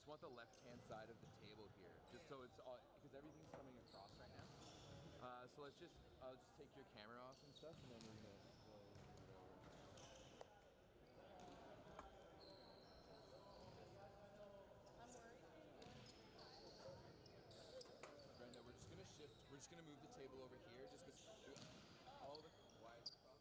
want the left-hand side of the table here, just so it's all, because everything's coming across right now. So I'll just take your camera off and stuff, and then we're gonna slowly move it over. I'm worried. Brenda, we're just gonna shift. We're just gonna move the table over here, just because all the wires across.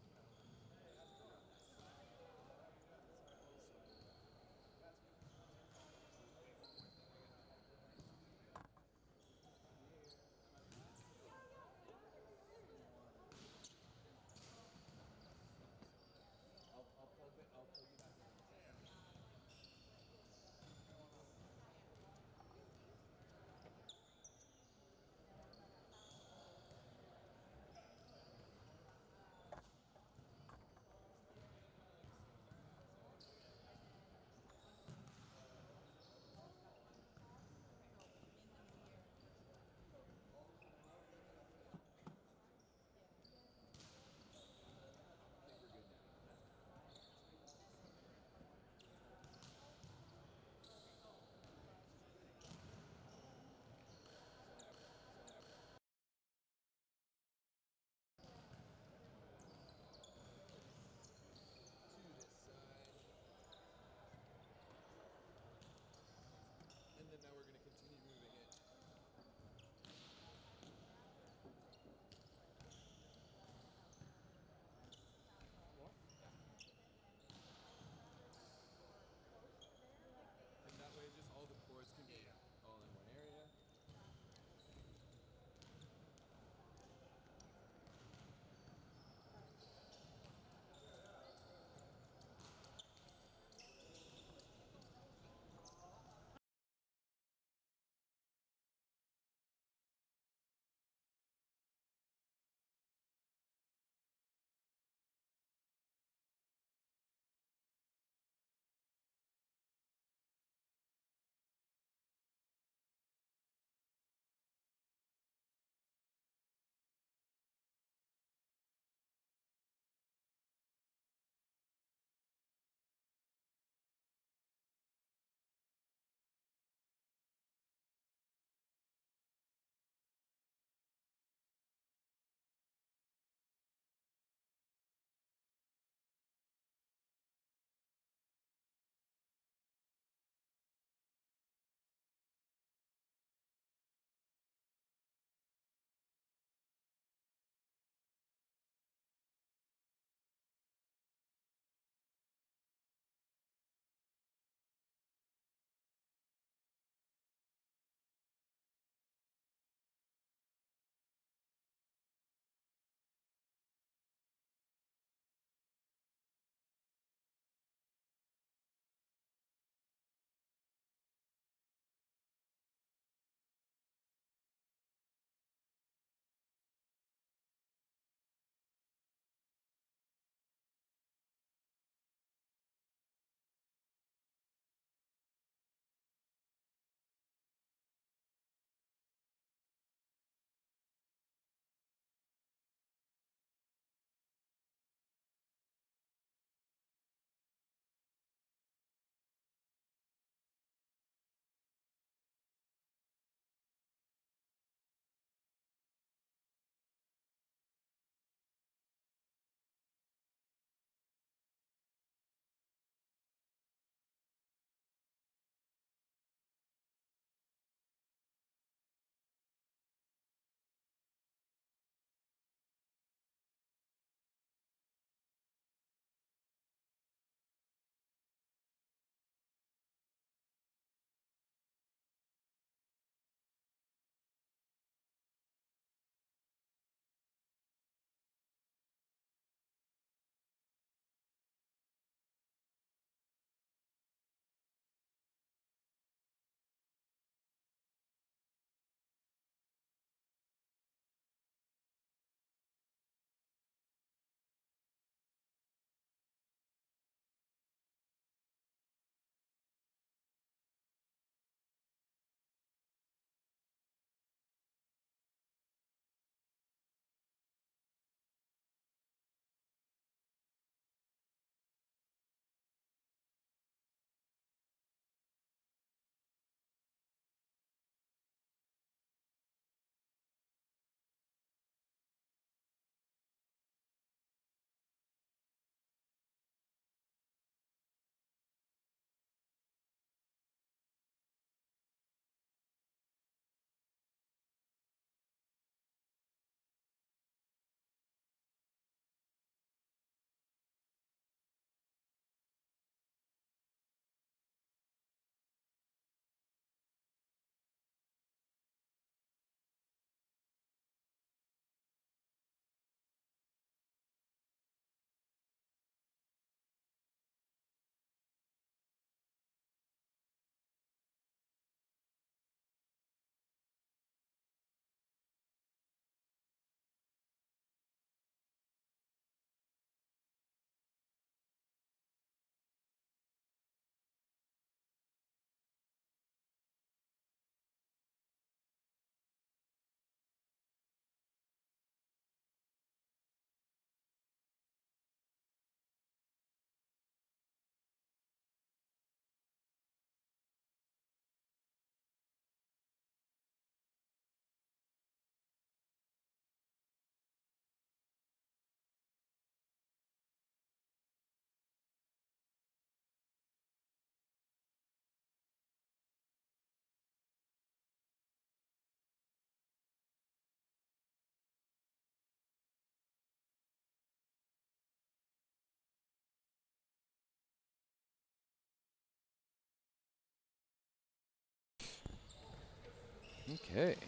Okay. So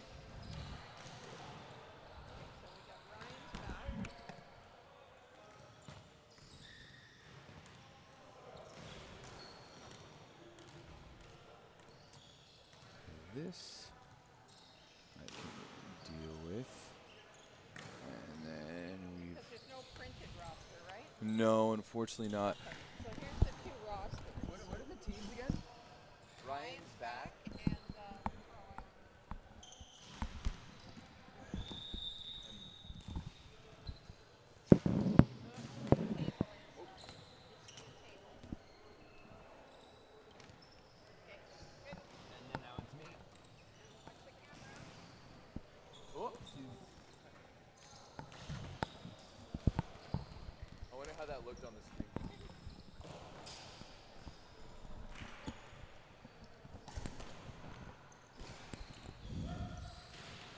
we got Ryan's back. This I can deal with. And then we've... Because there's no printed roster, right? No, unfortunately not. So here's the two rosters. What are the teams again? Ryan's back. And And then now it's me. Oh, I wonder how that looked on the screen.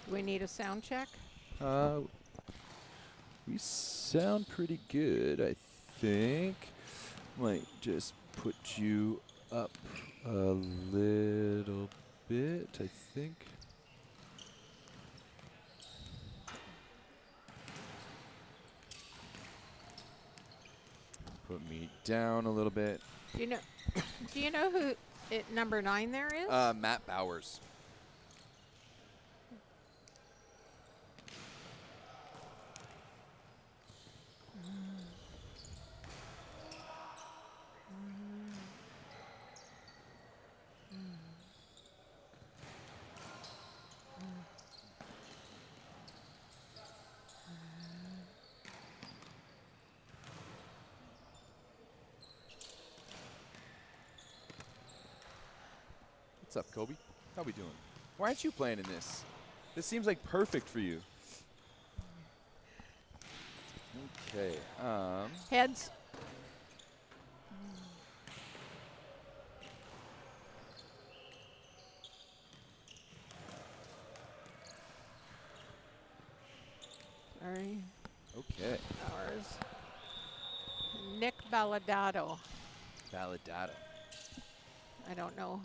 do we need a sound check? We sound pretty good, I think. Might just put you up a little bit, I think. Put me down a little bit. Do you know? Do you know who number 9 there is? Matt Bowers. What's up, Kobe? How we doing? Why aren't you playing in this? This seems like perfect for you. Okay. Heads. Sorry. Okay. Ours. Nick Balladado. Validata. I don't know.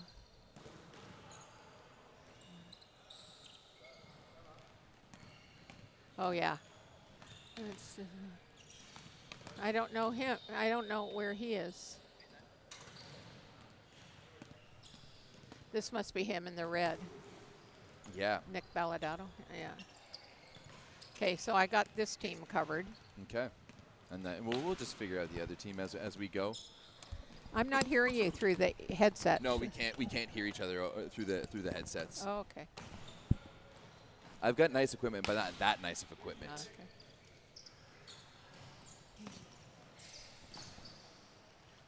Oh yeah. It's, I don't know him. I don't know where he is. This must be him in the red. Yeah. Nick Balladado. Yeah. Okay, so I got this team covered. Okay. And then we'll just figure out the other team as we go. I'm not hearing you through the headset. No, we can't hear each other through the headsets. Oh, okay. I've got nice equipment, but not that nice of equipment. Okay.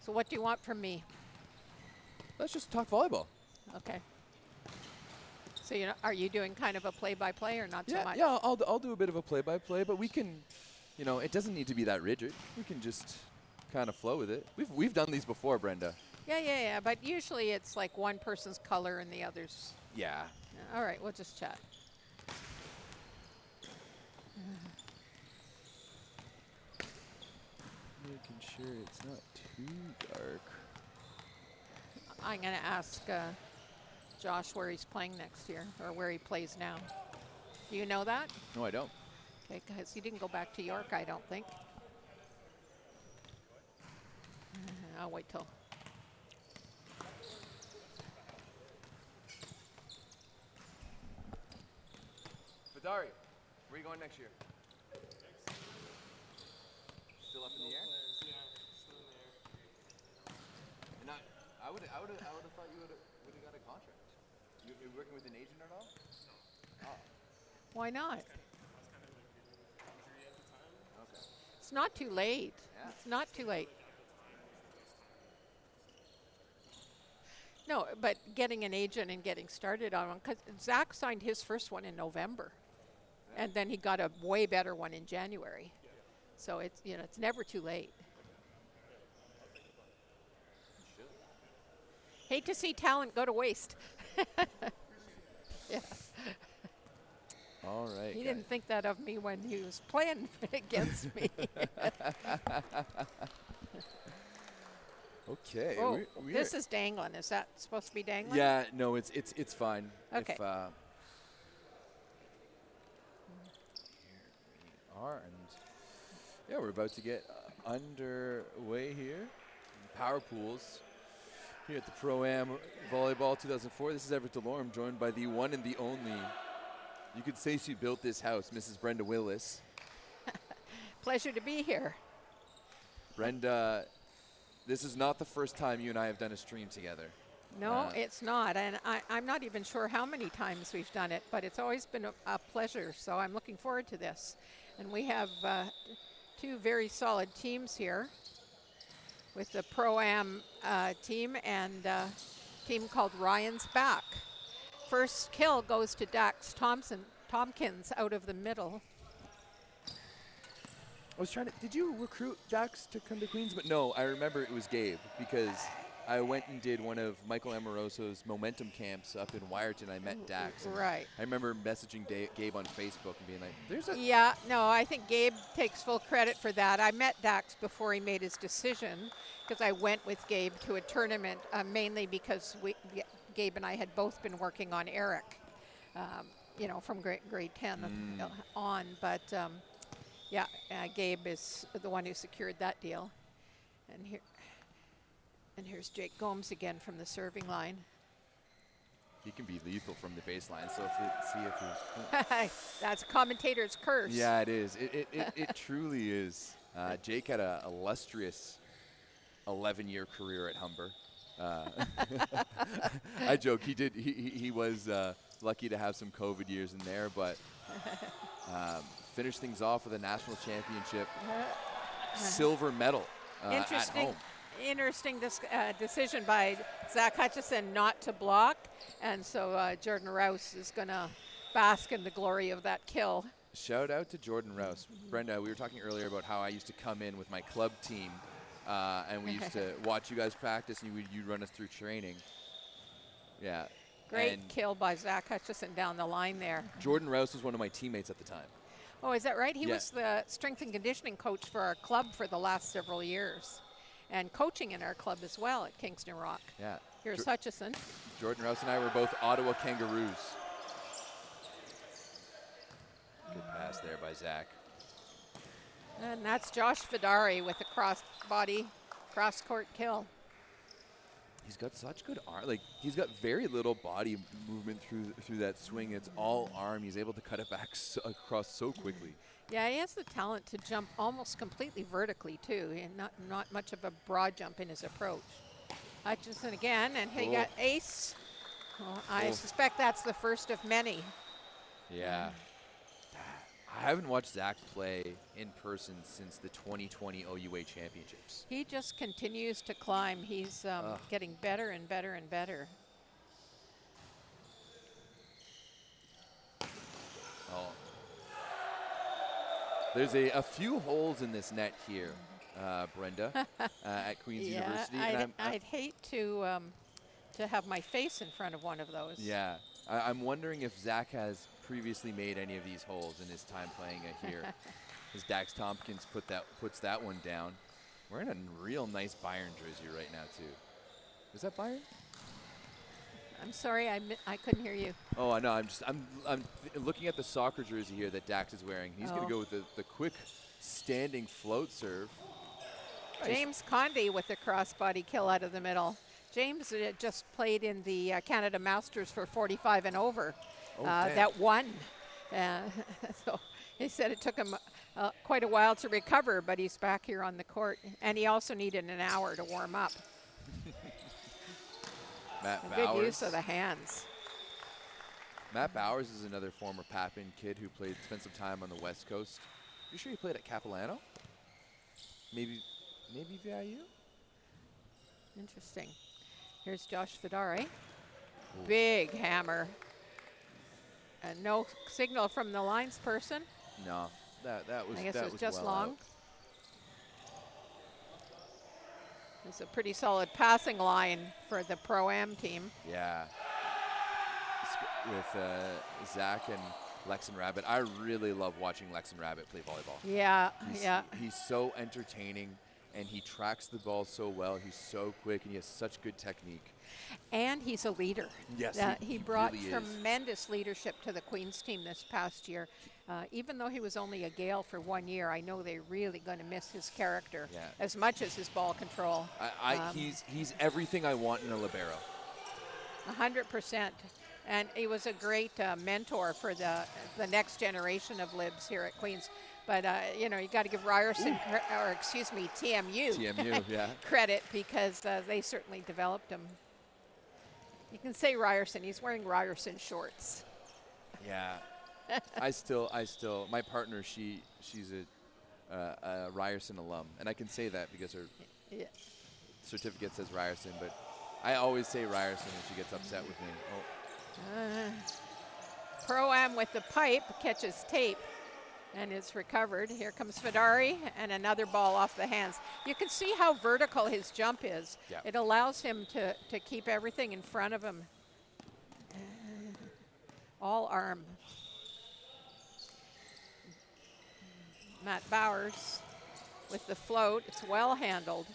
So what do you want from me? Let's just talk volleyball. Okay. So are you doing kind of a play-by-play or not so much? Yeah, I'll do a bit of a play-by-play, but we can, it doesn't need to be that rigid. We can just kind of flow with it. We've done these before, Brenda. Yeah. But usually it's like one person's color and the other's. Yeah. All right, we'll just chat. Making sure it's not too dark. I'm going to ask Josh where he's playing next year or where he plays now. Do you know that? No, I don't. Okay, because he didn't go back to York, I don't think. I'll wait till. Vidari, where are you going next year? Still up in the air? Yeah, still in the air. And I would have thought you would have got a contract. You're working with an agent at all? No. Oh, Why not? I was kind of like injury at the time. okay. It's not too late. Yeah. It's not too late. At the time, it was just No, but getting an agent and getting started on one, because Zach signed his first one in November, and then he got a way better one in January. So it's it's never too late. Should. Hate to see talent go to waste. Yeah. All right. He didn't think that of me when he was playing against me. Okay. Oh, we this are- is dangling. Is that supposed to be dangling? Yeah. No, it's fine. Okay. are. And yeah, we're about to get underway here. Power pools here at the Pro-Am Volleyball 2004. This is Everett DeLorme, joined by the one and the only. You could say she built this house, Mrs. Brenda Willis. Pleasure to be here. Brenda, this is not the first time you and I have done a stream together. No, it's not. And I'm not even sure how many times we've done it, but it's always been a pleasure. So I'm looking forward to this. And we have two very solid teams here with the Pro-Am team and a team called Ryan's Back. First kill goes to Dax Tompkins out of the middle. I was trying to, did you recruit Dax to come to Queens? But no, I remember it was Gabe because I went and did one of Michael Amoroso's momentum camps up in Wyerton. I met Dax. Right. I remember messaging Gabe on Facebook and being like, there's a... Yeah, no, I think Gabe takes full credit for that. I met Dax before he made his decision because I went with Gabe to a tournament mainly because Gabe and I had both been working on Eric, you know, from grade 10 on. But yeah, Gabe is the one who secured that deal. And here's Jake Gomes again from the serving line. He can be lethal from the baseline, so see if he's... That's a commentator's curse. Yeah, it is. It truly is. Jake had an illustrious 11-year career at Humber. I joke. He was lucky to have some COVID years in there, but finished things off with a national championship silver medal at home. Interesting decision by Zach Hutchison not to block, and so Jordan Rouse is going to bask in the glory of that kill. Shout out to Jordan Rouse. Brenda, we were talking earlier about how I used to come in with my club team, and we used to watch you guys practice, and you'd run us through training. Yeah. Great kill by Zach Hutchison down the line there. Jordan Rouse was one of my teammates at the time. Oh, is that right? He was the strength and conditioning coach for our club for the last several years. And coaching in our club as well at Kingston Rock. Yeah. Here's Hutchison. Jordan Rouse and I were both Ottawa Kangaroos. Good pass there by Zach. And that's Josh Vidari with a cross-body, cross-court kill. He's got such good arm. Like, he's got very little body movement through that swing. It's all arm. He's able to cut it back across so quickly. Yeah, he has the talent to jump almost completely vertically, too, and not much of a broad jump in his approach. Hutchison again, and he got ace. Well, I suspect that's the first of many. Yeah. I haven't watched Zach play in person since the 2020 OUA Championships. He just continues to climb. He's getting better and better and better. Oh. There's a few holes in this net here, Brenda, at Queen's University. I'd hate to have my face in front of one of those. Yeah, I'm wondering if Zach has previously made any of these holes in his time playing here. As Dax Tompkins puts that one down. Wearing a real nice Bayern jersey right now too. Is that Bayern? I'm sorry, I couldn't hear you. Oh no, I'm looking at the soccer jersey here that Dax is wearing. He's going to go with the quick standing float serve. Nice. James Conde with the crossbody kill out of the middle. James just played in the Canada Masters for 45 and over. That won. So he said it took him quite a while to recover, but he's back here on the court. And he also needed an hour to warm up. Good use of the hands. Matt Bowers is another former Papin kid who spent some time on the West Coast. You sure he played at Capilano? Maybe VIU? Interesting. Here's Josh Vidari. Big hammer. And no signal from the lines person. No, that was. I guess that it was was just well long. out. It's a pretty solid passing line for the Pro-Am team. Yeah. With Zach and Lex and Rabbit. I really love watching Lex and Rabbit play volleyball. Yeah, He's so entertaining, and he tracks the ball so well. He's so quick, and he has such good technique. And he's a leader. Yes, he brought really is. tremendous leadership to the Queens team this past year. even though he was only a Gale for 1 year, I know they're really going to miss his character Yeah. as much as his ball control. He's everything I want in a libero. 100%. And he was a great mentor for the next generation of libs here at Queen's. But, you know, you got to give Ryerson, TMU, TMU, yeah. credit because they certainly developed him. You can say Ryerson. He's wearing Ryerson shorts. Yeah. I still, my partner, she's a Ryerson alum. And I can say that because her certificate says Ryerson. But I always say Ryerson and she gets upset with me. Pro-Am with the pipe catches tape and is recovered. Here comes Fidari and another ball off the hands. You can see how vertical his jump is. Yeah. It allows him to keep everything in front of him. All arm. Matt Bowers with the float. It's well handled.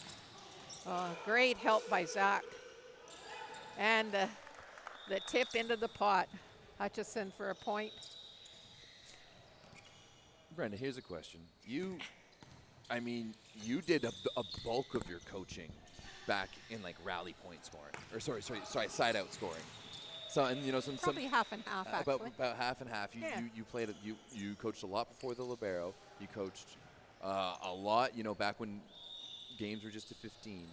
Great help by Zach. And the tip into the pot. Hutchison for a point. Brenda, here's a question. You did a bulk of your coaching back in like rally point scoring, or sorry, side out scoring. So, and you know, Probably half and half, actually. About half and half. You played it. You coached a lot before the libero. You coached a lot. You know, back when games were just to 15.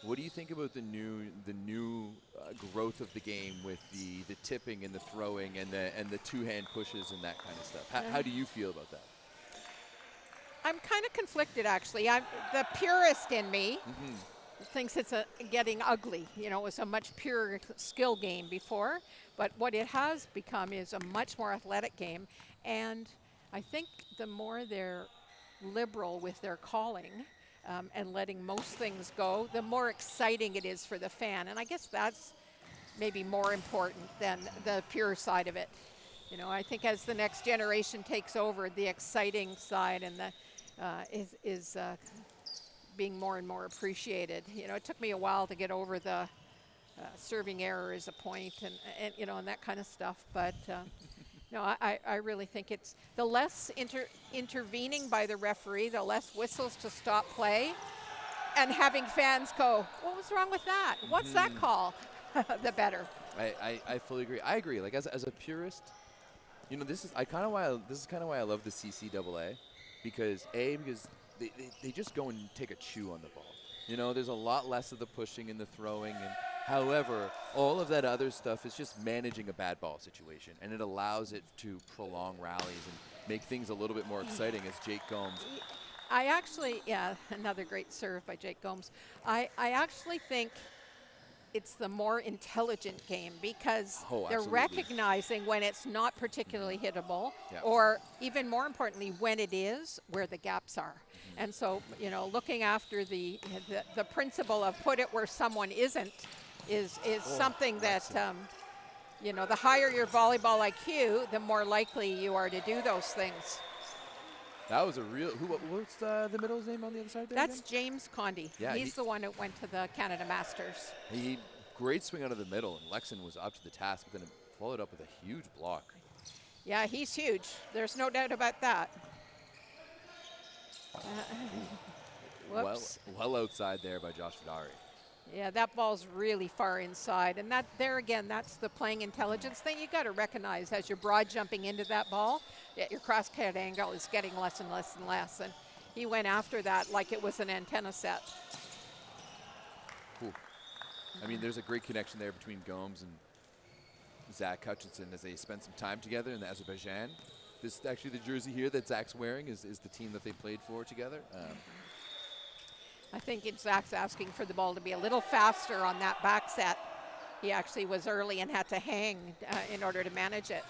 What do you think about the new growth of the game with the tipping and the throwing and the two-hand pushes and that kind of stuff? How do you feel about that? I'm kind of conflicted, actually. I'm the purist in me. Thinks it's getting ugly. You know, it was a much purer skill game before, but what it has become is a much more athletic game. And I think the more they're liberal with their calling and letting most things go, the more exciting it is for the fan. And I guess that's maybe more important than the pure side of it. You know, I think as the next generation takes over, the exciting side and the is being more and more appreciated. You know, it took me a while to get over the serving error is a point and you know, and that kind of stuff. But no, I really think it's the less intervening by the referee, the less whistles to stop play, and having fans go, what was wrong with that? What's that call? The better. I fully agree. I agree. Like as a purist, you know, this is kind of why I love the CCAA, because they just go and take a chew on the ball. You know, there's a lot less of the pushing and the throwing, and however, all of that other stuff is just managing a bad ball situation, and it allows it to prolong rallies and make things a little bit more exciting, as Jake Gomes. I actually, another great serve by Jake Gomes. I actually think it's the more intelligent game because they're recognizing when it's not particularly hittable, or even more importantly, when it is, where the gaps are. And so, you know, looking after the principle of put it where someone isn't is something that, you know, the higher your volleyball IQ, the more likely you are to do those things. That was a real, what's the middle's name on the other side there? That's again? James Condy. Yeah, he's the one that went to the Canada Masters. He great swing out of the middle, and Lexon was up to the task, but then followed up with a huge block. Yeah, he's huge. There's no doubt about that. Whoops. Well outside there by Josh Fidari. Yeah, that ball's really far inside. And that there again, that's the playing intelligence thing. You got to recognize as you're broad jumping into that ball, your cross-cut angle is getting less and less and less. And he went after that like it was an antenna set. Cool. I mean, there's a great connection there between Gomes and Zach Hutchinson as they spent some time together in Azerbaijan. This is actually the jersey here that Zach's wearing is the team that they played for together. I think Zach's asking for the ball to be a little faster on that back set. He actually was early and had to hang in order to manage it.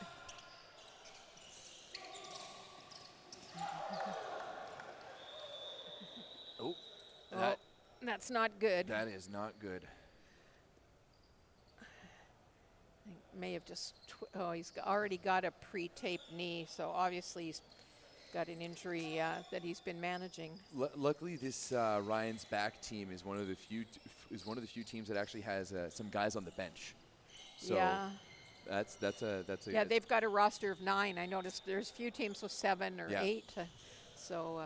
That's not good. That is not good. I think may have just, he's already got a pre-taped knee, so obviously he's got an injury that he's been managing. Luckily, this Ryan's back team is one of the few teams that actually has some guys on the bench. So That's a Yeah, they've got a roster of 9. I noticed there's a few teams with 7 or Yeah. 8. So,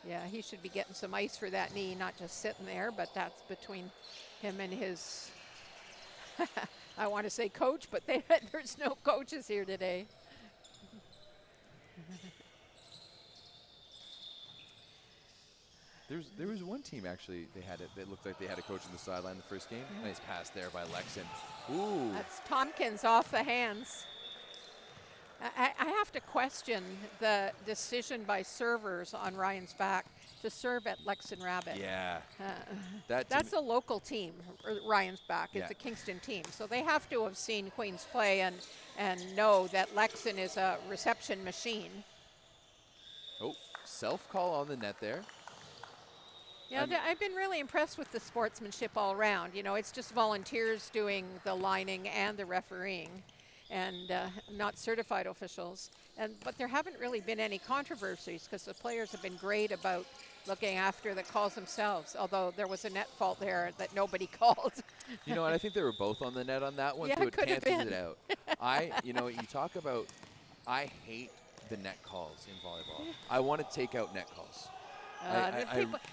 yeah, he should be getting some ice for that knee, not just sitting there, but that's between him and his, I want to say coach, but there's no coaches here today. There was one team actually that looked like they had a coach on the sideline the first game. Nice pass there by Lexon. Ooh. That's Tompkins off the hands. I have to question the decision by servers on Ryan's back to serve at Lexon Rabbit. Yeah. That's a local team, Ryan's back. It's Yeah. a Kingston team. So they have to have seen Queens play and know that Lexon is a reception machine. Oh, self-call on the net there. Yeah, I've been really impressed with the sportsmanship all around. You know, it's just volunteers doing the lining and the refereeing, and not certified officials. But there haven't really been any controversies because the players have been great about looking after the calls themselves, although there was a net fault there that nobody called. You know, and I think they were both on the net on that one, Yeah, so it it could have cancels been. it out. You talk about, I hate the net calls in volleyball. I want to take out net calls.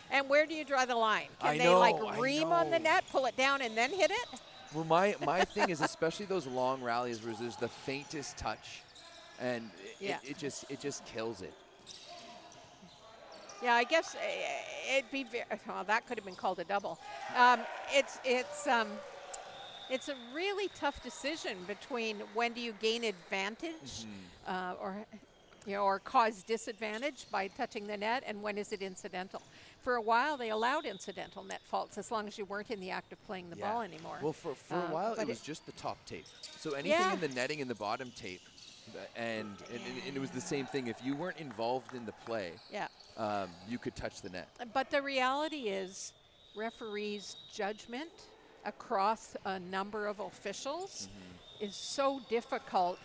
And where do you draw the line? Can I they know, like I ream on the know. net, pull it down, and then hit it? Well, my thing is especially those long rallies where there's the faintest touch, and Yeah. it just kills it. Yeah, I guess it'd be. Well, that could have been called a double. It's a really tough decision between when do you gain advantage, or cause disadvantage by touching the net, and when is it incidental? For a while, they allowed incidental net faults as long as you weren't in the act of playing the ball anymore. Well, for a while, but it was just the top tape. So anything Yeah. in the netting and the bottom tape, and it was the same thing. If you weren't involved in the play, Yeah. you could touch the net. But the reality is, referees' judgment across a number of officials is so difficult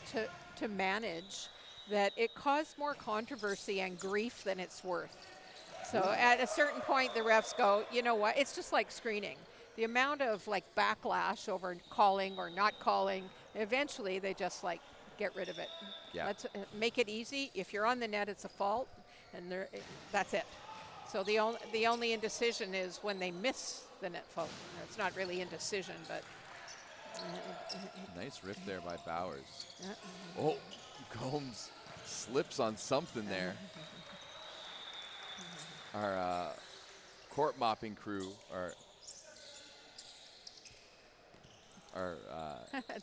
to manage that it caused more controversy and grief than it's worth. So at a certain point, the refs go, you know what? It's just like screening. The amount of like backlash over calling or not calling, eventually they just like get rid of it. Yeah. Let's make it easy. If you're on the net, it's a fault, and that's it. So the only indecision is when they miss the net fault. It's not really indecision, but Nice rip there by Bowers. Oh, Gomes slips on something there. Our court mopping crew are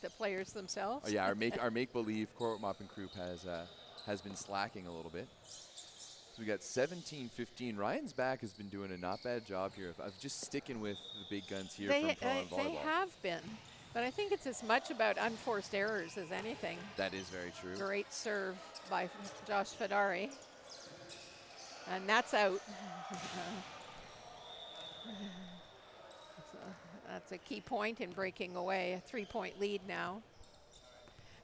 the players themselves. our make believe court mopping group has been slacking a little bit. So we got 17-15. Ryan's back has been doing a not bad job here of just sticking with the big guns here from Pro and Volleyball. They have been, but I think it's as much about unforced errors as anything. That is very true. Great serve by Josh Fedari. And that's out. So that's a key point in breaking away. A 3-point lead now.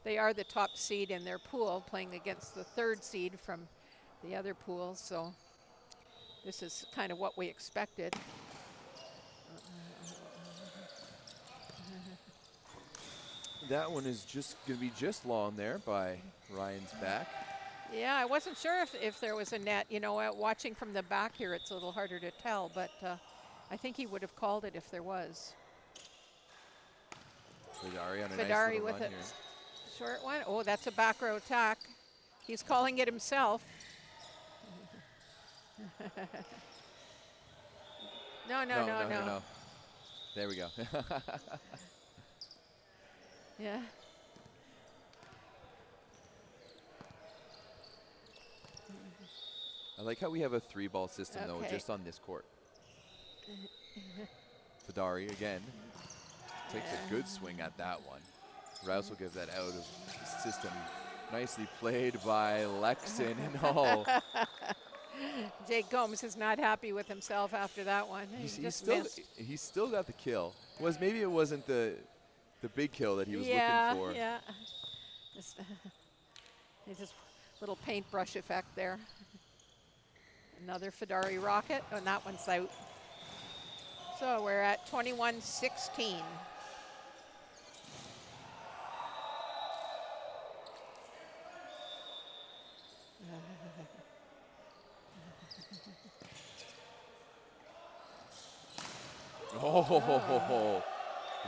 They are the top seed in their pool, playing against the 3rd seed from the other pool. So this is kind of what we expected. That one is just going to be just long there by Ryan's back. Yeah, I wasn't sure if there was a net. You know, watching from the back here, it's a little harder to tell, but I think he would have called it if there was. Fedari on a Fedari nice little with run a here. short one. Oh, that's a back row attack. He's calling it himself. No. There we go. Yeah. I like how we have a 3-ball system, though, Okay. just on this court. Fedari again takes a good swing at that one. Rouse will give that out of the system. Nicely played by Lexon and all. Jake Gomes is not happy with himself after that one. He's just still missed. he's still got the kill. Maybe it wasn't the big kill that he was looking for. Yeah. Just, it's just little paintbrush effect there. Another Fedari rocket, and that one's out. So we're at 21-16. Oh,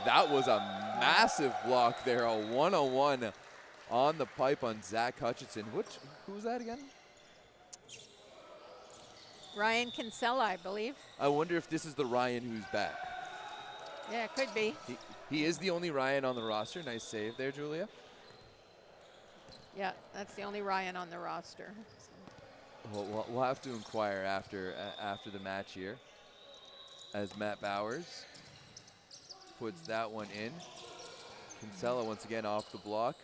that was a massive block there. A one-on-one on the pipe on Zach Hutchinson. Who was that again? Ryan Kinsella, I believe. I wonder if this is the Ryan who's back. Yeah, it could be. He is the only Ryan on the roster. Nice save there, Julia. Yeah, that's the only Ryan on the roster. Well, we'll have to inquire after the match here, as Matt Bowers puts that one in. Kinsella once again off the block,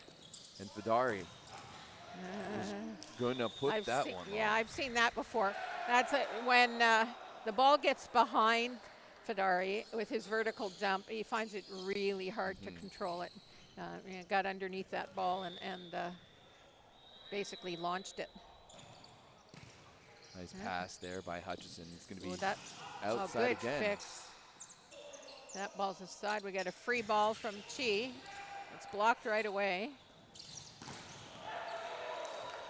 and Fidari is going to put that one. Yeah, on. I've seen that before. That's when the ball gets behind Fidari with his vertical jump. He finds it really hard to control it. Got underneath that ball and basically launched it. Nice pass there by Hutchison. He's going to be That, outside good again. Fix. That ball's aside. We got a free ball from Chi. It's blocked right away.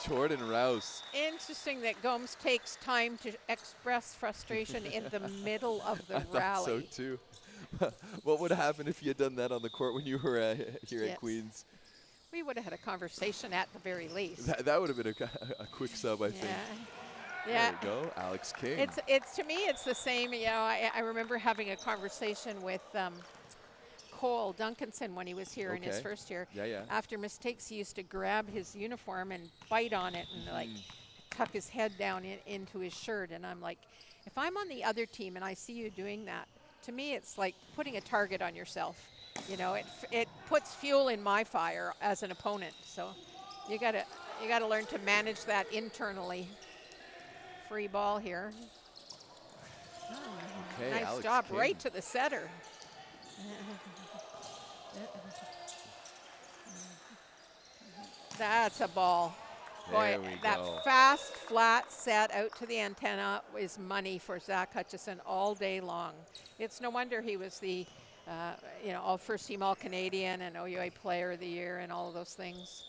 Jordan Rouse. Interesting that Gomes takes time to express frustration in the middle of the I rally. thought so too. What would happen if you had done that on the court when you were here at Queens? We would have had a conversation at the very least. That would have been a quick sub, I think. Yeah. There we go, Alex King. It's to me, it's the same. I remember having a conversation with Cole Duncanson when he was here in his first year. Yeah. After mistakes, he used to grab his uniform and bite on it and like tuck his head down into his shirt. And I'm like, if I'm on the other team and I see you doing that, to me, it's like putting a target on yourself. You know, it puts fuel in my fire as an opponent. So you gotta learn to manage that internally. Free ball here. Okay, Nice Alex job, King. right to the setter. That's a ball. There Boy, we that go. fast, flat set out to the antenna is money for Zach Hutchison all day long. It's no wonder he was the, all first team All Canadian and OUA Player of the Year and all of those things.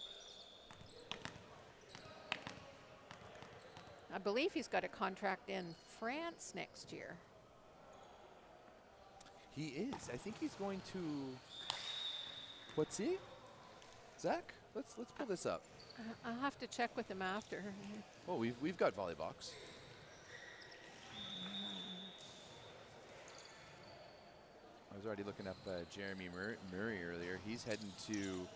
I believe he's got a contract in France next year. He is. I think he's going to. What's he? Zach, let's pull this up. I'll have to check with him after. Oh, we've got Volleybox. I was already looking up Jeremy Murray earlier. He's heading to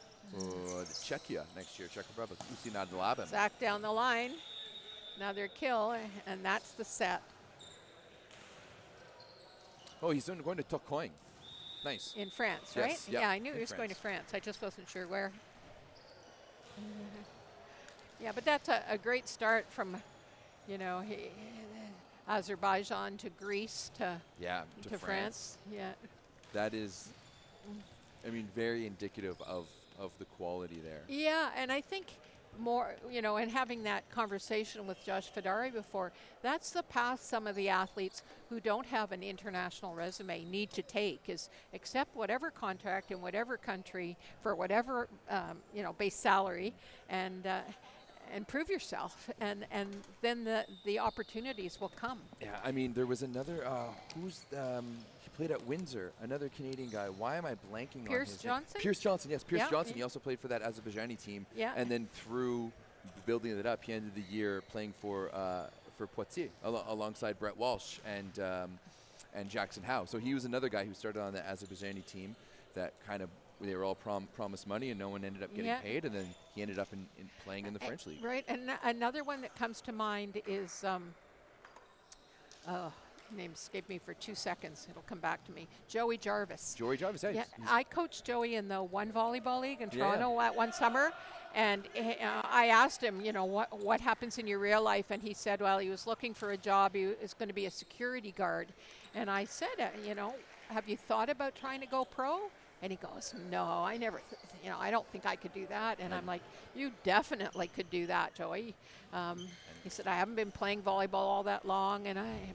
Czechia next year, Czech Republic. Usina Dlabem. Zach down the line. Another kill, and that's the set. Oh, he's going to Tourcoing. Nice. In France, Yes, right? yep, Yeah, I knew he in was going to France. France. I just wasn't sure where. Yeah, but that's a great start from, Azerbaijan to Greece to France. Yeah. That is, very indicative of the quality there. Yeah, and I think more, and having that conversation with Josh Fidari before, that's the path some of the athletes who don't have an international resume need to take, is accept whatever contract in whatever country for whatever, base salary and prove yourself, and then the opportunities will come. Yeah, there was another, he played at Windsor, another Canadian guy. Why am I blanking on Pierce his Johnson? name? Pierce Johnson, yes, Pierce Yeah, Johnson. yeah. He also played for that Azerbaijani team. Yeah. And then through building it up, he ended the year playing for Poitiers alongside Brett Walsh and Jackson Howe. So he was another guy who started on the Azerbaijani team that kind of, they were all promised money and no one ended up getting paid, and then he ended up in playing in the French league. Right, and another one that comes to mind is, name escaped me for 2 seconds. It'll come back to me. Joey Jarvis. Joey Jarvis, Yeah, I coached Joey in the One Volleyball League in Toronto one summer, and I asked him, what happens in your real life, and he said, well, he was looking for a job. He was going to be a security guard, and I said, have you thought about trying to go pro? And he goes, no, I never, I don't think I could do that. And I'm like, you definitely could do that, Joey. And He said, I haven't been playing volleyball all that long,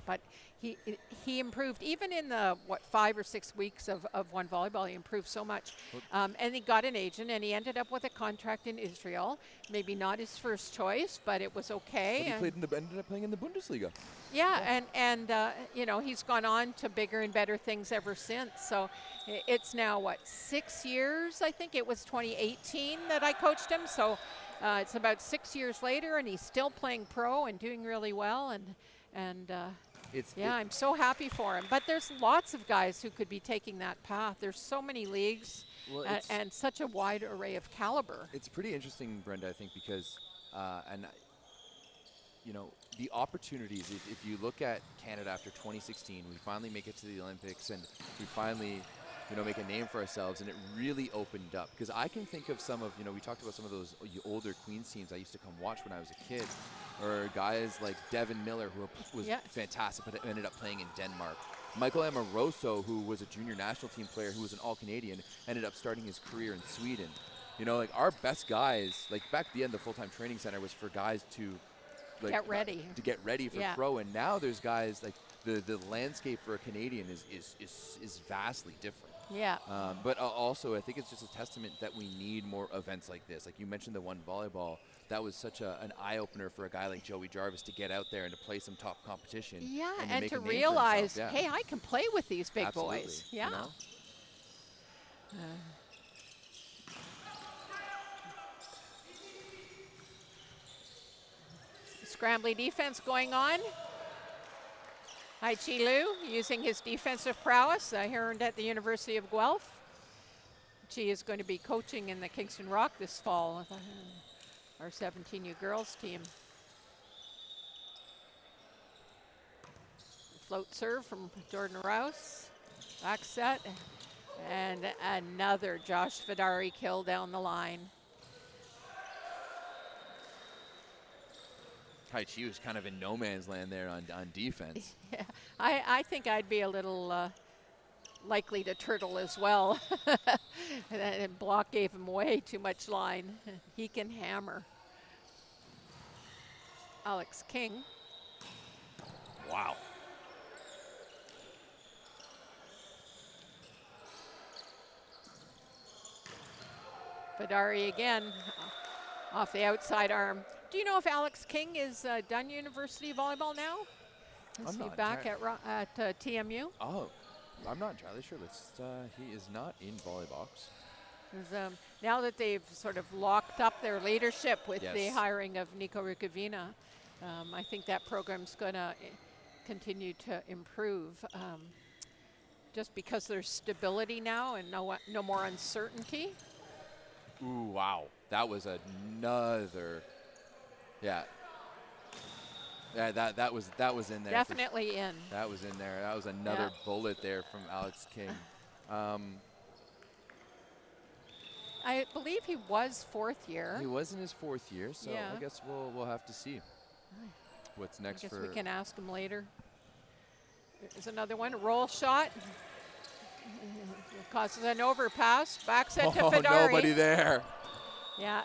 but he improved even in the 5 or 6 weeks of one volleyball. He improved so much, and he got an agent, and he ended up with a contract in Israel. Maybe not his first choice, but it was okay. But he ended up playing in the Bundesliga. Yeah, and you know, he's gone on to bigger and better things ever since. So it's now 6 years? I think it was 2018 that I coached him. So it's about 6 years later, and he's still playing pro and doing really well. I'm so happy for him. But there's lots of guys who could be taking that path. There's so many leagues and such a wide array of caliber. It's pretty interesting, Brenda, I think, because you know, the opportunities, if you look at Canada after 2016, we finally make it to the Olympics, and we finally, you know, make a name for ourselves, and it really opened up. Because I can think of some of, you know, we talked about some of those older Queens teams I used to come watch when I was a kid, or guys like Devin Miller, who was fantastic, but ended up playing in Denmark. Michael Amoroso, who was a junior national team player, who was an All-Canadian, ended up starting his career in Sweden. You know, like our best guys, like back at the end, the full-time training center was for guys to get ready. To get ready for pro, and now there's guys like the landscape for a Canadian is vastly different. Yeah. But also, I think it's just a testament that we need more events like this. Like you mentioned, the one volleyball, that was such an eye-opener for a guy like Joey Jarvis to get out there and to play some top competition. Yeah, and to realize, hey, I can play with these big Absolutely. boys. Yeah. You know? Scrambly defense going on. Hai Chi Lu using his defensive prowess, earned at the University of Guelph. Chi is going to be coaching in the Kingston Rock this fall, our 17U girls team. Float serve from Jordan Rouse. Back set. And another Josh Vidari kill down the line. Hai Chi was kind of in no man's land there on defense. Yeah, I think I'd be a little likely to turtle as well. And block gave him way too much line. He can hammer. Alex King. Wow. Vidari again off the outside arm. Do you know if Alex King is done university volleyball now? Is he back at TMU? Oh, I'm not entirely sure. He is not in Volleybox. Now that they've sort of locked up their leadership with the hiring of Nico Rukavina, I think that program's going to continue to improve. Just because there's stability now and no more uncertainty. Ooh, wow. That was another... Yeah. Yeah, that was in there. Definitely in. That was in there. That was another bullet there from Alex King. I believe he was fourth year. He was in his fourth year, so I guess we'll have to see what's next. I guess we can ask him later. There's another one, a roll shot. Causes an overpass. Back set to Vidari. Nobody there. Yeah.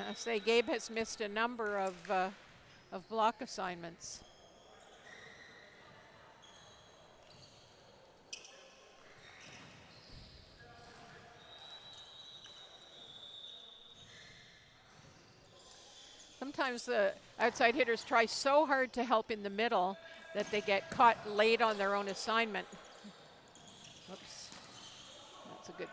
I say Gabe has missed a number of block assignments. Sometimes the outside hitters try so hard to help in the middle that they get caught late on their own assignment. Whoops. That's a good...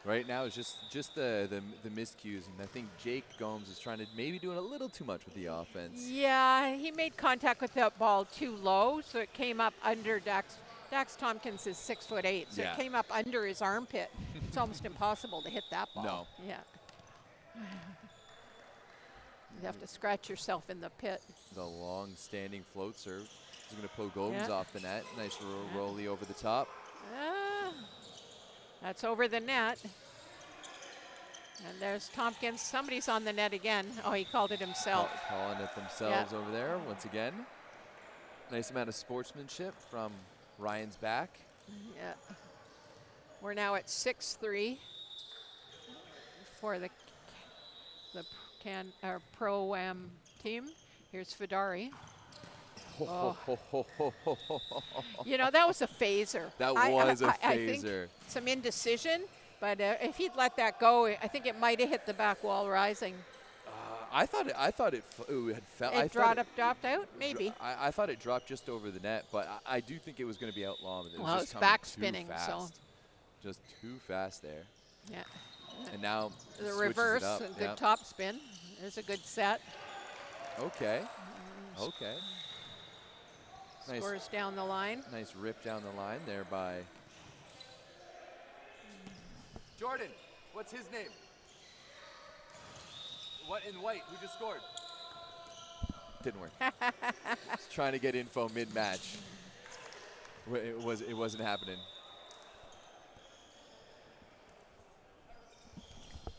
Right now it's just the miscues, and I think Jake Gomes is trying to maybe doing a little too much with the offense. Yeah, he made contact with that ball too low, so it came up under Dax. Dax Tompkins is 6'8", so it came up under his armpit. It's almost impossible to hit that ball. No. Yeah. You have to scratch yourself in the pit. The long-standing float serve. He's going to pull Gomes off the net. Nice rolly over the top. That's over the net. And there's Tompkins. Somebody's on the net again. Oh, he called it himself. Calling it themselves over there once again. Nice amount of sportsmanship from Ryan's back. Yeah. We're now at 6-3. for the Pro-Am team. Here's Fidari. Oh. You know, that was a phaser. That was a I think phaser. some indecision, but if he'd let that go, I think it might have hit the back wall rising. I thought it had fell. It dropped out, maybe. I thought it dropped just over the net, but I do think it was going to be out long. It was Well, just it's back coming too spinning, fast. so. Just too fast there. Yeah. And now The switches reverse, it up. a good Yep. top spin. There's a good set. Okay. Okay. Nice, Scores down the line. nice rip down the line there by Jordan, what's his name? What in white? Who just scored? didn't work. Just trying to get info mid-match. It wasn't happening.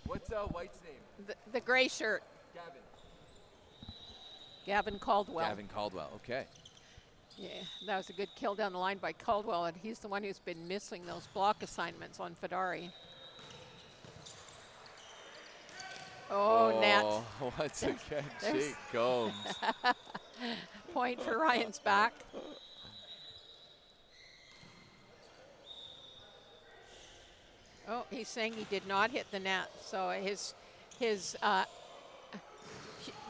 What's White's name? The gray shirt, Gavin. Gavin Caldwell. Gavin Caldwell. Okay. Yeah, that was a good kill down the line by Caldwell, and he's the one who's been missing those block assignments on Fidari. Oh, net. Once again, There's- Jake Gomes. Point for Ryan's back. Oh, he's saying he did not hit the net. So his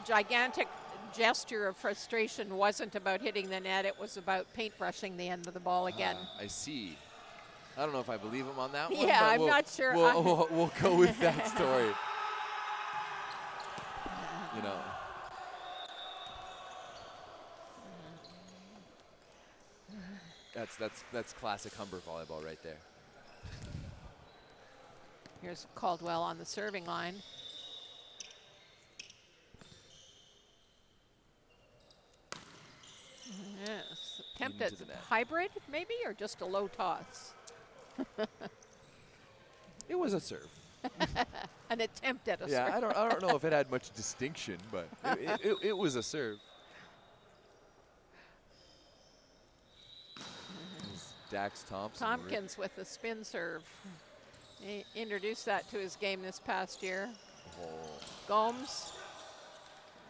gigantic gesture of frustration wasn't about hitting the net. It was about paintbrushing the end of the ball again. I see. I don't know if I believe him on that one. Yeah, but I'm we'll- not sure. We'll go with that story. You know. That's classic Humber volleyball right there. Here's Caldwell on the serving line. Yes, attempt at Into the net. hybrid maybe, or just a low toss? It was a serve. An attempt at a Yeah, serve. I don't know if it had much distinction, but it was a serve. Dax Thompson. Tompkins with the spin serve. He introduced that to his game this past year. Oh. Gomes.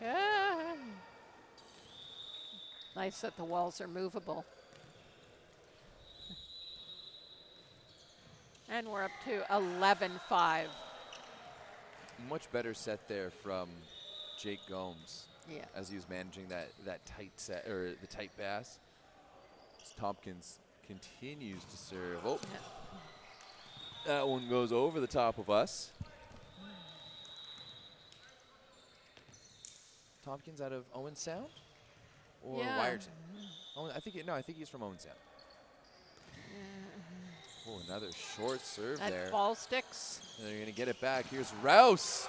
Yeah. Nice that the walls are movable. And we're up to 11-5. Much better set there from Jake Gomes Yeah. as he was managing that tight set or the tight pass. As Tompkins continues to serve. Oh, that one goes over the top of us. Tompkins out of Owen Sound or Yeah. Wyerton? I think he's from Owen Sound. Oh, another short serve That there. ball sticks. And they're going to get it back. Here's Rouse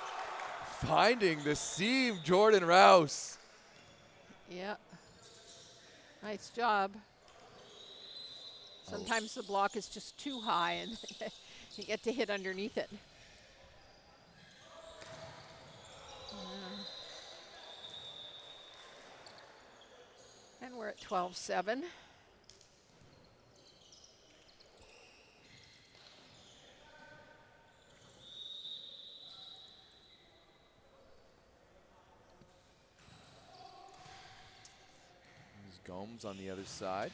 finding the seam. Jordan Rouse. Yeah. Nice job. Sometimes the block is just too high and you get to hit underneath it. And we're at 12-7. There's Gomes on the other side.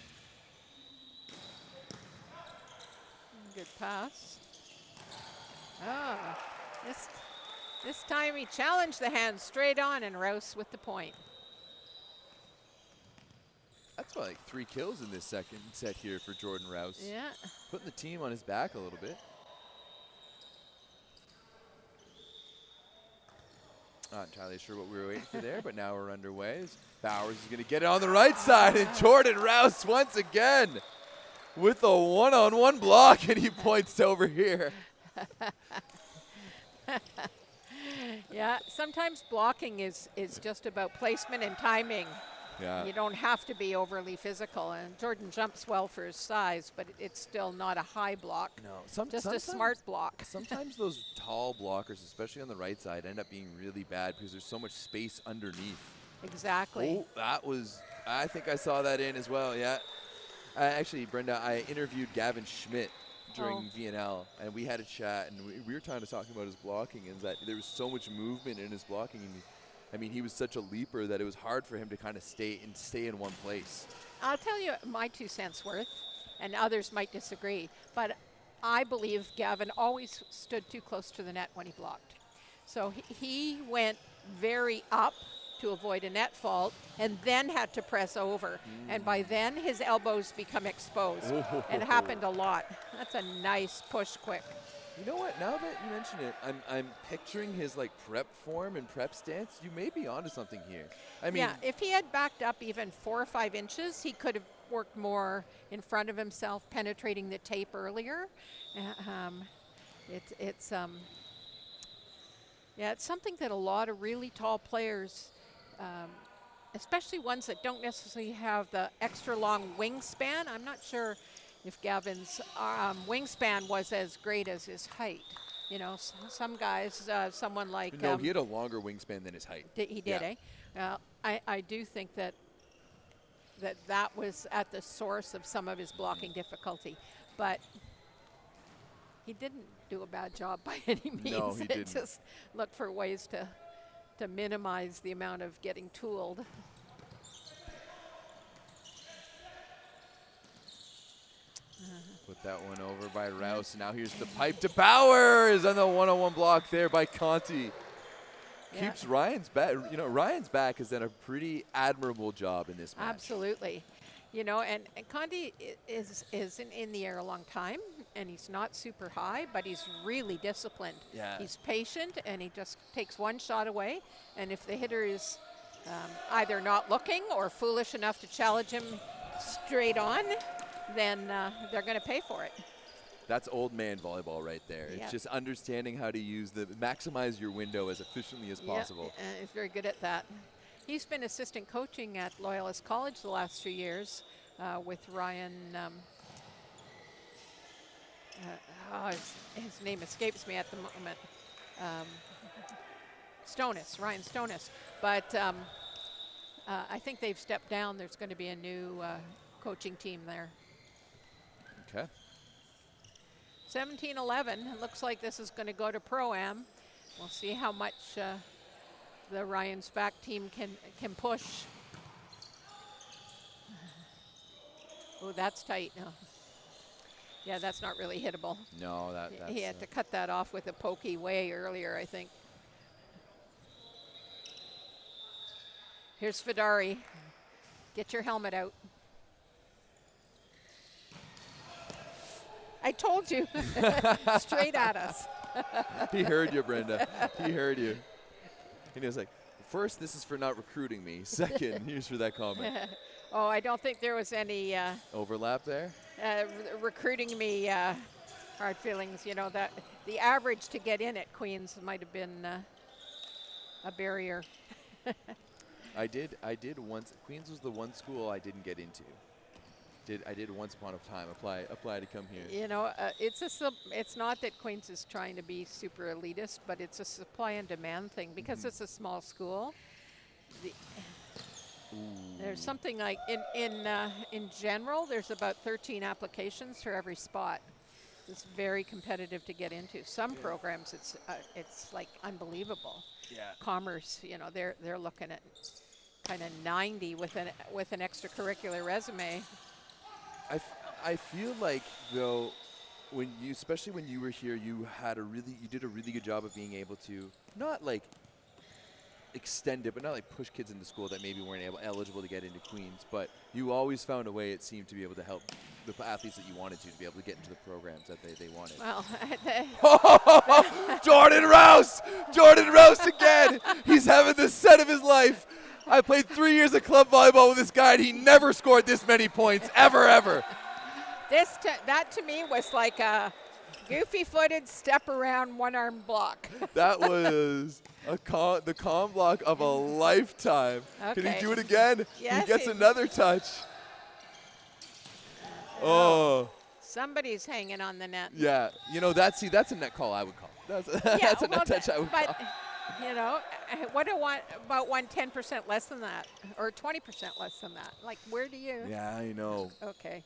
Good pass. Ah, this time he challenged the hand straight on, and Rouse with the point. That's about like 3 kills in this second set here for Jordan Rouse. Yeah. Putting the team on his back a little bit. Not entirely sure what we were waiting for there, but now we're underway. Bowers is going to get it on the right side, and Jordan Rouse once again with a one-on-one block, and he points over here. Yeah, sometimes blocking is just about placement and timing. Yeah. You don't have to be overly physical, and Jordan jumps well for his size, but it's still not a high block. No, Just a smart block. Sometimes those tall blockers, especially on the right side, end up being really bad because there's so much space underneath. Exactly. Oh, that was, I think I saw that in as well, yeah. Actually, Brenda, I interviewed Gavin Schmidt during VNL, and we had a chat, and we were trying to talk about his blocking, and that there was so much movement in his blocking. And he was such a leaper that it was hard for him to kind of stay in one place. I'll tell you my 2 cents worth, and others might disagree, but I believe Gavin always stood too close to the net when he blocked. So he went very up to avoid a net fault and then had to press over. And by then his elbows become exposed. It happened a lot. That's a nice push quick. You know what? Now that you mention it, I'm picturing his like prep form and prep stance. You may be onto something here. I mean, Yeah, if he had backed up even 4 or 5 inches, he could have worked more in front of himself, penetrating the tape earlier. It's something that a lot of really tall players, especially ones that don't necessarily have the extra long wingspan. I'm not sure if Gavin's wingspan was as great as his height. You know, some guys, someone like no, he had a longer wingspan than his height. he did, Yeah. I do think that was at the source of some of his blocking difficulty, but he didn't do a bad job by any means. No, he didn't. Just look for ways to minimize the amount of getting tooled. Put that one over by Rouse. Now here's the pipe to Bowers on the one-on-one block there by Conti. Yeah. Keeps Ryan's back. You know, Ryan's back has done a pretty admirable job in this match. Absolutely. You know, and Conti is in the air a long time, and he's not super high, but he's really disciplined. Yeah. He's patient, and he just takes one shot away, and if the hitter is either not looking or foolish enough to challenge him straight on, then they're going to pay for it. That's old man volleyball right there. Yeah. It's just understanding how to maximize your window as efficiently as possible. Yeah, he's very good at that. He's been assistant coaching at Loyalist College the last few years with Ryan. His name escapes me at the moment. Ryan Stonis. But I think they've stepped down. There's going to be a new coaching team there. Okay. 17-11. Looks like this is going to go to Pro-Am. We'll see how much the Ryan's back team can push. Oh, that's tight. No. Yeah, that's not really hittable. No, that's He had to cut that off with a pokey way earlier, I think. Here's Fidari. Get your helmet out. I told you. Straight at us. He heard you, Brenda. He heard you. And he was like, first, this is for not recruiting me. Second, here's for that comment. Oh, I don't think there was any Overlap there? recruiting me hard feelings. You know, that the average to get in at Queens might have been a barrier. I did once. Queens was the one school I didn't get into. I did once upon a time apply to come here. You know, it's not that Queens is trying to be super elitist, but it's a supply and demand thing because it's a small school. There's something like in general, there's about 13 applications for every spot. It's very competitive to get into. Some programs, it's like unbelievable. Yeah. Commerce, you know, they're looking at kind of 90 with an extracurricular resume. I feel like though, especially when you were here, you did a really good job of being able to not like extend it, but not like push kids into school that maybe weren't eligible to get into Queens. But you always found a way, it seemed, to be able to help the athletes that you wanted to be able to get into the programs that they wanted. Well, Jordan Rouse again. He's having the set of his life. I played 3 years of club volleyball with this guy, and he never scored this many points, ever. That to me was like a goofy-footed step around one-arm block. That was the calm block of a lifetime. Okay. Can he do it again? Yes, he gets another touch. Oh. Somebody's hanging on the net. Yeah. You know, that's a net call I would call. That's a net touch I would call. You know, about 10% less than that, or 20% less than that. Like, where do you? Yeah, I know. Okay.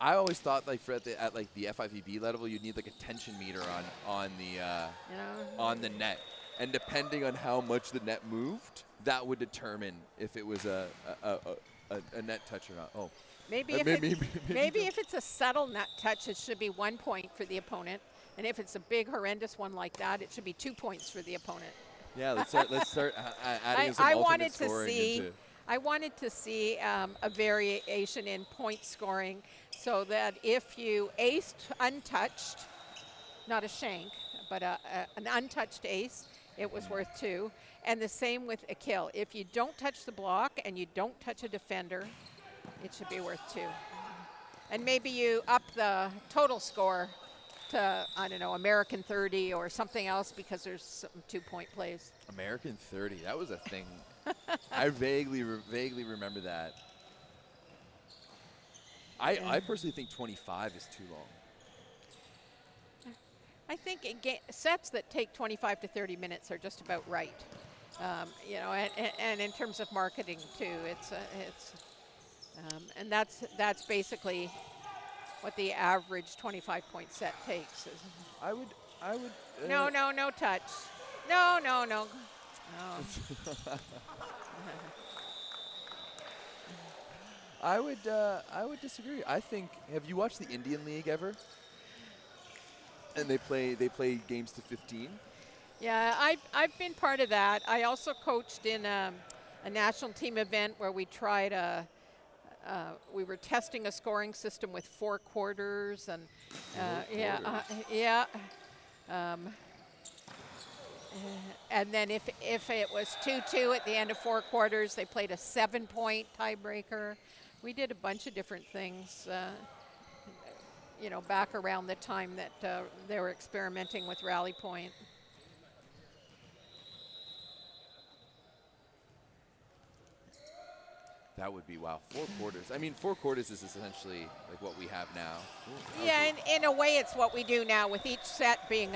I always thought like at like the FIVB level, you'd need like a tension meter on the net, and depending on how much the net moved, that would determine if it was a net touch or not. Oh, Maybe if it's a subtle net touch, it should be 1 point for the opponent, and if it's a big horrendous one like that, it should be 2 points for the opponent. Yeah, let's start adding some alternate scoring into. I wanted to see a variation in point scoring so that if you aced untouched, not a shank, but an untouched ace, it was worth 2. And the same with a kill. If you don't touch the block and you don't touch a defender, it should be worth 2. And maybe you up the total score to, I don't know, American 30 or something else because there's some 2-point plays. American 30, that was a thing. I vaguely remember that. I personally think 25 is too long. I think sets that take 25 to 30 minutes are just about right. And in terms of marketing too, and that's basically what the average 25-point set takes. I would. No touch. No. I would disagree. I think. Have you watched the Indian League ever? And they play games to 15. Yeah, I've been part of that. I also coached in a national team event where we tried we were testing a scoring system with 4 quarters and and then if it was 2-2 at the end of 4 quarters, they played a 7-point tiebreaker. We did a bunch of different things, back around the time that they were experimenting with rally point. That would be, wow, 4 quarters. I mean, 4 quarters is essentially like what we have now. Ooh, yeah, in a way it's what we do now with each set being,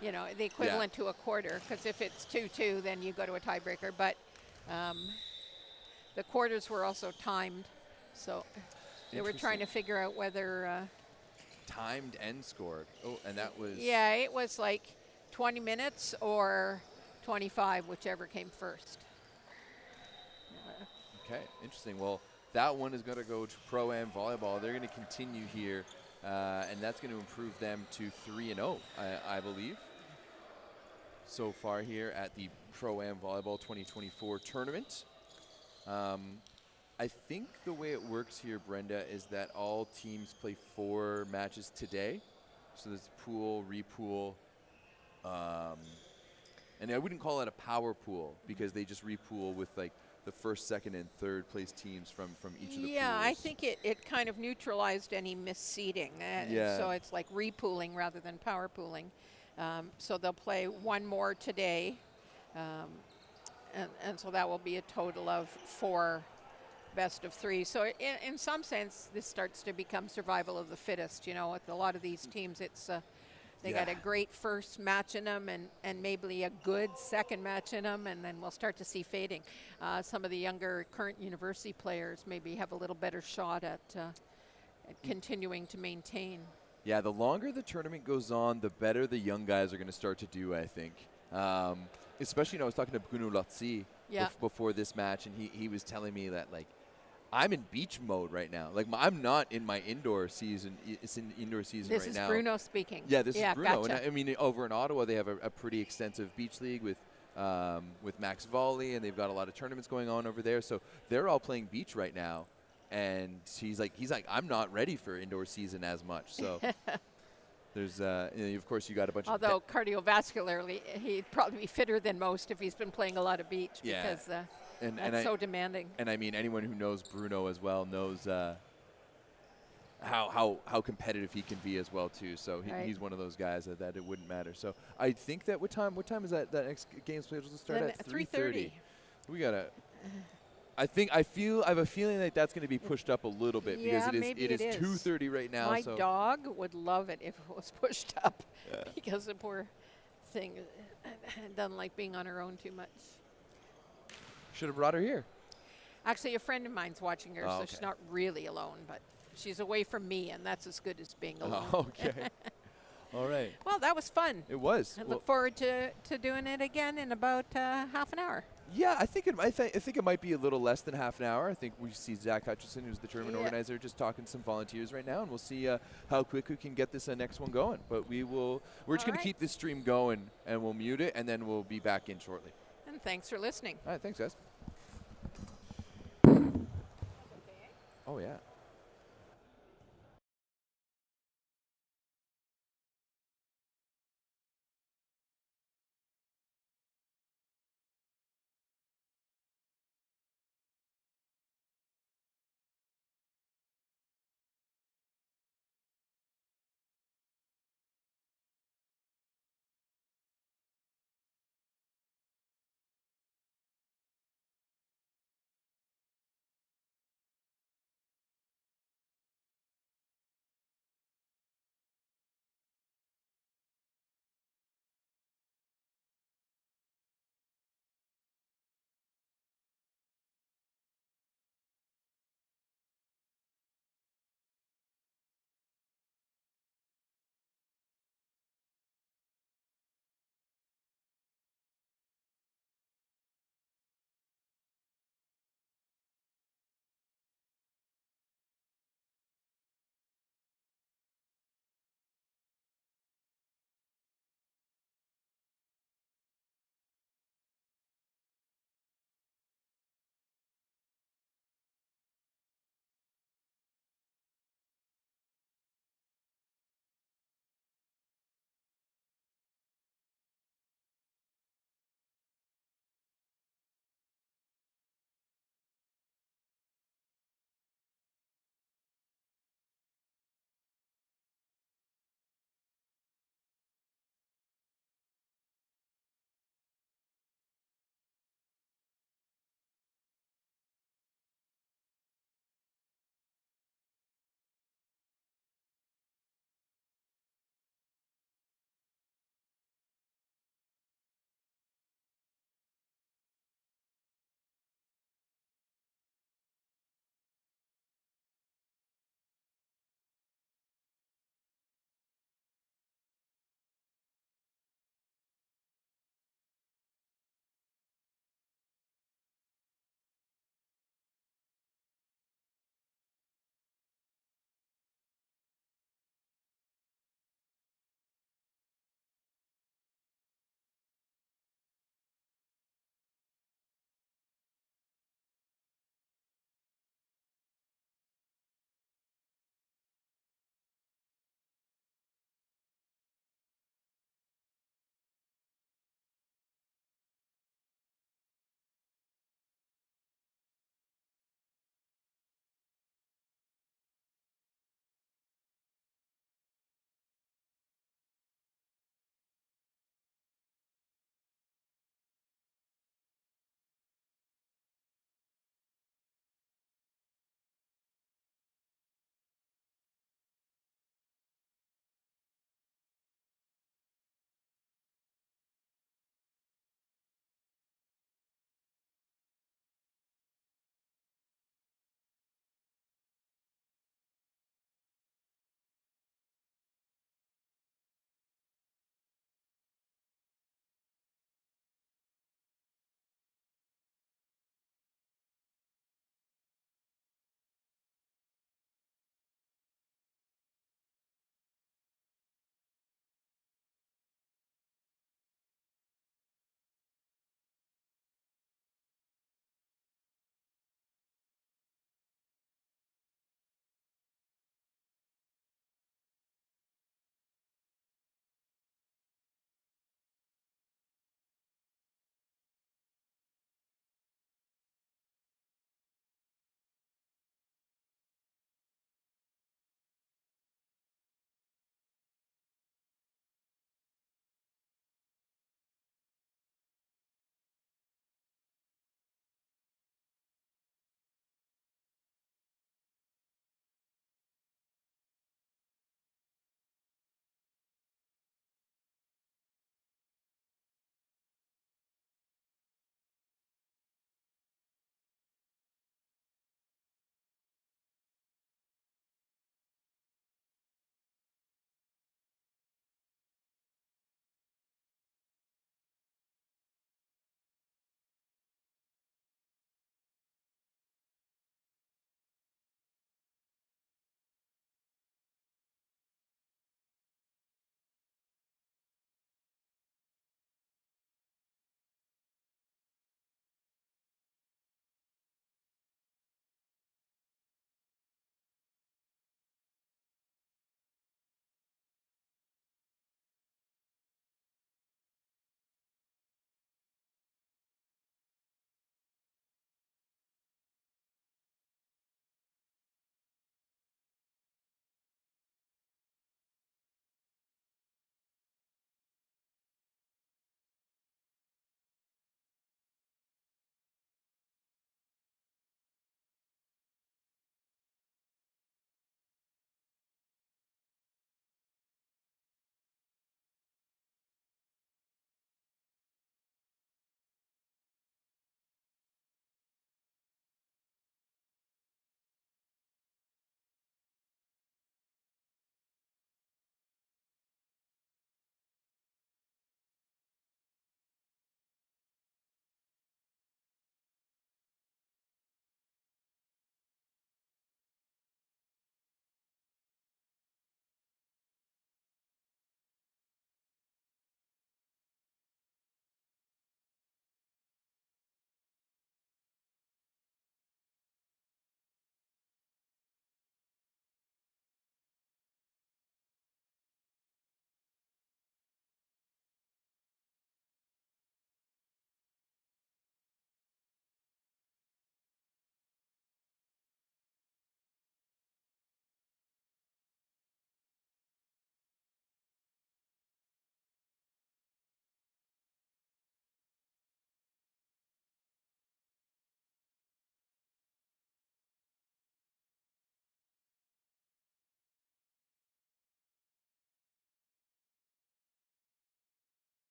the equivalent to a quarter. Because if it's 2-2, then you go to a tiebreaker. But the quarters were also timed. So they were trying to figure out whether... timed and scored. Oh, and that was... Yeah, it was like 20 minutes or 25, whichever came first. Okay, interesting. Well, that one is going to go to Pro-Am Volleyball. They're going to continue here, and that's going to improve them to 3-0, I believe, so far here at the Pro-Am Volleyball 2024 tournament. I think the way it works here, Brenda, is that all teams play 4 matches today. So there's pool, repool, and I wouldn't call it a power pool because they just repool with like the first, second, and third place teams from each of the pools. Yeah, I think it kind of neutralized any misseeding. So it's like repooling rather than power pooling. So they'll play 1 more today. And so that will be a total of 4 best of 3. So in some sense, this starts to become survival of the fittest. With a lot of these teams, it's they got a great first match in them and maybe a good second match in them, and then we'll start to see fading. Some of the younger current university players maybe have a little better shot at continuing to maintain. Yeah, the longer the tournament goes on, the better the young guys are going to start to do, I think. Especially, I was talking to Bruno Lotzi before this match, and he was telling me that, like, I'm in beach mode right now. Like, I'm not in my indoor season. It's in indoor season right now. This is Bruno speaking. Yeah, this is Bruno. Gotcha. And I mean, over in Ottawa, they have a pretty extensive beach league with Max Volley, and they've got a lot of tournaments going on over there. So they're all playing beach right now. And he's like, I'm not ready for indoor season as much. So there's, of course, you got a bunch of... Although cardiovascularly, he'd probably be fitter than most if he's been playing a lot of beach because that's so demanding. And I mean, anyone who knows Bruno as well knows how competitive he can be as well, too. So he's one of those guys that it wouldn't matter. So I think that what time is that next game scheduled to start at? 3:30. We got to... I have a feeling that that's going to be pushed up a little bit because it is 2:30 right now. My dog would love it if it was pushed up because the poor thing doesn't like being on her own too much. Should have brought her here. Actually, a friend of mine's watching her, so she's not really alone. But She's away from me, and that's as good as being alone. Oh, okay. All right. Well, that was fun. It was. I Well, look forward to doing it again in about half an hour. yeah, I think I think it might be a little less than half an hour. I think we see Zach Hutchison, who's the tournament Yeah. organizer, just talking to some volunteers right now, and we'll see how quick we can get this next one going. But we're just All going to right. keep this stream going, and we'll mute it, and then we'll be back in shortly. And thanks for listening. All right, thanks, guys. Oh yeah.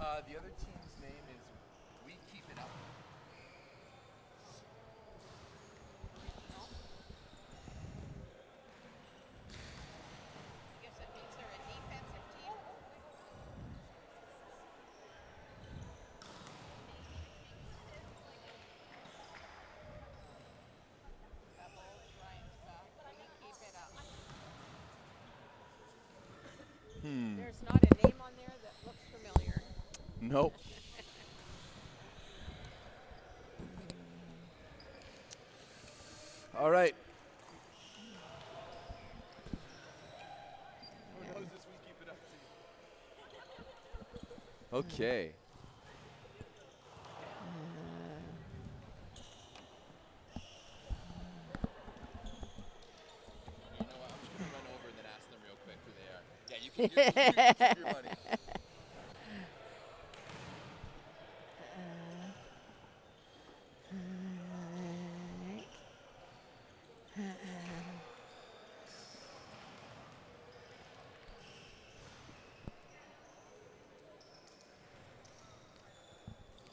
The other team's name is We Keep It Up. I guess that means they're a defensive team. Keep it up. There's not a name on there that looks familiar. Nope. All right. Who knows this We Keep It Up team? Okay. You know what? I'm just gonna run over and then ask them real quick who they are. Yeah, you can keep your money.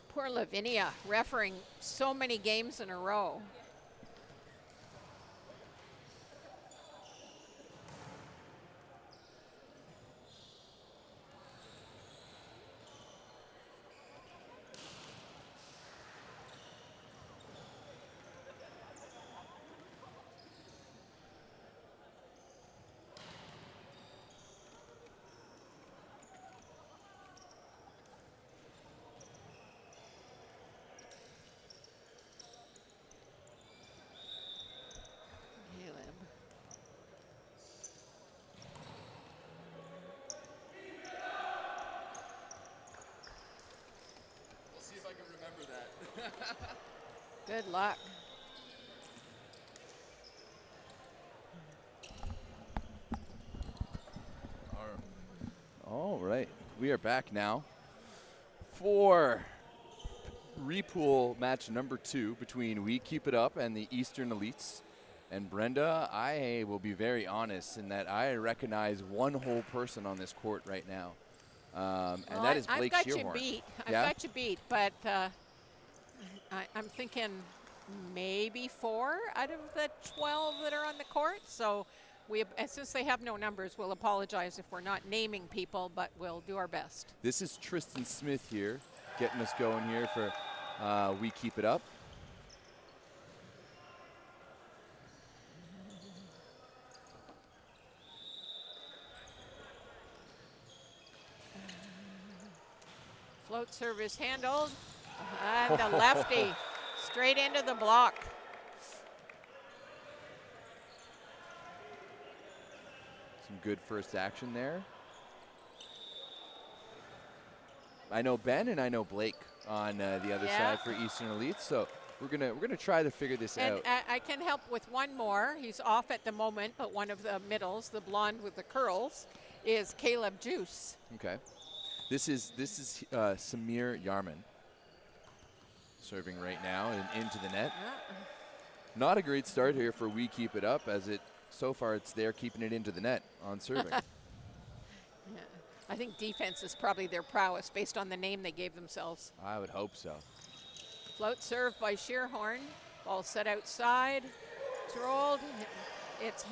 Poor Lavinia, refereeing so many games in a row. We'll see if I can remember that. Good luck. All right, we are back now for repool match number 2 between We Keep It Up and the Eastern Elites. And Brenda, I will be very honest in that I recognize one whole person on this court right now, and that is Blake I've got Shearhorn. you beat. I've Yeah? got you beat, but I'm thinking maybe 4 out of the 12 that are on the court. So since they have no numbers, we'll apologize if we're not naming people, but we'll do our best. This is Tristan Smith here, getting us going here for We Keep It Up. Float service handled, and the lefty straight into the block. Some good first action there. I know Ben and I know Blake on the other side for Eastern Elites, so we're gonna try to figure this And out. I can help with one more. He's off at the moment, but one of the middles, the blonde with the curls, is Caleb Juice. Okay, this is Samir Yarman serving right now and into the net. Not a great start here for We Keep It Up, as so far it's there keeping it into the net on serving. I think defense is probably their prowess based on the name they gave themselves. I would hope so. Float serve by Shearhorn. Ball set outside. It's rolled. It's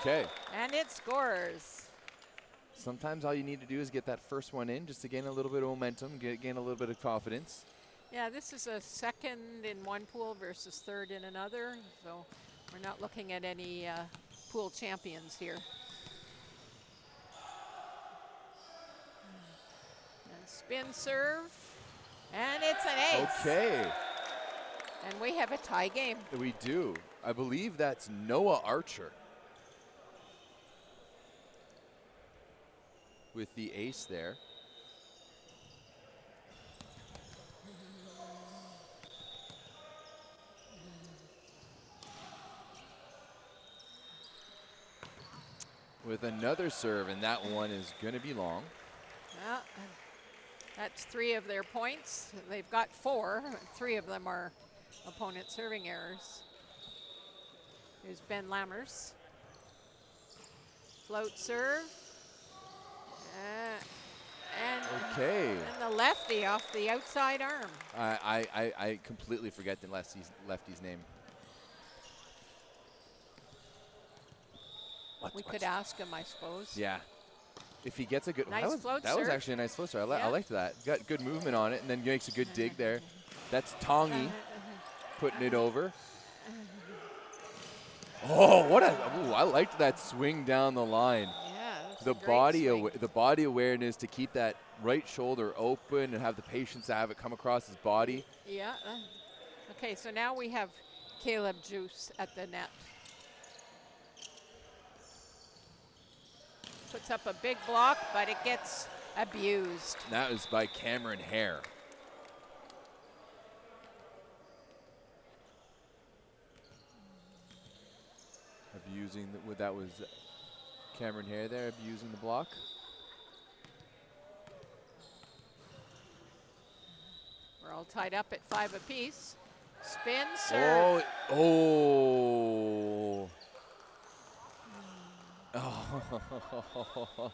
Okay. and it scores. Sometimes all you need to do is get that first one in just to gain a little bit of momentum, gain a little bit of confidence. Yeah, this is a second in one pool versus third in another, so we're not looking at any pool champions here. And spin serve, and it's an ace. Okay, And we have a tie game. we do. I believe that's Noah Archer with the ace there. With another serve, and that one is going to be long. Well, that's 3 of their points. They've got 4. 3 of them are opponent serving errors. Here's Ben Lammers. Float serve. And, Okay. and the lefty off the outside arm. I completely forget the lefty's name. We could ask him, I suppose. Yeah. If he gets a good Nice float that was serve. actually a nice float serve. I Yeah. liked that. Got good movement on it, and then makes a good dig there. That's Tongi putting it over. Oh, what a! Ooh, I liked that swing down the line. Yeah, that's The a great swing. the body awareness to keep that right shoulder open and have the patience to have it come across his body. Yeah. Okay, so now we have Caleb Juice at the net. Puts up a big block, but it gets abused. That was by Cameron Hare. Abusing that was Cameron Hare there abusing the block. We're all tied up at 5 apiece. Spin, serve. Oh. Oh.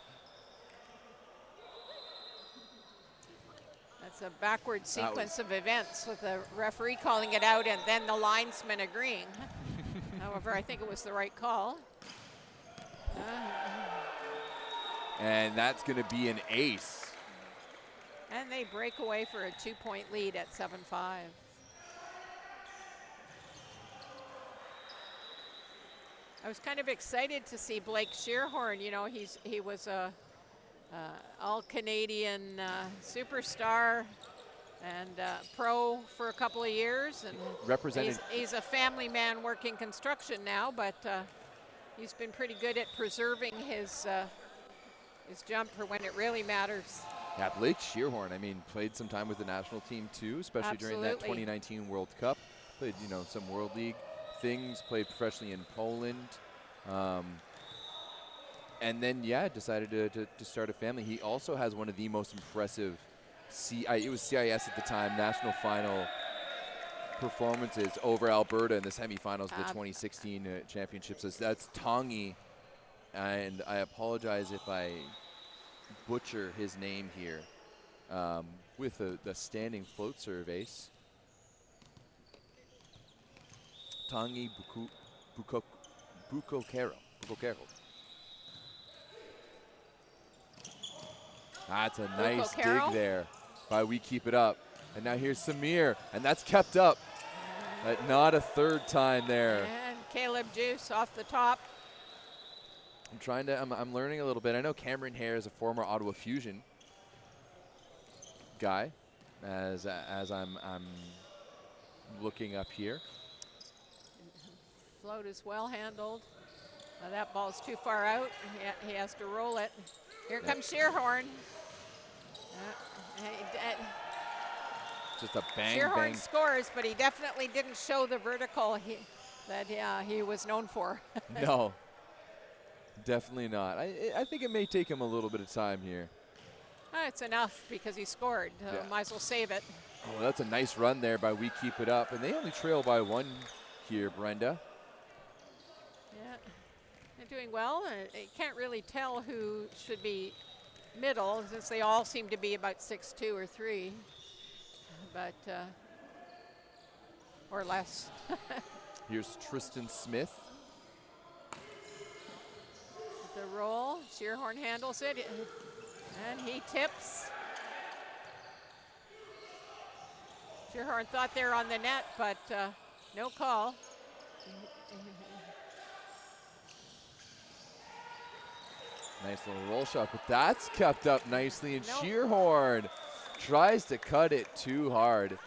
That's a backward sequence of events with the referee calling it out and then the linesman agreeing. However, I think it was the right call. And that's going to be an ace. And they break away for a 2-point lead at 7-5. I was kind of excited to see Blake Shearhorn. You know, he was a all-Canadian superstar and pro for a couple of years, and Represented. he's a family man working construction now, but he's been pretty good at preserving his jump for when it really matters. Yeah, Blake Shearhorn, I mean, played some time with the national team too, especially during that Absolutely. 2019 World Cup. Played, you know, some World League things, played professionally in Poland. And then, yeah, decided to start a family. He also has one of the most impressive, it was CIS at the time, national final performances over Alberta in the semifinals of the 2016 championships. So that's Tongi, and I apologize if I butcher his name here, with the standing float serve ace. Tongi Bukokero. That's a nice dig there by We Keep It Up. And now here's Samir, and that's kept up. But not a third time there. And Caleb Juice off the top. I'm learning a little bit. I know Cameron Hare is a former Ottawa Fusion guy, as I'm looking up here. Float is well handled. That ball's too far out. He has to roll it. Here comes Shearhorn. Just a bang, Shearhorn bang. scores, but he definitely didn't show the vertical that he was known for. No, definitely not. I think it may take him a little bit of time here. It's enough because he scored. Might as well save it. Oh, that's a nice run there by We Keep It Up. And they only trail by 1 here, Brenda. Yeah, they're doing well. You can't really tell who should be middle, since they all seem to be about 6'2" or 3", but or less. Here's Tristan Smith. The roll, Shearhorn handles it, and he tips. Shearhorn thought they were on the net, but no call. Nice little roll shot, but that's kept up nicely, and Shearhorn tries to cut it too hard.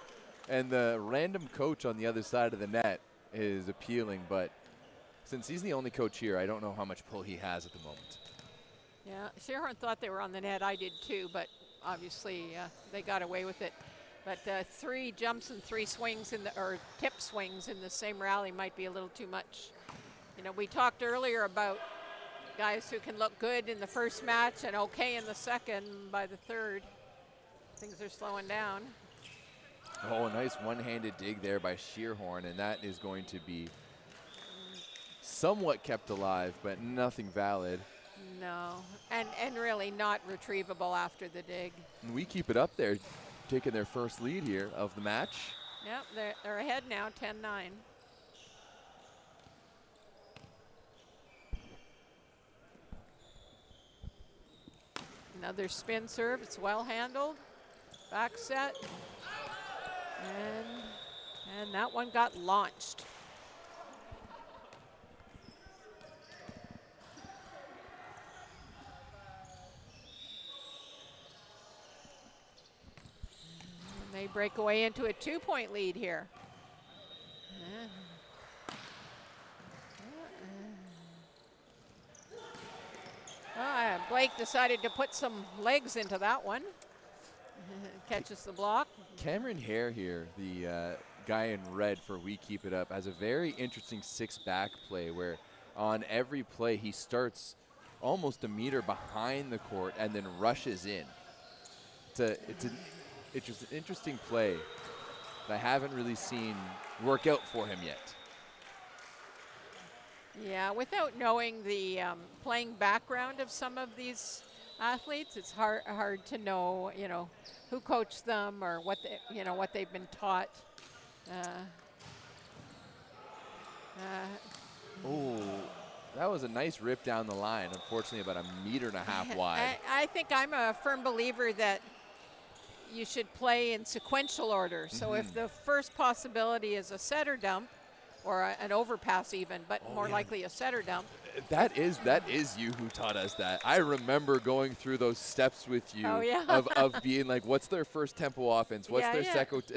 And the random coach on the other side of the net is appealing, but since he's the only coach here, I don't know how much pull he has at the moment. Yeah, Shearhorn thought they were on the net. I did too, but obviously they got away with it. But 3 jumps and 3 swings or tip swings in the same rally might be a little too much. You know, we talked earlier about guys who can look good in the first match and okay in the second. By the third, things are slowing down. Oh, a nice one-handed dig there by Shearhorn, and that is going to be somewhat kept alive, but nothing valid. No, and really not retrievable after the dig. And we keep it up there, taking their first lead here of the match. Yep, they're ahead now, 10-9. Another spin serve, it's well handled. Back set. And that one got launched. And they break away into a 2-point lead here. Blake decided to put some legs into that one. Catches the block. Cameron Hare here, the guy in red for We Keep It Up, has a very interesting six-back play where on every play he starts almost a meter behind the court and then rushes in. It's an interesting play that I haven't really seen work out for him yet. Yeah, without knowing the playing background of some of these athletes, it's hard to know, who coached them or what they've been taught. Oh, that was a nice rip down the line. Unfortunately, about 1.5 meters wide. I think I'm a firm believer that you should play in sequential order. So if the first possibility is a setter dump, or an overpass even, but more likely a setter dump. That is you who taught us that. I remember going through those steps with you of being like, what's their first tempo offense? What's their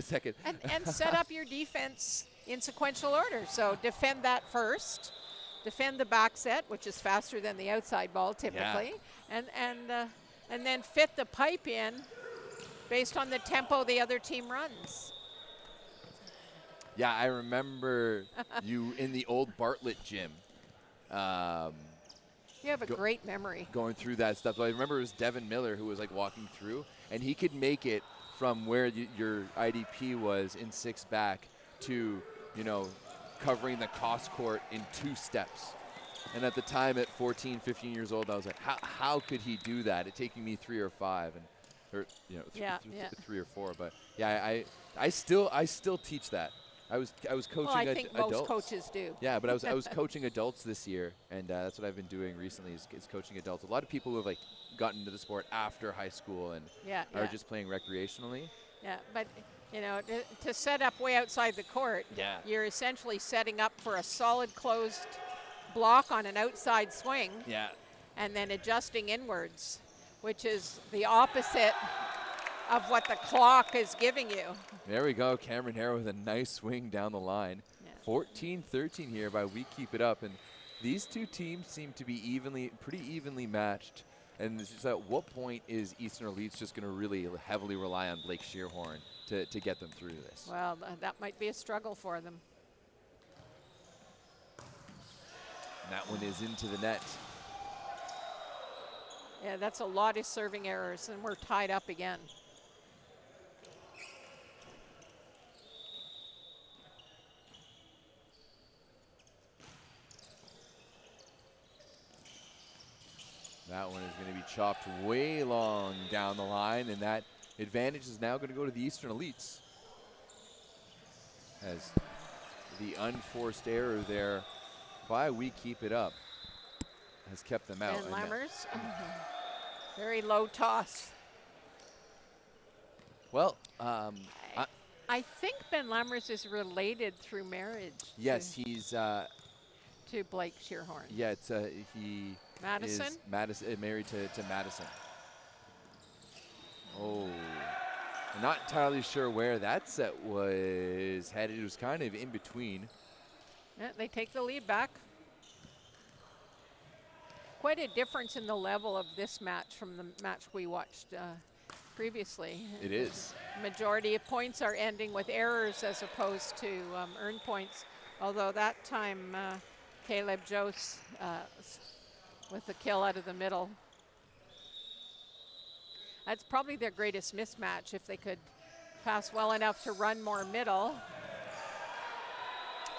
second? And set up your defense in sequential order. So defend that first, defend the back set, which is faster than the outside ball typically, and then fit the pipe in based on the tempo the other team runs. Yeah, I remember you in the old Bartlett gym. You have a great memory. Going through that stuff. So I remember it was Devin Miller who was like walking through, and he could make it from where your IDP was in six back to, covering the cross court in 2 steps. And at the time, at 14, 15 years old, I was like, how could he do that? It taking me 3 or 5, or 3 or 4. But yeah, I still teach that. I was coaching I think adults. most coaches do. Yeah, but I was coaching adults this year, and that's what I've been doing recently is coaching adults. A lot of people who have gotten into the sport after high school and are just playing recreationally. Yeah, but to set up way outside the court, you're essentially setting up for a solid closed block on an outside swing. Yeah. And then adjusting inwards, which is the opposite of what the clock is giving you. There we go, Cameron Hare with a nice swing down the line. 14-13 here by We Keep It Up, and these two teams seem to be pretty evenly matched. And it's just at what point is Eastern Elites just going to really heavily rely on Blake Shearhorn to get them through this? Well, that might be a struggle for them. And that one is into the net. Yeah, that's a lot of serving errors, and we're tied up again. That one is going to be chopped way long down the line, and that advantage is now going to go to the Eastern Elites. As the unforced error there by We Keep It Up has kept them out. And Lammers, very low toss. Well, I think Ben Lammers is related through marriage. Yes, he's to Blake Shearhorn. Yeah, it's he Madison? is married to Madison. Oh, I'm not entirely sure where that set was headed. It was kind of in between. Yeah, they take the lead back. Quite a difference in the level of this match from the match we watched previously. It is. Majority of points are ending with errors as opposed to earned points. Although that time Caleb Jose with the kill out of the middle. That's probably their greatest mismatch if they could pass well enough to run more middle.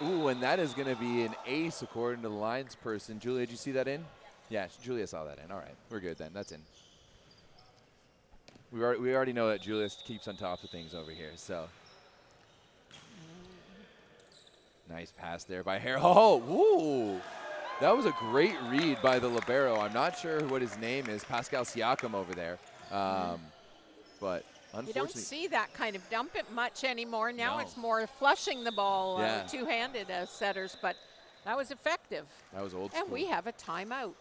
Ooh, and that is going to be an ace according to the lines person. Julia, did you see that in? Yeah, Julia saw that in. All right, we're good then. That's in. We already know that Julius keeps on top of things over here. So nice pass there by Hare. Oh, woo! That was a great read by the libero. I'm not sure what his name is, Pascal Siakam over there. But unfortunately, You don't see that kind of dump it much anymore. Now No. it's more flushing the ball Yeah. two-handed as setters, but that was effective. that was old school. And we have a timeout.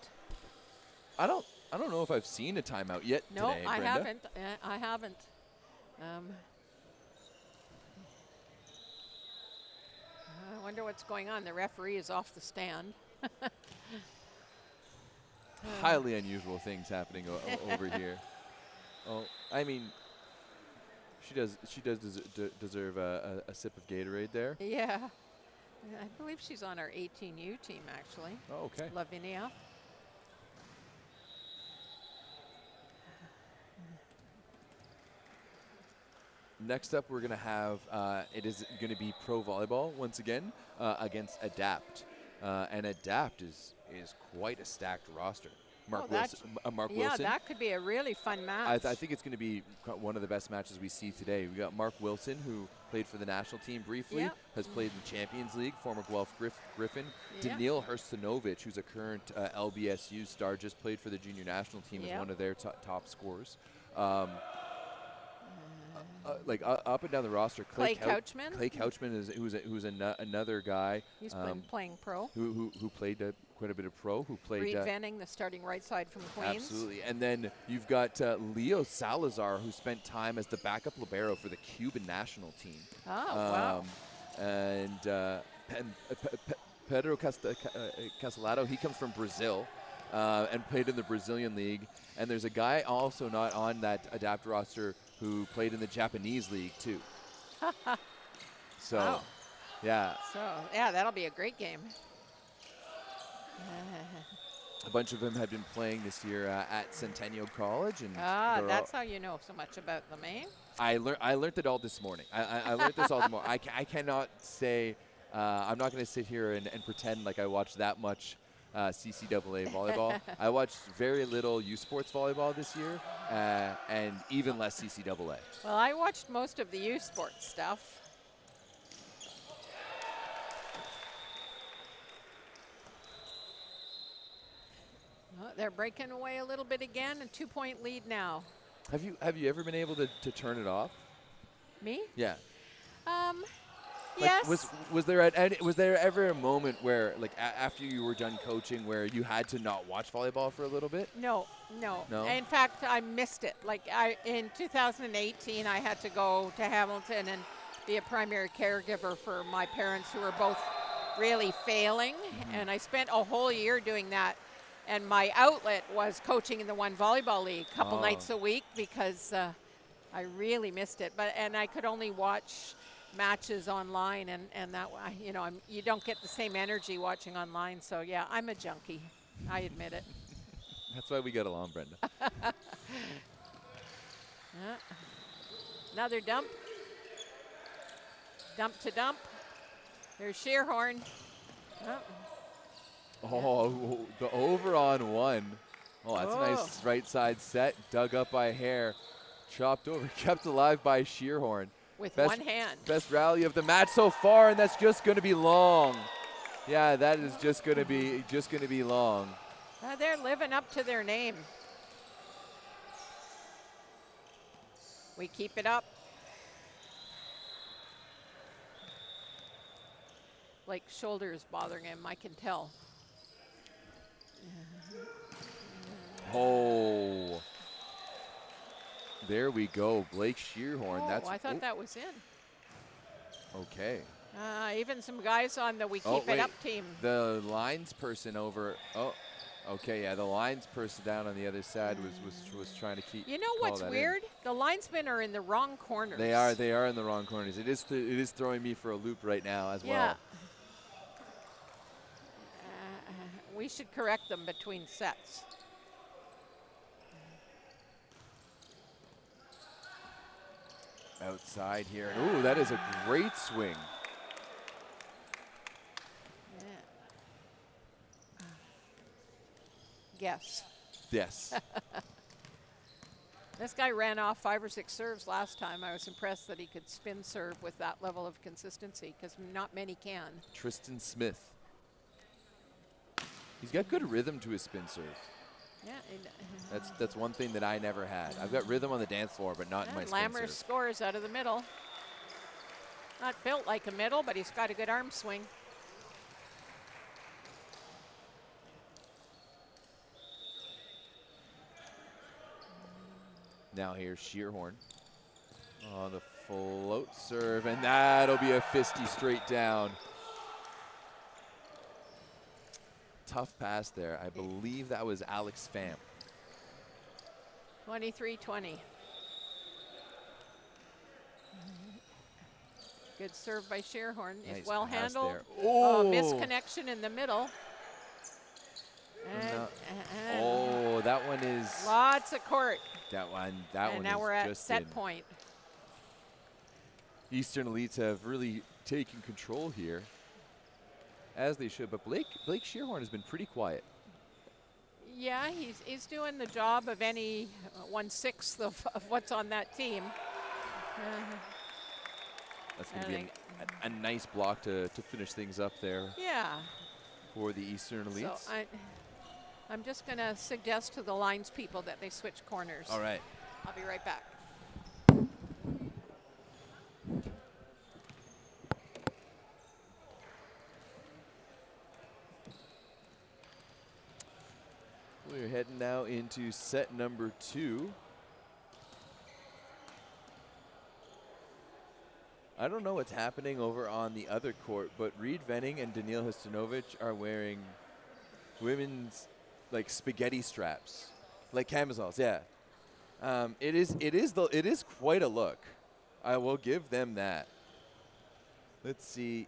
I don't know if I've seen a timeout yet No, today, I Brenda. haven't. I haven't. I wonder what's going on. The referee is off the stand. Highly unusual things happening over here. Oh, I mean, she does deserve a sip of Gatorade there. Yeah. I believe she's on our 18U team, actually. Oh, okay. Lavinia. Next up, we're going to have, it is going to be pro volleyball once again against Adapt. And Adapt is quite a stacked roster. Mark Yeah, Wilson. that could be a really fun match. I think it's going to be one of the best matches we see today. We got Mark Wilson, who played for the national team briefly, Yeah. has played in the Champions League, former Guelph Griffin. Yeah. Daniil Hrstanovic, who's a current LBSU star, just played for the junior national team as Yeah. one of their top scorers. Up and down the roster, Clay Couchman. Clay Couchman is who's another guy. He's been playing pro. Who played quite a bit of pro. Who played. Reed Venning, the starting right side from Queens. Absolutely. And then you've got Leo Salazar, who spent time as the backup libero for the Cuban national team. Oh, wow. And Pedro Castelado, he comes from Brazil and played in the Brazilian league. And there's a guy also not on that Adapt roster who played in the Japanese league too. So, Wow. yeah. So, yeah, that'll be a great game. A bunch of them had been playing this year at Centennial College, and That's how you know so much about them, eh? I learned it all this morning. I learned this all this morning. I cannot say I'm not going to sit here and pretend like I watched that much CCAA volleyball. I watched very little U Sports volleyball this year, and even less CCAA. Well, I watched most of the U Sports stuff. They're breaking away a little bit again, a 2-point lead now. Have you ever been able to turn it off? Me? Yeah. Yes. Was there ever a moment where, like, after you were done coaching, where you had to not watch volleyball for a little bit? No. No? In fact, I missed it. Like, in 2018, I had to go to Hamilton and be a primary caregiver for my parents, who were both really failing. And I spent a whole year doing that. And my outlet was coaching in the One Volleyball League a couple nights a week, because I really missed it. And I could only watch matches online, and that, you don't get the same energy watching online. So yeah, I'm a junkie. I admit it. That's why we get along, Brenda. Another dump. Dump to dump. There's Shearhorn. Oh, the over on one. Oh, that's a nice right side set. Dug up by Hare. Chopped over, kept alive by Shearhorn. With one hand. Best rally of the match so far, and that's just going to be long. Yeah, that is just going to be long. They're living up to their name. We keep it up. Like, shoulder is bothering him, I can tell. Oh. There we go, Blake Shearhorn. I thought that was in. Okay. Even some guys on the We Keep It Up team. The lines person over. Oh, okay, yeah. The lines person down on the other side was trying to keep. You know what's weird? The linesmen are in the wrong corners. They are in the wrong corners. It is throwing me for a loop right now as well. We should correct them between sets. Outside here. Ooh, that is a great swing. guess. Yes. This guy ran off 5 or 6 serves last time. I was impressed that he could spin serve with that level of consistency because not many can. Tristan Smith. He's got good rhythm to his spin serve. Yeah. That's one thing that I never had. I've got rhythm on the dance floor, but not in my spin Lammers serve. scores out of the middle. Not built like a middle, but he's got a good arm swing. Now here's Shearhorn on the float serve, and that'll be a fisty straight down. Tough pass there. I believe that was Alex Pham. 23-20. Good serve by Shearhorn. Nice It's well pass handled. there. Oh, Oh. misconnection in the middle. And That one is. lots of court. That one And now is we're at just set in. point. Eastern Elites have really taken control here, as they should. But Blake Shearhorn has been pretty quiet. Yeah, he's doing the job of any 1/6 of what's on that team. That's going to And be a nice block to finish things up there Yeah. for the Eastern Elites. So I'm just going to suggest to the lines people that they switch corners. All right. I'll be right back. We're heading now into set number 2. I don't know what's happening over on the other court, but Reed Venning and Daniil Hustanovic are wearing women's like spaghetti straps, like camisoles. Yeah, it is quite a look. I will give them that. Let's see.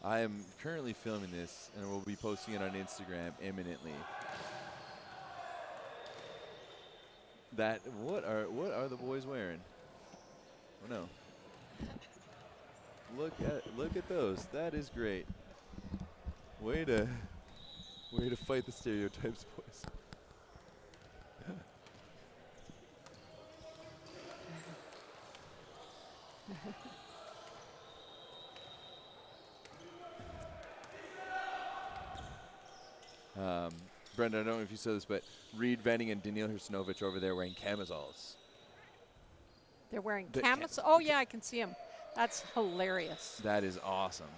I am currently filming this, and we'll be posting it on Instagram imminently. What are the boys wearing? Oh no! Look at those. That is great. Way to fight the stereotypes, boys. Brenda, I don't know if you saw this, but Reed Venning and Daniil Hustanovic over there wearing camisoles. They're wearing The camisoles. Oh, yeah, I can see them. That's hilarious. That is awesome.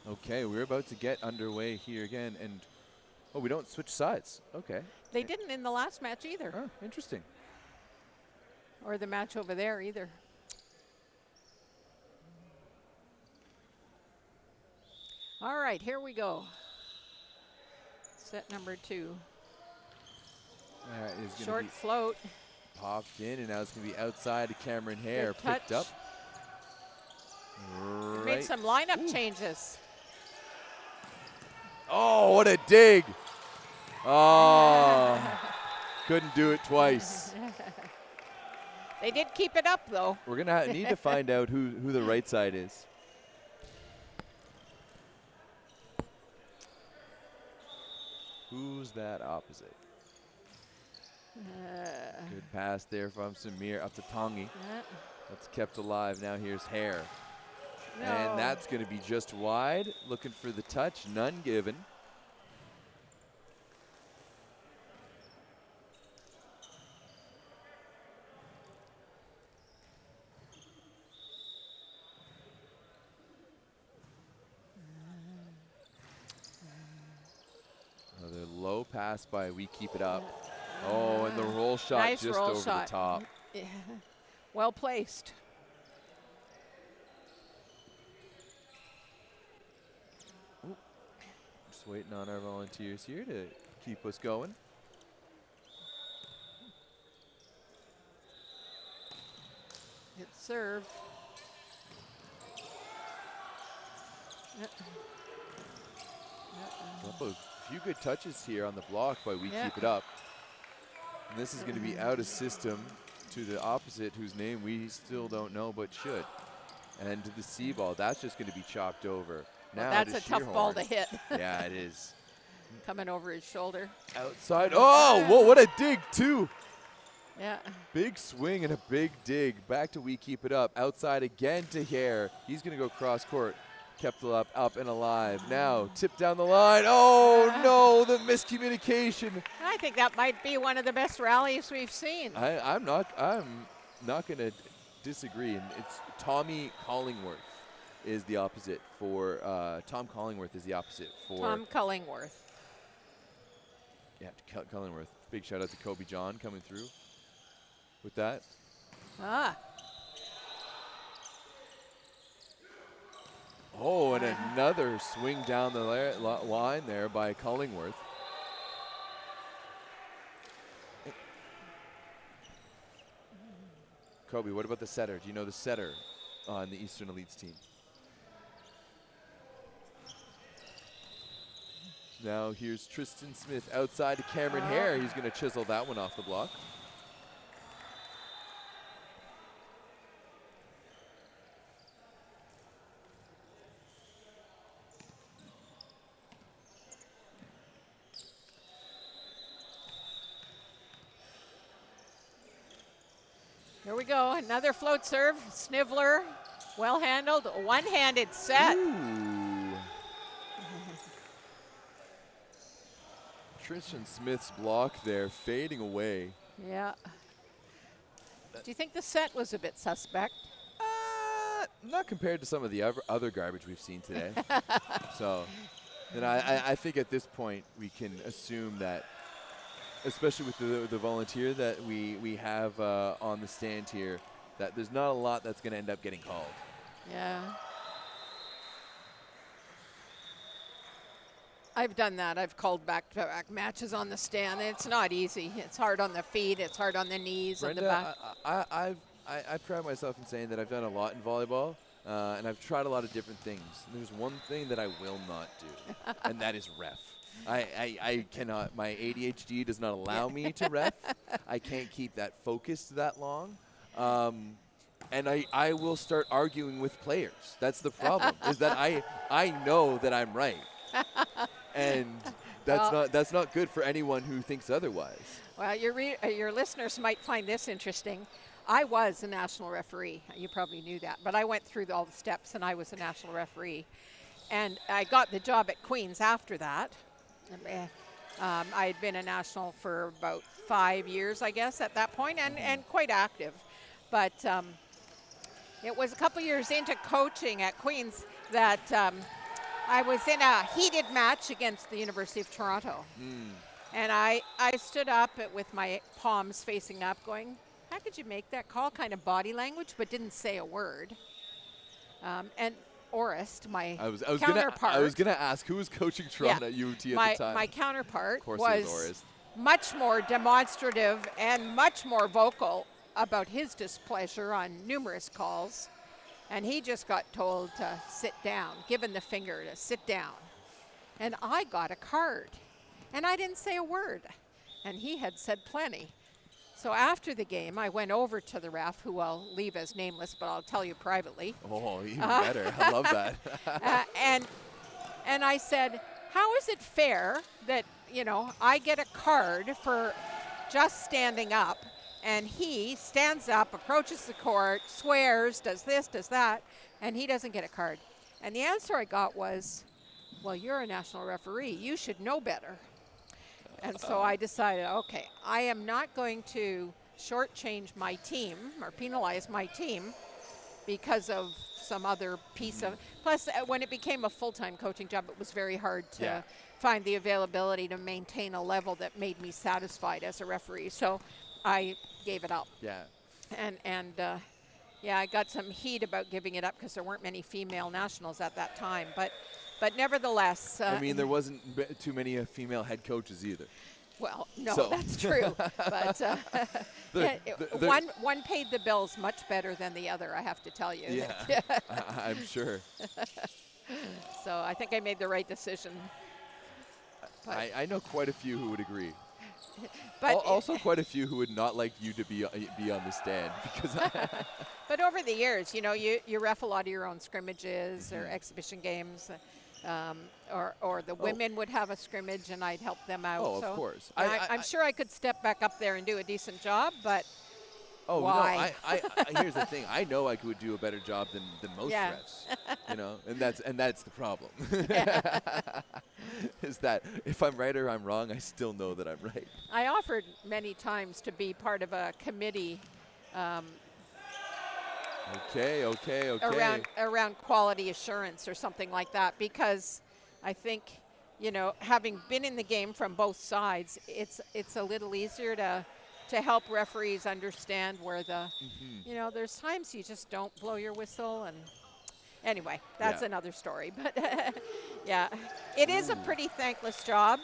Okay, we're about to get underway here again, and oh, we don't switch sides. Okay. They didn't in the last match either, Oh, interesting. or the match over there either. All right, here we go. Set number 2. All right, it's going Short to be float. popped in, and now it's going to be outside to Cameron Hare, Good picked up. touch. Right. Made some lineup changes. Oh, what a dig! Oh, couldn't do it twice. They did keep it up, though. We're gonna need to find out who the right side is. Who's that opposite? Good pass there from Samir up to Tongi. That's kept alive. Now here's Hare. No. And that's going to be just wide. Looking for the touch. None given. Another low pass by We Keep It Up. Oh, and the roll shot Nice just roll over shot. the top. Yeah. Well placed. Just waiting on our volunteers here to keep us going. Good serve. A few good touches here on the block, but we keep it up. And this is going to be out of system to the opposite, whose name we still don't know but should. And to the C ball, that's just going to be chopped over. Now Well, that's a tough ball to hit. Yeah, it is. Coming over his shoulder. Outside. Oh, whoa, what a dig, too. Yeah. Big swing and a big dig. Back to we keep it up. Outside again to Hare. He's going to go cross court. Kept up and alive. Now tip down the line. Oh no, the miscommunication. I think that might be one of the best rallies we've seen. I'm not going to disagree. And it's Tommy Collingworth is the opposite for Tom Collingworth is the opposite for Tom Cullingworth. Yeah, Cullingworth. Big shout out to Kobe John coming through with that. Oh, and another swing down the line there by Cullingworth. Kobe, what about the setter? Do you know the setter on the Eastern Elites team? Now here's Tristan Smith outside to Cameron Hare. He's going to chisel that one off the block. Here we go, another float serve, Snivler, well handled, one-handed set. Ooh. Tristan Smith's block there fading away. Yeah. Do you think the set was a bit suspect? Not compared to some of the other garbage we've seen today. So, and I think at this point we can assume that, especially with the volunteer that we have on the stand here, that there's not a lot that's going to end up getting called. Yeah. I've done that. I've called back-to-back matches on the stand. It's not easy. It's hard on the feet. It's hard on the knees Brenda, and the back. I pride myself in saying that I've done a lot in volleyball, and I've tried a lot of different things. And there's one thing that I will not do, and that is ref. I cannot. My ADHD does not allow me to ref. I can't keep that focused that long. And I will start arguing with players. That's the problem, is that I know that I'm right. And that's not good for anyone who thinks otherwise. Well, your listeners might find this interesting. I was a national referee. You probably knew that. But I went through all the steps, and I was a national referee. And I got the job at Queen's after that. I had been a national for about 5 years, I guess, at that point, and quite active. But it was a couple years into coaching at Queen's that I was in a heated match against the University of Toronto. And I stood up with my palms facing up going, how could you make that call? Kind of body language, but didn't say a word. And Orest, my counterpart. I was gonna ask who was coaching Toronto at UT at the time. My counterpart was much more demonstrative and much more vocal about his displeasure on numerous calls. And he just got told to sit down, given the finger to sit down. And I got a card. And I didn't say a word. And he had said plenty. So after the game, I went over to the ref, who I'll leave as nameless, but I'll tell you privately. Oh, even better. I love that. And I said, how is it fair that, I get a card for just standing up, and he stands up, approaches the court, swears, does this, does that, and he doesn't get a card? And the answer I got was, well, you're a national referee. You should know better. And so I decided, okay, I am not going to shortchange my team or penalize my team because of some other piece of. Plus, when it became a full-time coaching job, it was very hard to find the availability to maintain a level that made me satisfied as a referee. So I gave it up. Yeah. And I got some heat about giving it up because there weren't many female nationals at that time. But But nevertheless, I mean, there wasn't too many female head coaches either. well, no, So- that's true. But The- yeah, the- one paid the bills much better than the other, I have to tell you. Yeah, I'm sure. So I think I made the right decision. But, I know quite a few who would agree. but, Also, quite a few who would not like you to be on the stand because but over the years, you ref a lot of your own scrimmages or exhibition games, or the women would have a scrimmage and I'd help them out. Oh, of so course. I'm sure I could step back up there and do a decent job, but Oh why? no! Here's the thing. I know I could do a better job than most Yeah. refs. And that's the problem. Is that if I'm right or I'm wrong, I still know that I'm right. I offered many times to be part of a committee Okay. around quality assurance or something like that, because I think, having been in the game from both sides, it's a little easier to help referees understand where there's times you just don't blow your whistle, and anyway, that's Yeah. another story. But yeah, it is a pretty thankless job.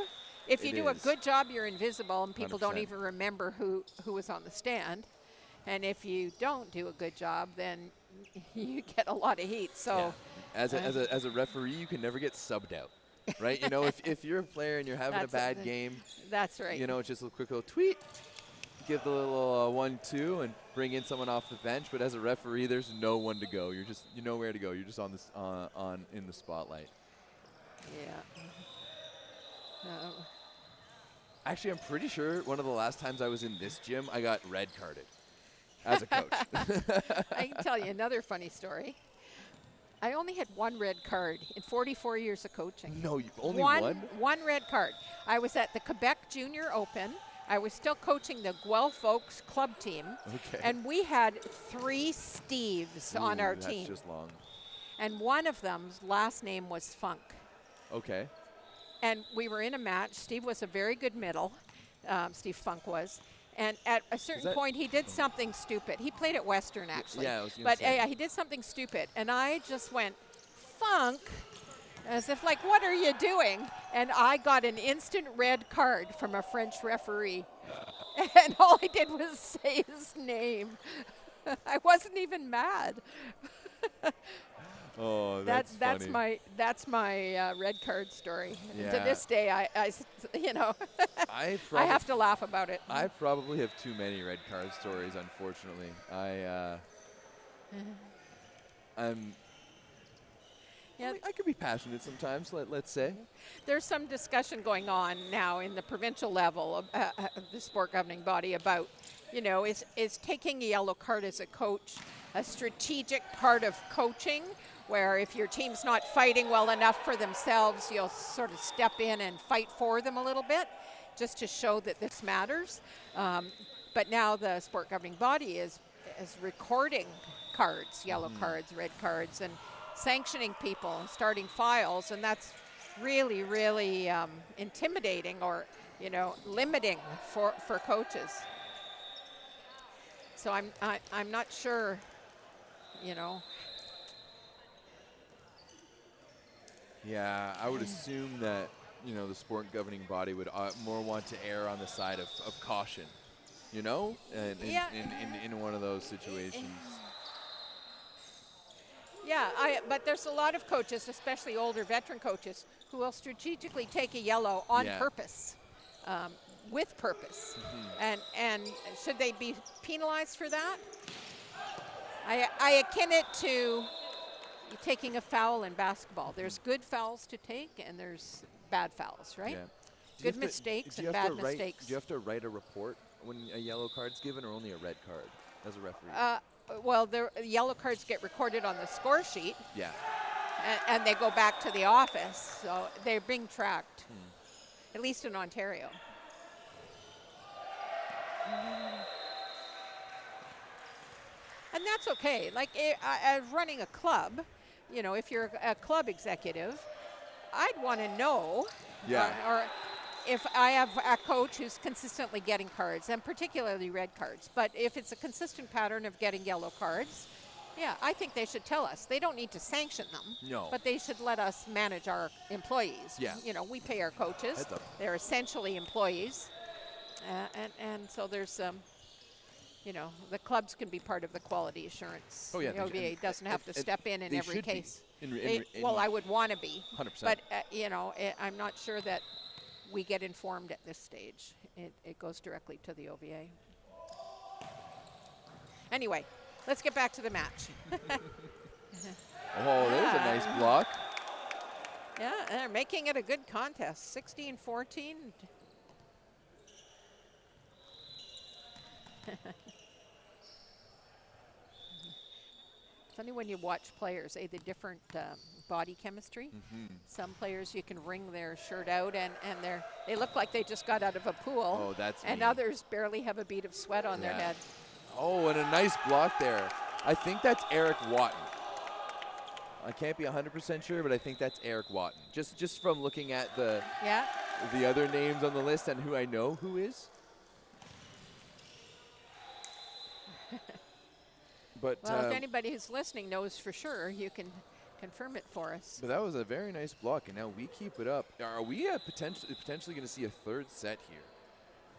If you It do a is. good job, you're invisible and people don't 100%. even remember who was on the stand. And if you don't do a good job, then you get a lot of heat. So Yeah. As a referee, you can never get subbed out, right? If you're a player and you're having a That's bad it. game, that's right. it's just a quick little tweet, give the little 1-2, and bring in someone off the bench. But as a referee, there's no one to go. You know where to go. You're just on this in the spotlight. Yeah. Actually, I'm pretty sure one of the last times I was in this gym, I got red carded as a coach. I can tell you another funny story. I only had one red card in 44 years of coaching. No, only one? One red card. I was at the Quebec Junior Open. I was still coaching the Guelph Oaks club team. Okay. And we had 3 Steves on our team. That's just long. And one of them's last name was Funk. Okay. And we were in a match. Steve was a very good middle. Steve Funk was. And at a certain point, he did something stupid. He played at Western, actually. Yeah, I was gonna But say. he did something stupid. And I just went, Funk, as if like, what are you doing? And I got an instant red card from a French referee. And all I did was say his name. I wasn't even mad. Oh, that's funny. That's my red card story. And to Yeah. this day, I I I have to laugh about it. I probably have too many red card stories, unfortunately. Yeah, I could be passionate sometimes, let's say. there's some discussion going on now in the provincial level of the sport governing body about, is taking a yellow card as a coach a strategic part of coaching, where if your team's not fighting well enough for themselves, you'll sort of step in and fight for them a little bit, just to show that this matters. But now the sport governing body is recording cards, yellow cards, red cards, and sanctioning people and starting files, and that's really, really intimidating or, limiting for coaches. So I'm not sure, Yeah, I would assume that, the sport governing body would more want to err on the side of caution, and Yeah. in one of those situations. Yeah, but there's a lot of coaches, especially older veteran coaches, who will strategically take a yellow on Yeah. purpose, with purpose. And should they be penalized for that? I akin it to taking a foul in basketball. There's good fouls to take, and there's bad fouls, right? Yeah. Do you Good have to- mistakes do you and have to bad write- mistakes. Do you have to write a report when a yellow card's given, or only a red card as a referee? Well, the yellow cards get recorded on the score sheet, Yeah. and they go back to the office, so they're being tracked, at least in Ontario. And that's okay. Like, as running a club, if you're a club executive, I'd want to know, Yeah. or if I have a coach who's consistently getting cards, and particularly red cards, but if it's a consistent pattern of getting yellow cards, Yeah, I think they should tell us. They don't need to sanction them. No. But they should let us manage our employees. Yeah. You know, we pay our coaches. Heads up. They're essentially employees. And so there's, you know, the clubs can be part of the quality assurance. Oh, yeah, The OVA doesn't have to step in they every should be. case. Well, I would want to be. 100%. But, you know, I'm not sure that we get informed at this stage. It goes directly to the OVA. Anyway, let's get back to the match. Oh, there's a nice block. Yeah, they're making it a good contest. 16-14. Funny when you watch players, the different body chemistry. Some players you can wring their shirt out and they look like they just got out of a pool. Oh, that's and me. others barely have a bead of sweat on their Yeah. head. Oh, and a nice block there. I think that's Eric Watton. I can't be 100% sure, but I think that's Eric Watton. Just from looking at the other names on the list and who I know who is. But Well, if anybody who's listening knows for sure, you can confirm it for us. but that was a very nice block, and now we keep it up. Are we potentially going to see a third set here?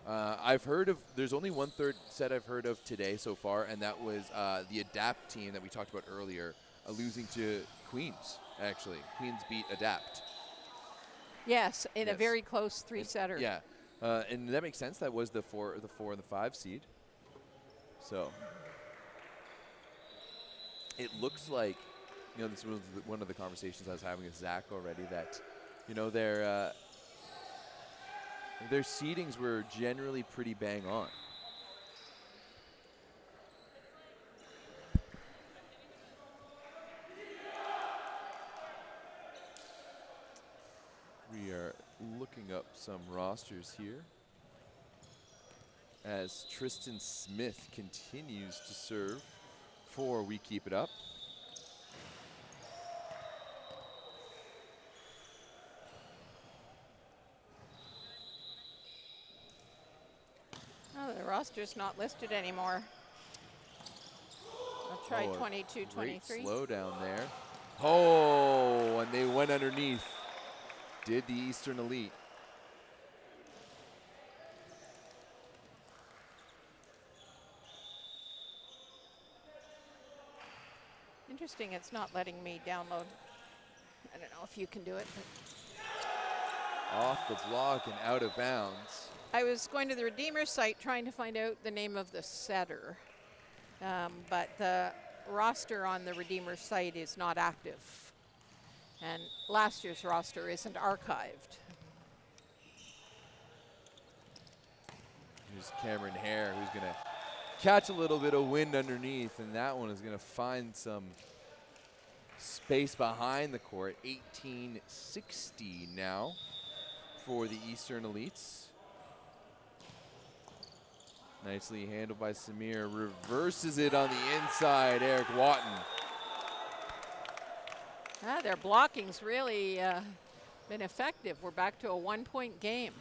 I've heard of, there's only one third set I've heard of today so far, and that was the Adapt team that we talked about earlier, losing to Queens, actually. Queens beat Adapt. Yes, in a Yes. very close three-setter. Yeah, and that makes sense. That was the 4 and the 5 seed. So it looks like, you know, this was one of the conversations I was having with Zach already, that, you know, their seedings were generally pretty bang on. We are looking up some rosters here as Tristan Smith continues to serve for We Keep It Up. Oh, the roster's not listed anymore. I'll try Oh, a 22, Great 23. slow down there. Oh, and they went underneath. Did the Eastern Elite. Interesting, it's not letting me download. I don't know if you can do it. But Off the block and out of bounds. I was going to the Redeemer site trying to find out the name of the setter, but the roster on the Redeemer site is not active. And last year's roster isn't archived. Here's Cameron Hare, who's going to catch a little bit of wind underneath, and that one is going to find some space behind the court. 18-60 now for the Eastern Elites. Nicely handled by Samir. Reverses it on the inside, Eric Watton. Their blocking's really been effective. We're back to a 1-point game.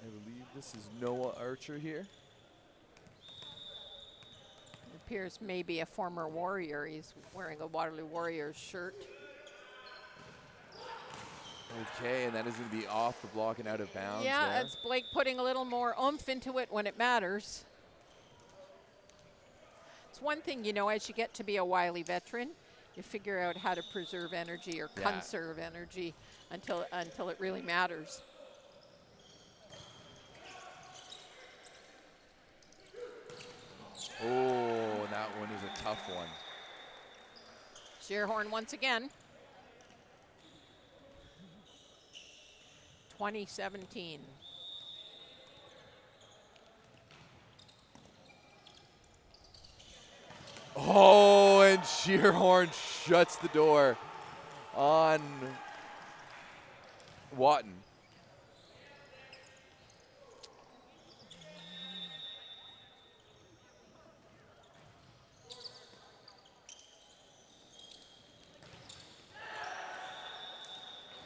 I believe this is Noah Archer here. It appears maybe a former Warrior. He's wearing a Waterloo Warriors shirt. Okay, and that is going to be off the block and out of bounds. Yeah, there. it's Blake putting a little more oomph into it when it matters. It's one thing, you know, as you get to be a wily veteran, you figure out how to preserve energy or Yeah. conserve energy until it really matters. Oh, that one is a tough one. Shearhorn once again. 2017. Oh, and Shearhorn shuts the door on Watton.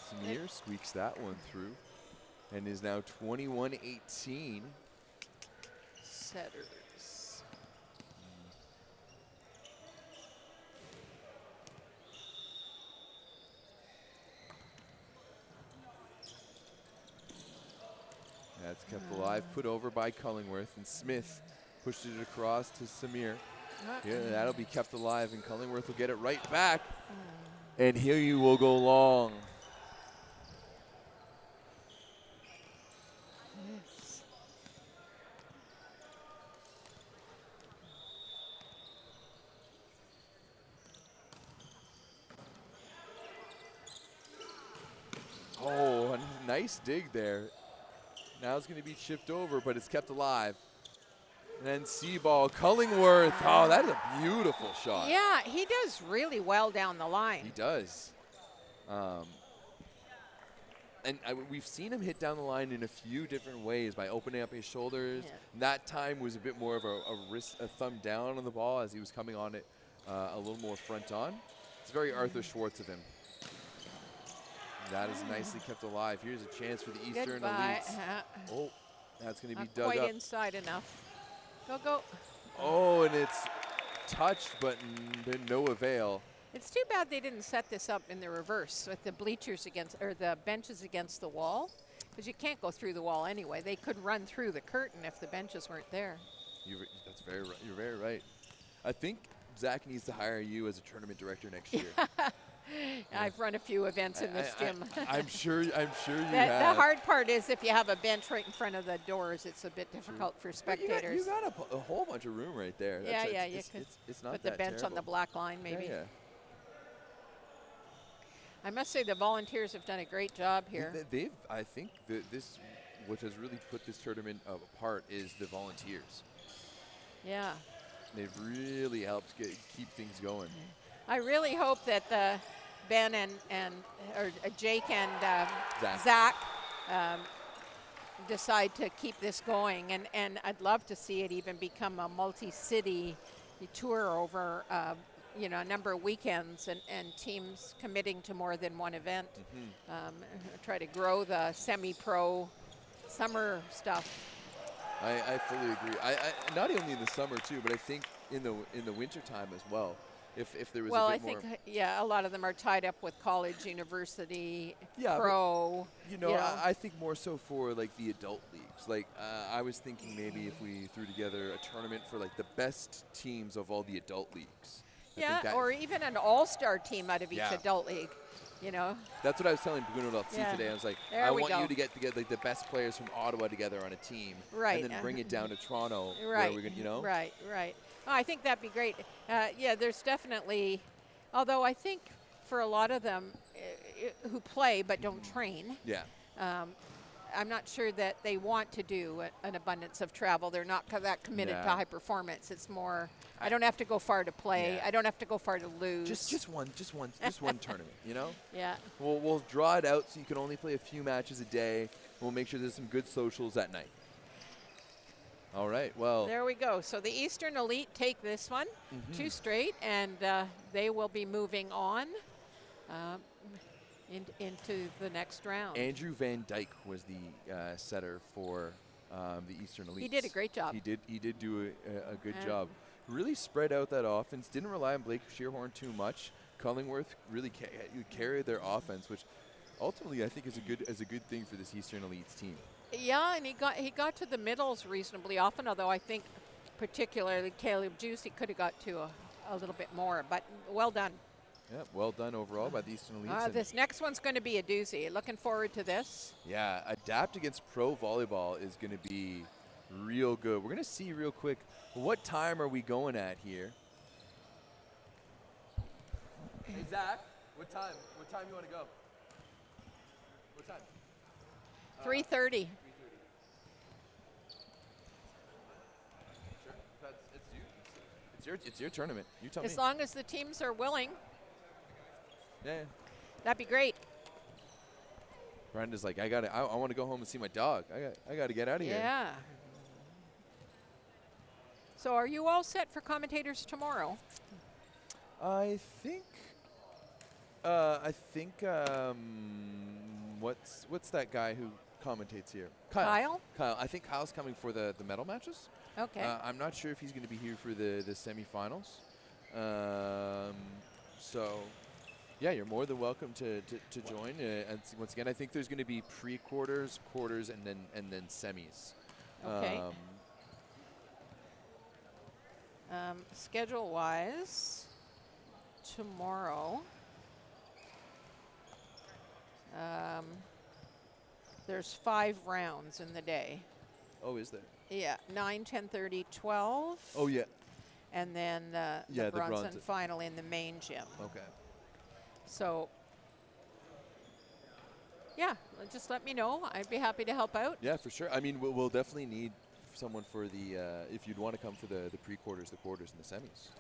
Samir squeaks that one through and is now 21-18. setters. That's kept alive, put over by Cullingworth, and Smith pushed it across to Samir. Yeah, that'll be kept alive, and Cullingworth will get it right back. And here you will go long. Yes. Oh, a nice dig there. Now it's going to be chipped over, but it's kept alive. And then C-ball, Cullingworth. Oh, that is a beautiful shot. Yeah, he does really well down the line. He does. And we've seen him hit down the line in a few different ways by opening up his shoulders. Yeah. That time was a bit more of a thumb down on the ball as he was coming on it a little more front on. It's very Arthur Schwartz of him. That is nicely kept alive. Here's a chance for the Eastern Goodbye. Elites. Oh, that's going to be Not dug quite up. inside enough. Go, go. Oh, and it's touched, but no avail. It's too bad they didn't set this up in the reverse with the bleachers against, or the benches against the wall, because you can't go through the wall anyway. They could run through the curtain if the benches weren't there. That's very right. You're very right. I think Zach needs to hire you as a tournament director next year. I've run a few events in this gym. I'm sure you The have. hard part is if you have a bench right in front of the doors, it's a bit difficult for But spectators. You got a whole bunch of room right there. Yeah, That's yeah, it's, you it's, could it's not put the that bench on the terrible. black line, maybe. Yeah, I must say the volunteers have done a great job here. They've, I think, this, what has really put this tournament apart is the volunteers. Yeah. They've really helped keep things going. I really hope that Ben and Jake and Zach. Zach decide to keep this going, and I'd love to see it even become a multi-city tour over a number of weekends and teams committing to more than one event. Try to grow the semi-pro summer stuff. I fully agree. I not only in the summer too, but I think in the winter time as well. If there was Well, a I bit more. think a lot of them are tied up with college, university, Yeah, but, pro. I think more so for like the adult leagues. Like I was thinking maybe if we threw together a tournament for like the best teams of all the adult leagues. I think that- or even an all-star team out of each Yeah. adult league. That's what I was telling Bruno LC Yeah. today. I was like, There I we want go. you to get together like the best players from Ottawa together on a team, Right. and then bring it down to Toronto, Right. where we're gonna, Right. Oh, I think that'd be great. There's definitely, although I think for a lot of them who play but don't train, Yeah. I'm not sure that they want to do an abundance of travel. They're not that committed to Yeah. high performance. It's more, I don't have to go far to play. Yeah. I don't have to go far to lose. Just one tournament, Yeah. We'll draw it out so you can only play a few matches a day. We'll make sure there's some good socials at night. All right, well. There we go. So the Eastern Elite take this one, 2 straight, and they will be moving on into the next round. Andrew Van Dyke was the setter for the Eastern Elites. He did a great job. He did do a good job. Really spread out that offense. Didn't rely on Blake Shearhorn too much. Cullingworth really carried their offense, which ultimately I think is a good thing for this Eastern Elites team. Yeah, and he got to the middles reasonably often, although I think particularly Caleb Juicy could have got to a little bit more, but well done. Yeah, well done overall by the Eastern Elites. And This next one's going to be a doozy. Looking forward to this. yeah, Adapt against Pro Volleyball is going to be real good. We're going to see real quick, what time are we going at here? Hey, Zach, what time? What time you want to go? What time? 3:30. Sure. It's your tournament. You tell me. As long as the teams are willing, Yeah. that'd be great. Brenda's like, I want to go home and see my dog. I got to get out of here. Yeah. So are you all set for commentators tomorrow? I think what's that guy who commentates here? Kyle? Kyle. I think Kyle's coming for the medal matches. Okay. I'm not sure if he's going to be here for the semifinals. So, yeah, you're more than welcome to join. And once again, I think there's going to be pre-quarters, quarters, and then semis. Okay. Schedule-wise, tomorrow, there's 5 rounds in the day. Oh, is there? Yeah, 9, 10:30, 12. Oh, yeah. And then Yeah, the the Bronson Bronson. final in the main gym. Okay. So, yeah, just let me know. I'd be happy to help out. Yeah, for sure. I mean, we'll definitely need someone for the if you'd want to come for the pre-quarters, the quarters, and the semis.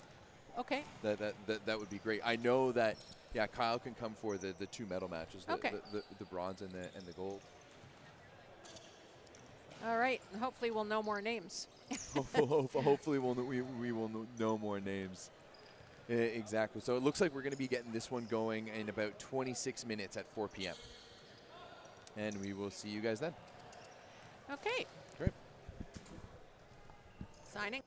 Okay. That would be great. I know that. Yeah, Kyle can come for the 2 medal matches, Okay. the bronze and the gold. All right. Hopefully, we'll know more names. Hopefully, we will know more names. Exactly. So it looks like we're going to be getting this one going in about 26 minutes at 4 p.m. And we will see you guys then. Okay. Great. Signing.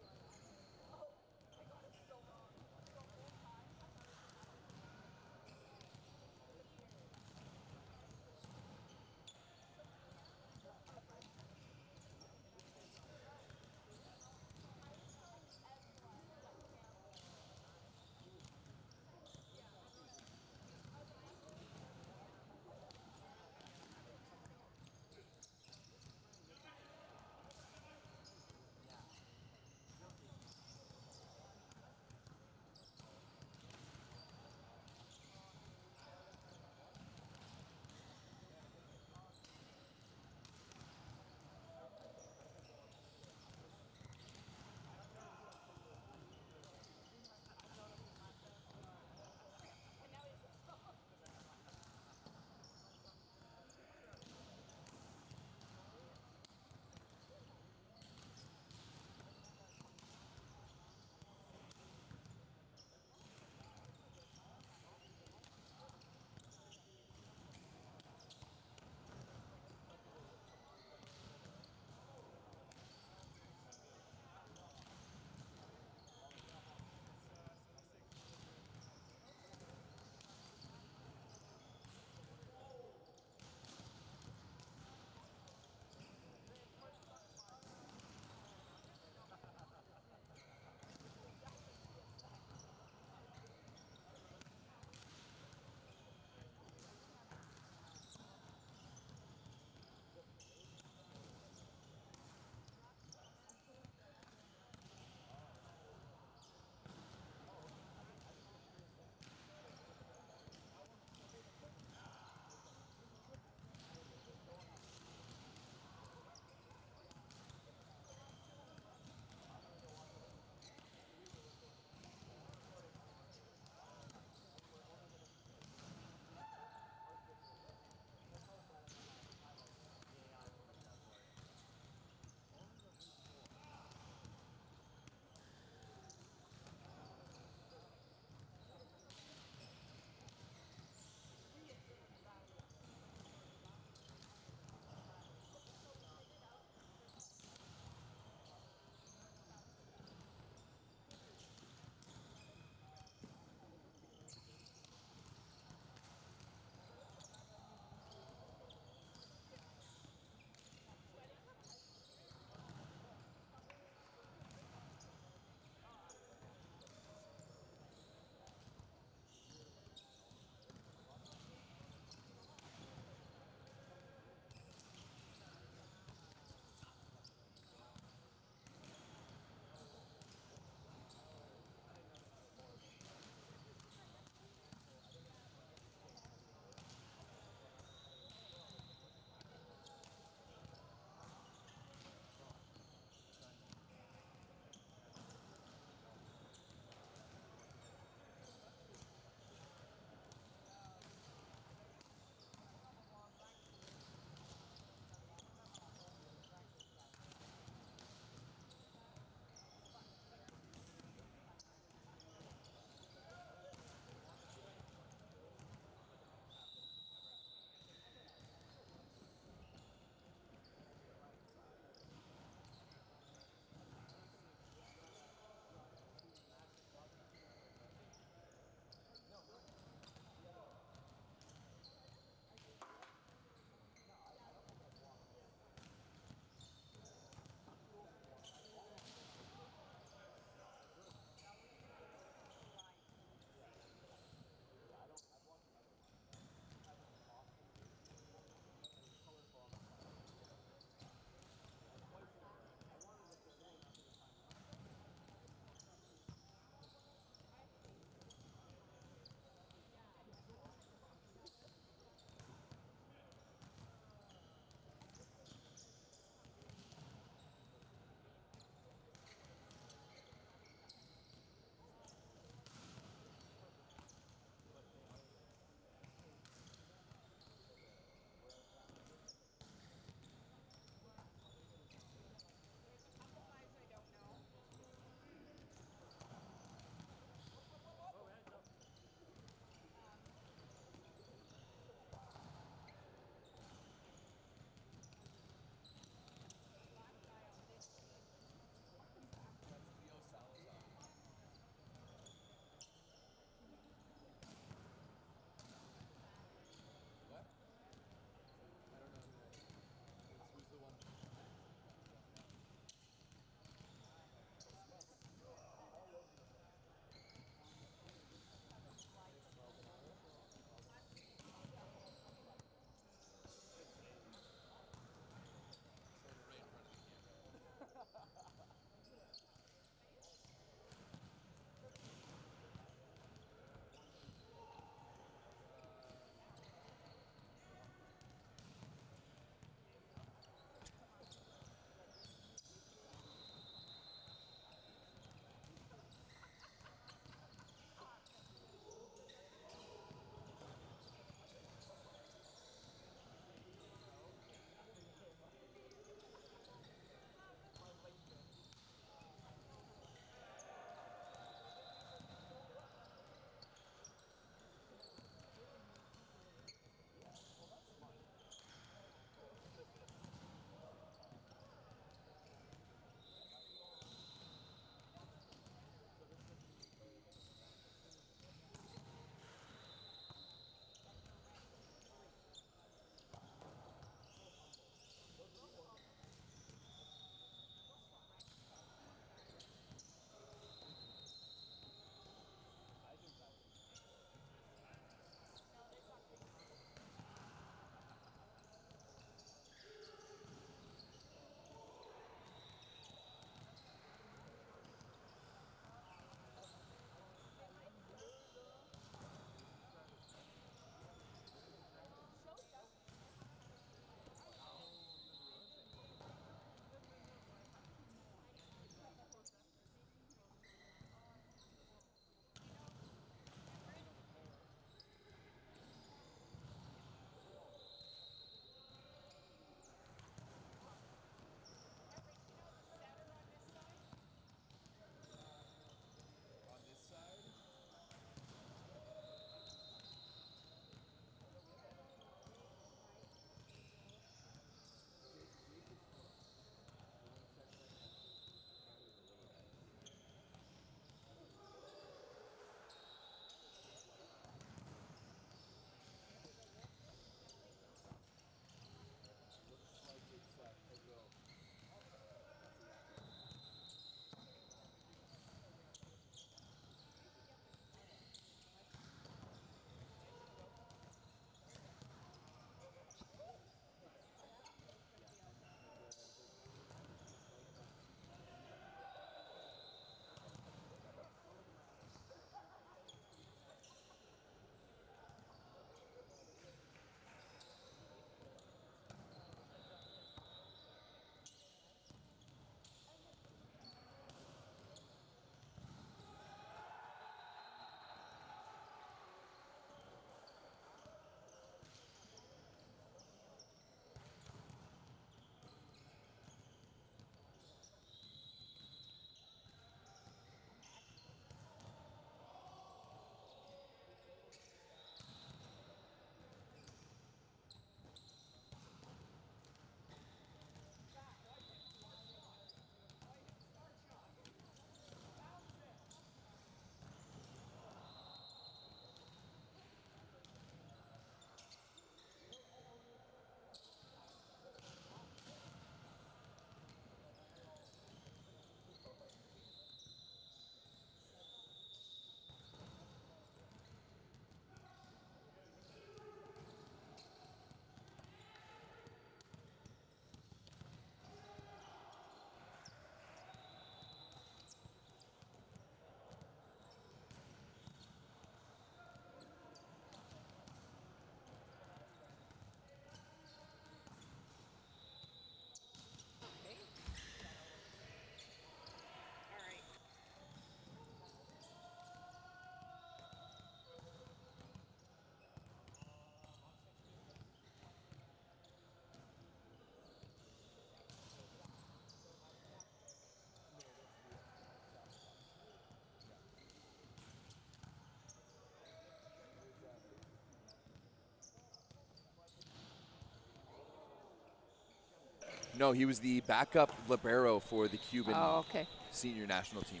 No, he was the backup libero for the Cuban Oh, okay. senior national team.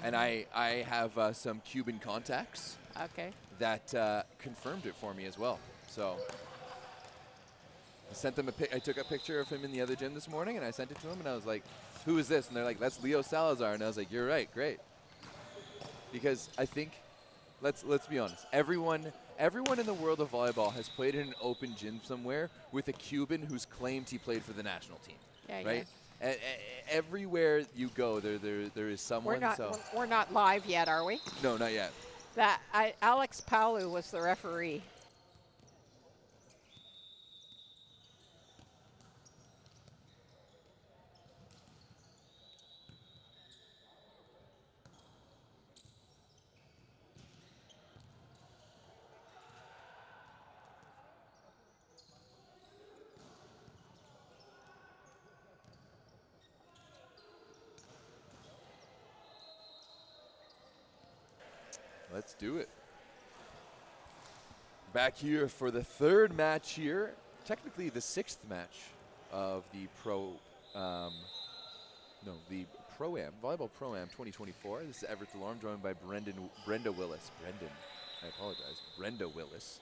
And I have some Cuban contacts Okay. that confirmed it for me as well. So I sent them I took a picture of him in the other gym this morning, and I sent it to him, and I was like, "Who is this?" And they're like, "That's Leo Salazar." And I was like, "You're right, great." Because I think, let's be honest, everyone in the world of volleyball has played in an open gym somewhere with a Cuban who's claimed he played for the national team, Yeah, right? Everywhere you go, there is someone. We're not live yet, are we? No, not yet. Alex Palu was the referee. Let's do it. Back here for the third match here, technically the sixth match of the the Pro-Am, Volleyball Pro-Am 2024. This is Everett Delorme, joined by Brenda Willis. I apologize, Brenda Willis.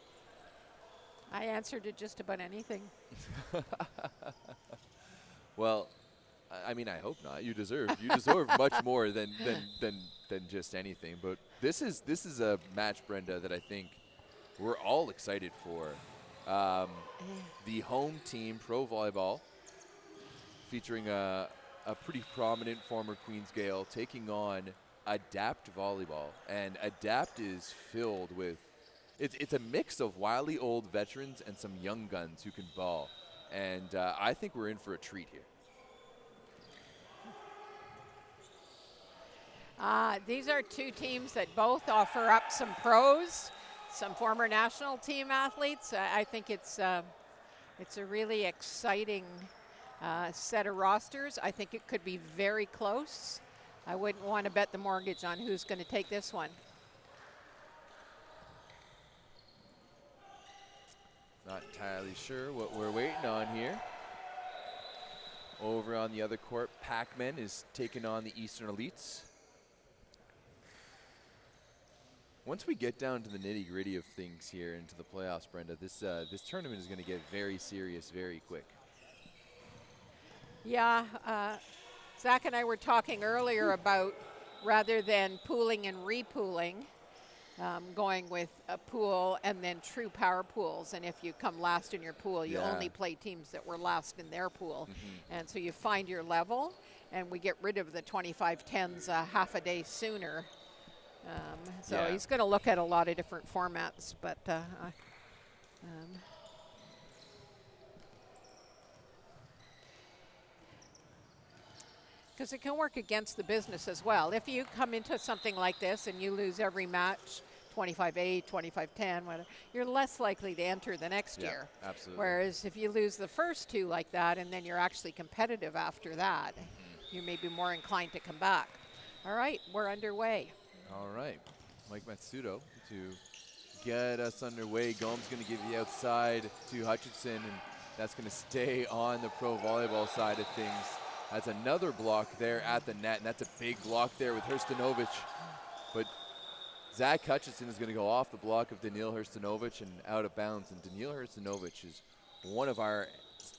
I answered to just about anything. Well, I mean, I hope not. You deserve much more than just anything. But this is a match, Brenda, that I think we're all excited for. The home team, Pro Volleyball, featuring a pretty prominent former Queen's Gale, taking on Adapt Volleyball. And Adapt is filled with, it's a mix of wily old veterans and some young guns who can ball. And I think we're in for a treat here. These are two teams that both offer up some pros, some former national team athletes. I think it's a really exciting set of rosters. I think it could be very close. I wouldn't want to bet the mortgage on who's going to take this one. Not entirely sure what we're waiting on here. Over on the other court, Pac-Man is taking on the Eastern Elites. Once we get down to the nitty-gritty of things here into the playoffs, Brenda, this tournament is going to get very serious very quick. Yeah, Zach and I were talking earlier about, rather than pooling and repooling, going with a pool and then true power pools. And if you come last in your pool, you only play teams that were last in their pool. And so you find your level, and we get rid of the 25-10s half a day sooner. He's going to look at a lot of different formats, but because it can work against the business as well. If you come into something like this and you lose every match, 25-8, 25-10, whatever, you're less likely to enter the next year. Absolutely. Whereas if you lose the first two like that and then you're actually competitive after that, you may be more inclined to come back. All right, we're underway. All right, Mike Matsudo to get us underway. Gomes going to give the outside to Hutchinson, and that's going to stay on the Pro Volleyball side of things. That's another block there at the net, and that's a big block there with Hrstanovic. But Zach Hutchinson is going to go off the block of Daniil Hrstanovic and out of bounds. And Daniil Hrstanovic is one of our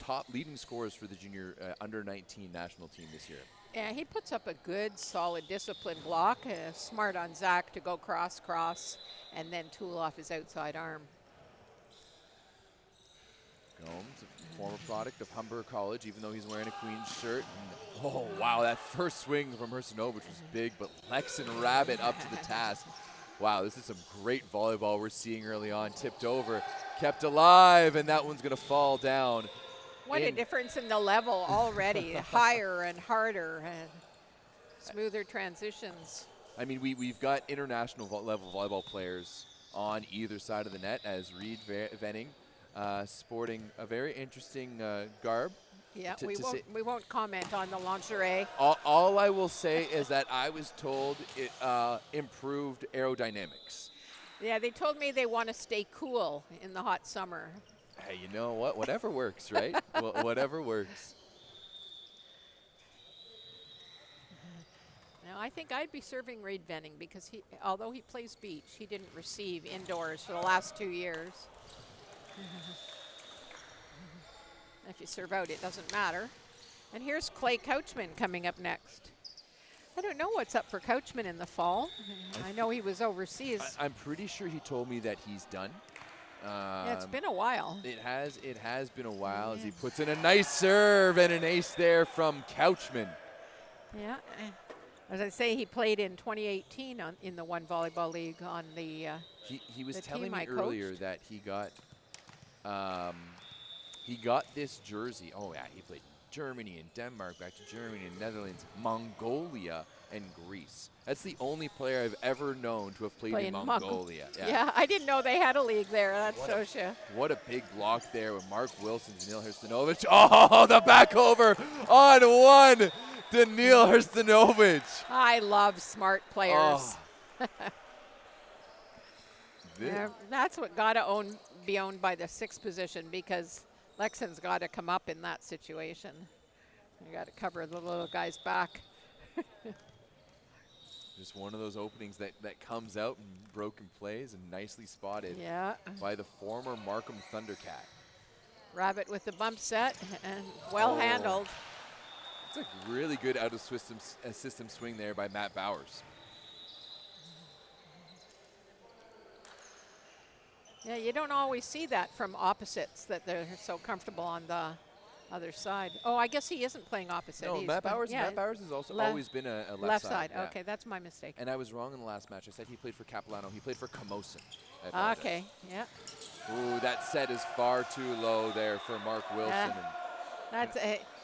top leading scorers for the junior under-19 national team this year. Yeah, he puts up a good, solid, disciplined block. Smart on Zach to go cross, and then tool off his outside arm. Gomes, a former product of Humber College, even though he's wearing a Queen's shirt. And, oh, wow, that first swing from Hrstanovic was big, but Lexon Rabbit up to the task. Wow, this is some great volleyball we're seeing early on. Tipped over, kept alive, and that one's going to fall down. What a difference in the level already. Higher and harder and smoother transitions. I mean, we've got international level volleyball players on either side of the net, as Reed Venning sporting a very interesting garb. Yeah, we won't comment on the lingerie. All I will say is that I was told it improved aerodynamics. Yeah, they told me they want to stay cool in the hot summer. Hey, you know what? Whatever works, right? Whatever works. Now, I think I'd be serving Reid Venning because although he plays beach, he didn't receive indoors for the last 2 years. If you serve out, it doesn't matter. And here's Clay Couchman coming up next. I don't know what's up for Couchman in the fall. I know he was overseas. I'm pretty sure he told me that he's done. Yeah, it's been a while. It has been a while as he puts in a nice serve and an ace there from Couchman. Yeah. As I say, he played in 2018 in the One Volleyball League on the He was the telling team me I earlier coached. that he got this jersey. Oh yeah, he played Germany and Denmark, back to Germany and Netherlands, Mongolia and Greece. That's the only player I've ever known to have played in Mongolia. Yeah, I didn't know they had a league there. That shows you. What a big block there with Mark Wilson, Daniil Hrstanovic. Oh, the back over on one. Daniil Hrstanovic. I love smart players. Oh. That's what got to be owned by the sixth position because Lexon's got to come up in that situation. You got to cover the little guy's back. Just one of those openings that comes out in broken plays and nicely spotted by the former Markham Thundercat. Rabbit with the bump set and well handled. It's a really good out of system swing there by Matt Bowers. Yeah, you don't always see that from opposites, that they're so comfortable on the other side. Oh, I guess he isn't playing opposite. No, Matt Bowers has also always been a left side. Yeah. Okay, that's my mistake. And I was wrong in the last match. I said he played for Capilano. He played for Camosun. Okay, yeah. Ooh, that set is far too low there for Mark Wilson.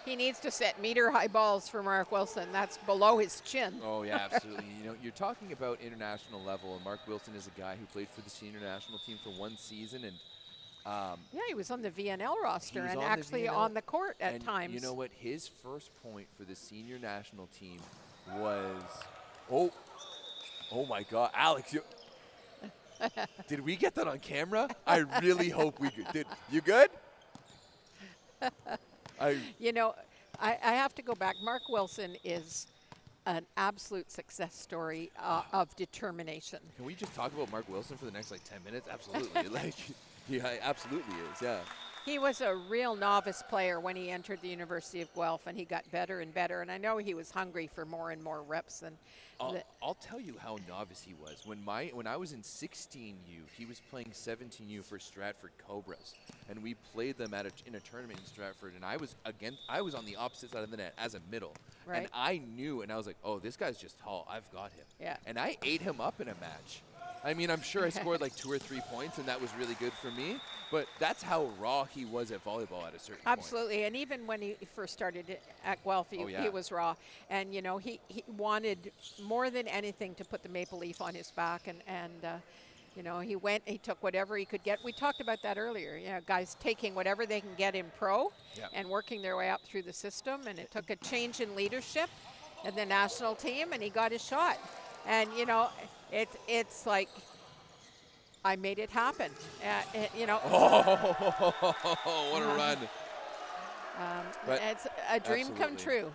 He needs to set meter-high balls for Mark Wilson. That's below his chin. Oh, yeah, absolutely. You know, you're talking about international level, and Mark Wilson is a guy who played for the senior national team for 1 season. And yeah, he was on the VNL roster and actually on the court at times. You know what? His first point for the senior national team was, oh my God, Alex, did we get that on camera? I really hope we did. You good? You know, I have to go back. Mark Wilson is an absolute success story of determination. Can we just talk about Mark Wilson for the next 10 minutes? Absolutely. He absolutely is, yeah. He was a real novice player when he entered the University of Guelph, and he got better and better. And I know he was hungry for more and more reps. And I'll tell you how novice he was. When I was in 16U, he was playing 17U for Stratford Cobras, and we played them in a tournament in Stratford. And I was on the opposite side of the net as a middle, right. And I knew, and I was like, oh, this guy's just tall. I've got him. Yeah. And I ate him up in a match. I mean, I'm sure I scored 2 or 3 points, and that was really good for me. But that's how raw he was at volleyball at a certain point. Absolutely, and even when he first started at Guelph, he was raw. And, you know, he wanted more than anything to put the maple leaf on his back. And you know, he took whatever he could get. We talked about that earlier. You know, guys taking whatever they can get in pro and working their way up through the system. And it took a change in leadership in the national team, and he got his shot. And, you know, it's like, I made it happen. You know. Oh, what a run. It's a dream come true.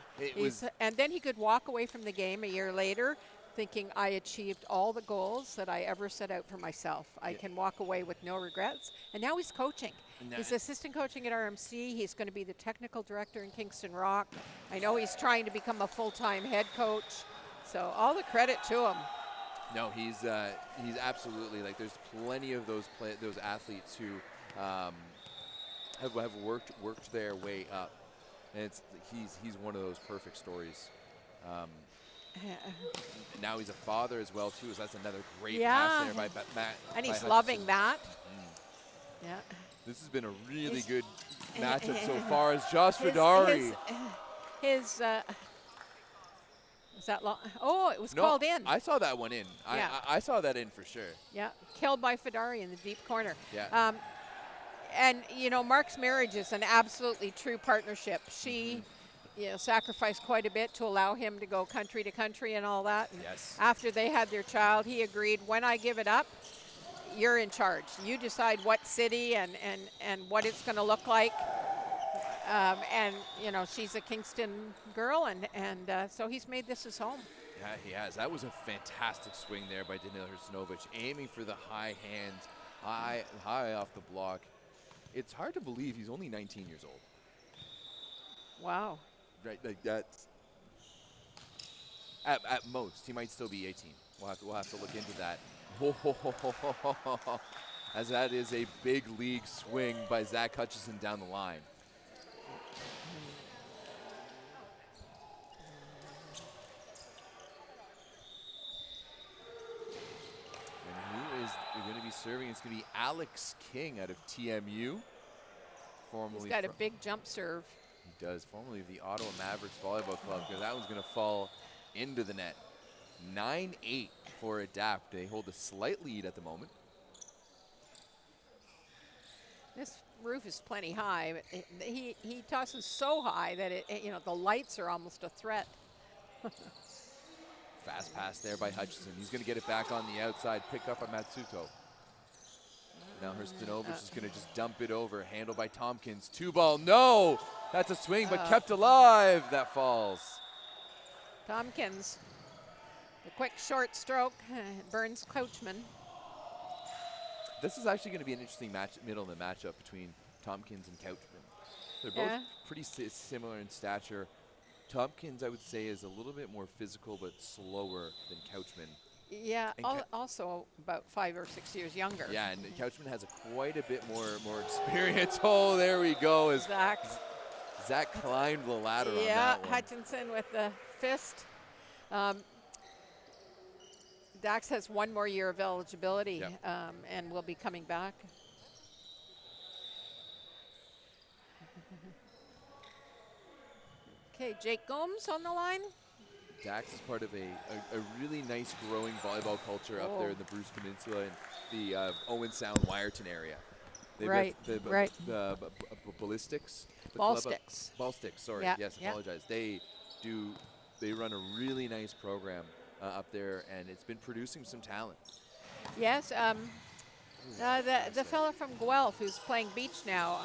And then he could walk away from the game a year later thinking, I achieved all the goals that I ever set out for myself. I can walk away with no regrets. And now he's coaching. He's assistant coaching at RMC. He's going to be the technical director in Kingston Rock. I know he's trying to become a full-time head coach. So all the credit to him. No, he's absolutely, there's plenty of those athletes who have worked their way up, and he's one of those perfect stories. Now he's a father as well too, so that's another great pass there by Matt. And he's loving that. Yeah. This has been a really good matchup so far as Josh Fidari. Is that long? Oh, it was called in. I saw that one in. Yeah. I saw that in for sure. Yeah, killed by Fidari in the deep corner. Yeah. And, you know, Mark's marriage is an absolutely true partnership. She, you know, sacrificed quite a bit to allow him to go country to country and all that. And yes. after they had their child, he agreed, when I give it up, you're in charge. You decide what city and what it's going to look like. And, you know, she's a Kingston girl, and so he's made this his home. Yeah, he has. That was a fantastic swing there by Danil Hrstanovic, aiming for the high hands, high off the block. It's hard to believe he's only 19 years old. Wow. Right, like that's at most he might still be 18. We'll have to look into that. As that is a big league swing by Zach Hutchison down the line. And who is going to be serving? It's going to be Alex King out of TMU. Formerly He's got a big jump serve. He does, formerly of the Ottawa Mavericks Volleyball Club, because that one's going to fall into the net. 9-8 for Adapt. They hold a slight lead at the moment. This roof is plenty high, but he tosses so high that you know, the lights are almost a threat. Fast pass there by Hutchison. He's going to get it back on the outside, pick up by Matsuto. Now Hrstanovic is going to just dump it over, handled by Tompkins. 2-ball, no! That's a swing, but kept alive. That falls. Tompkins, the quick short stroke, burns Coachman. This is actually going to be an interesting middle in the matchup between Tompkins and Couchman. They're both pretty similar in stature. Tompkins, I would say, is a little bit more physical but slower than Couchman. Yeah, also about 5 or 6 years younger. Yeah, and Couchman has quite a bit more experience. Oh, there we go. Zach climbed the ladder on that one. Hutchinson with the fist. Dax has 1 more year of eligibility, and will be coming back. Okay, Jake Gomes on the line. Dax is part of a really nice growing volleyball culture up there in the Bruce Peninsula and the Owen Sound, Wyerton area. Right. The ballistics. Ball sticks. Ball sticks, sorry. Yeah, Yes, apologize. They run a really nice program up there, and it's been producing some talent. Yes, the fellow from Guelph who's playing beach now.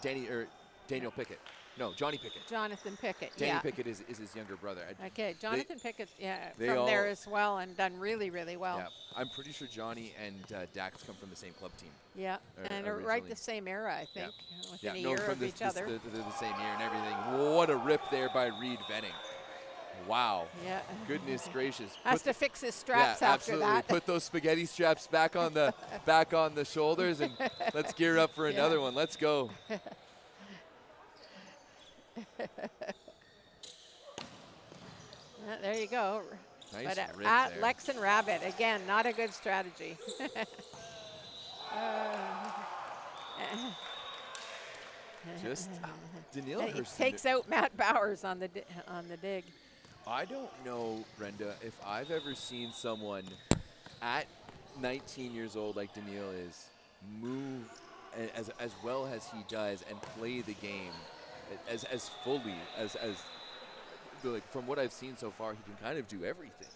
Daniel Pickett. No, Johnny Pickett. Jonathan Pickett, Danny Pickett is his younger brother. Okay, Jonathan Pickett, from there as well, and done really, really well. Yeah, I'm pretty sure Johnny and Dax come from the same club team. Yeah, and are right the same era, I think, within a year of each other. They're the same year and everything. What a rip there by Reed Venning. Wow. Yeah. Goodness gracious. Has to fix his straps after that. Put those spaghetti straps back on the shoulders, and let's gear up for another one. Let's go. There you go. Nice but rip at there. Lex and Rabbit, again, not a good strategy. Just Danil He Hrstanovic. takes out Matt Bowers on the dig. I don't know, Brenda, if I've ever seen someone at 19 years old like Danil is move as well as he does and play the game as fully as like from what I've seen so far. He can kind of do everything.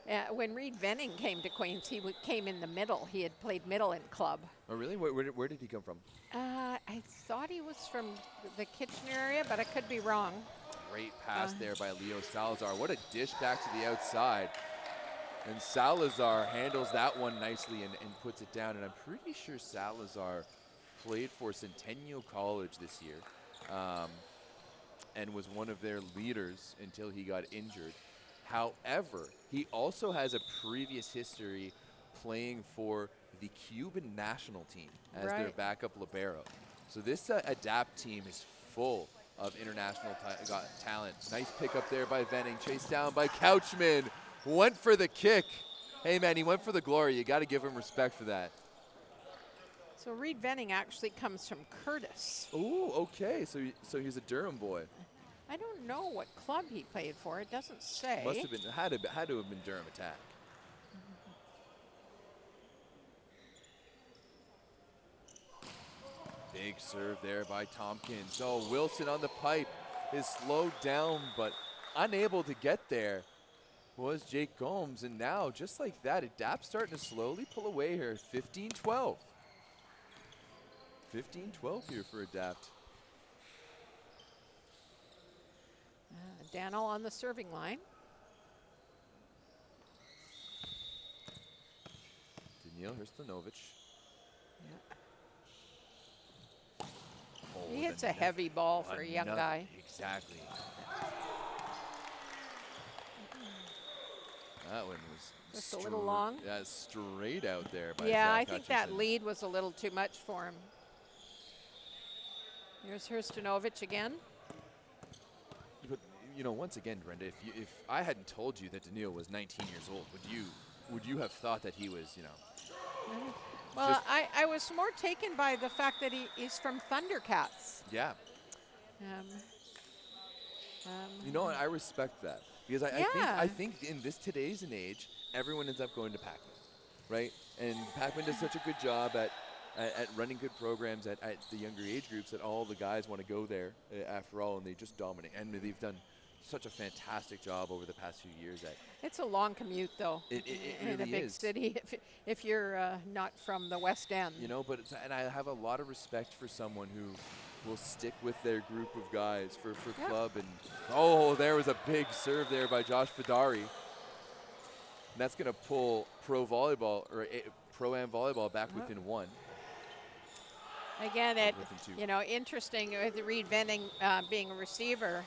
Yeah, when Reed Venning came to Queens, he came in the middle. He had played middle in club. Oh, really? Where did he come from? I thought he was from the Kitchener area, but I could be wrong. Great pass there by Leo Salazar. What a dish back to the outside. And Salazar handles that one nicely and puts it down. And I'm pretty sure Salazar played for Centennial College this year and was one of their leaders until he got injured. However, he also has a previous history playing for the Cuban national team as their backup libero. So this Adapt team is full of international talent. Nice pick up there by Venning. Chased down by Couchman. Went for the kick. Hey, man, he went for the glory. You got to give him respect for that. So Reed Venning actually comes from Curtis. Ooh, okay. So he's a Durham boy. I don't know what club he played for. It doesn't say. Must have been had to have been Durham Attack. Big serve there by Tompkins. Oh, Wilson on the pipe is slowed down, but unable to get there was Jake Gomes, and now just like that, Adapt starting to slowly pull away here. 15-12. 15-12 here for Adapt. Daniel on the serving line. Daniil Hrstanovic. Oh, He hits a heavy ball for a young guy. Exactly. That one was Just a little long. Yeah, straight out there by Yeah, Zach I think that Hutchinson. lead was a little too much for him. Here's Hrstanovic again. But you know, once again, Brenda, if I hadn't told you that Daniil was 19 years old, would you have thought that he was, you know? Well, I was more taken by the fact that he's from Thundercats. Yeah. You know what? I respect that because I think in this today's and age, everyone ends up going to Pac-Man, right? And Pac-Man does such a good job at running good programs at the younger age groups that all the guys want to go there after all, and they just dominate. And they've done such a fantastic job over the past few years. It's a long commute, though, It in really a big is. city if you're not from the West End. You know, and I have a lot of respect for someone who will stick with their group of guys for club. And oh, there was a big serve there by Josh Fidari. And that's going to pull Pro-Am volleyball back within one. Again, Within two. you know, interesting with Reed Venning being a receiver.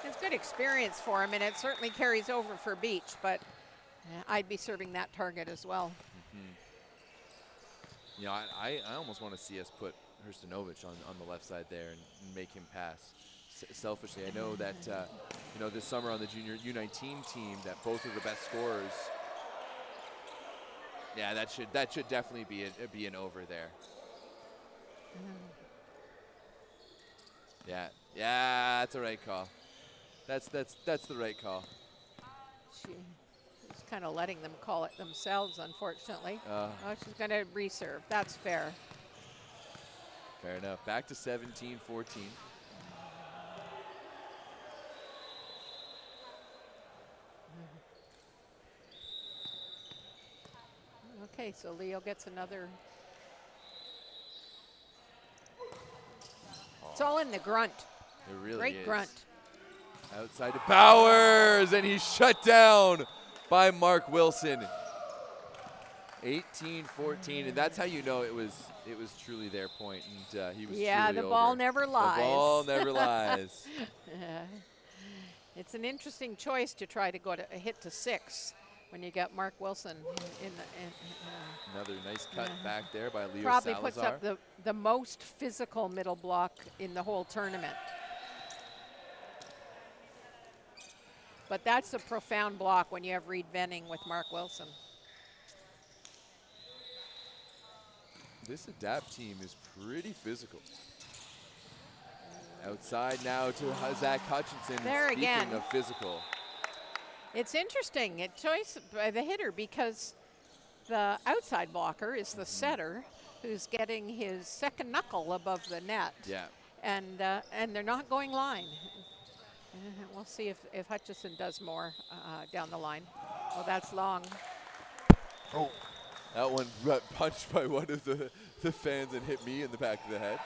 It's good experience for him, and it certainly carries over for Beach, but I'd be serving that target as well. You know, I almost want to see us put Hrstanovic on the left side there and make him pass. Selfishly, I know that you know, this summer on the junior U19 team that both are the best scorers. Yeah, that should definitely be an over there. Yeah, that's the right call. That's the right call. She's kind of letting them call it themselves, unfortunately. Oh, she's going to reserve. That's fair. Fair enough. Back to 17-14. Okay, so Leo gets another. It's all in the grunt. It really Great is. grunt. Outside to Bowers, and he's shut down by Mark Wilson. 18-14, and that's how you know it was truly their point, and he was Yeah, truly the ball over. never lies. The ball never lies. It's an interesting choice to try to go to hit to 6 when you got Mark Wilson in the. Another nice cut back there by Leo Probably Salazar. puts up the most physical middle block in the whole tournament. But that's a profound block when you have Reed Venning with Mark Wilson. This Adapt team is pretty physical. Outside now to Zach Hutchinson. There Speaking again. of physical. It's interesting, a choice by the hitter, because the outside blocker is the setter who's getting his second knuckle above the net. Yeah. And they're not going line. We'll see if Hutchison does more down the line. Well, that's long. Oh. That one got punched by one of the fans and hit me in the back of the head.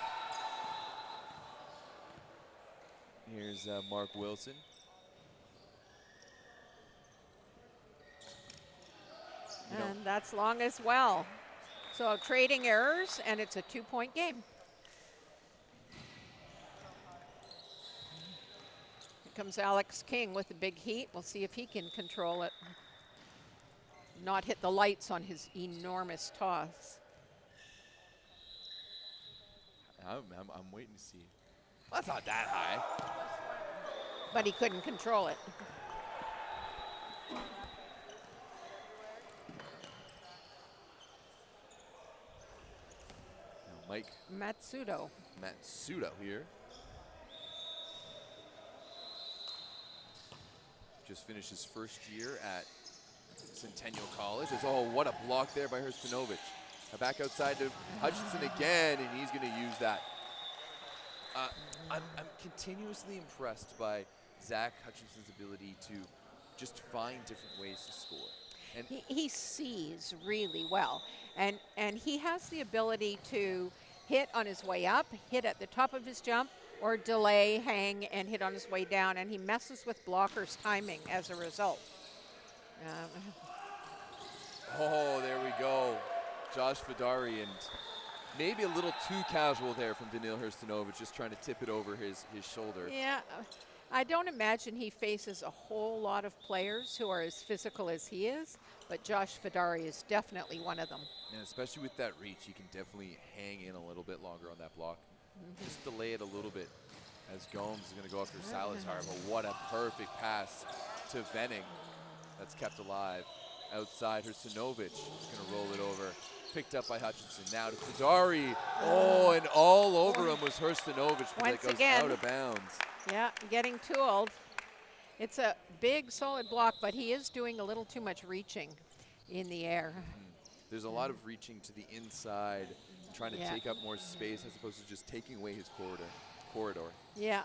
Here's Mark Wilson. And that's long as well. So trading errors, and it's a 2-point game. Here comes Alex King with the big heat. We'll see if he can control it. Not hit the lights on his enormous toss. I'm waiting to see. That's not that high. But he couldn't control it. Mike Matsudo here. Just finished his first year at Centennial College. Oh, what a block there by Hrstanovic. Back outside to Hutchinson again, and he's going to use that I'm continuously impressed by Zach Hutchinson's ability to just find different ways to score. And He sees really well, and he has the ability to hit on his way up, hit at the top of his jump, or delay, hang, and hit on his way down, and he messes with blockers' timing as a result. oh, there we go. Josh Fidari, and maybe a little too casual there from Danil Hrstanovic, just trying to tip it over his shoulder. Yeah, I don't imagine he faces a whole lot of players who are as physical as he is, but Josh Fidari is definitely one of them. And especially with that reach, you can definitely hang in a little bit longer on that block. Just delay it a little bit as Gomes is going to go after Salazar. But what a perfect pass to Venning. That's kept alive. Outside, Hrstanovic is going to roll it over. Picked up by Hutchinson. Now to Fidari. Oh, and all over him was Hrstanovic, but that goes out of bounds. Yeah, getting tooled. It's a big, solid block, but he is doing a little too much reaching in the air. There's a lot of reaching to the inside, trying to take up more space as opposed to just taking away his corridor. Yeah,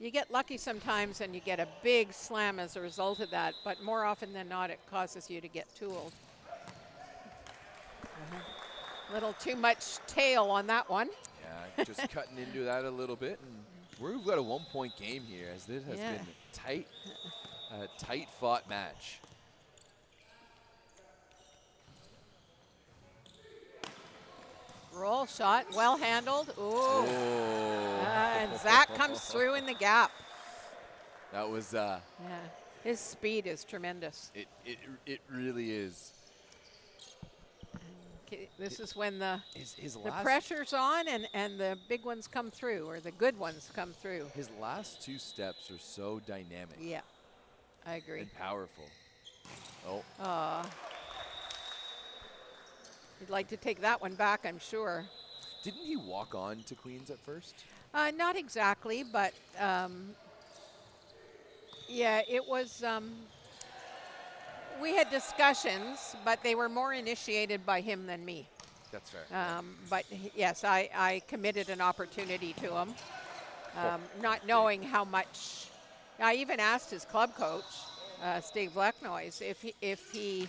you get lucky sometimes and you get a big slam as a result of that, but more often than not it causes you to get tooled. Little too much tail on that one. Yeah, just cutting into that a little bit. And we've got a 1-point game here, as this has been a tight fought match. Roll shot, well handled. Ooh. And Zach comes through in the gap. That was yeah, his speed is tremendous. It really is. Okay, this is when the the pressure's on and the big ones come through, or the good ones come through. His last two steps are so dynamic. Yeah, I agree. And powerful. Oh. He'd like to take that one back, I'm sure. Didn't he walk on to Queens at first? Not exactly, but yeah, it was. We had discussions, but they were more initiated by him than me. That's fair. But yes, I committed an opportunity to him, not knowing how much. I even asked his club coach, Steve Blacknoise, if he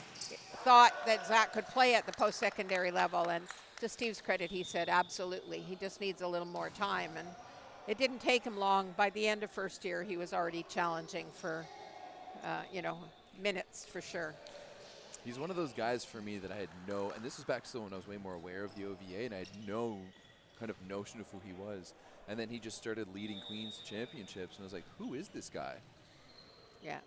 thought that Zach could play at the post-secondary level, and to Steve's credit, he said absolutely. He just needs a little more time, and it didn't take him long. By the end of first year, he was already challenging for, minutes for sure. He's one of those guys for me that I had and this was back still when I was way more aware of the OVA, and I had no kind of notion of who he was. And then he just started leading Queens championships, and I was like, who is this guy? Yeah.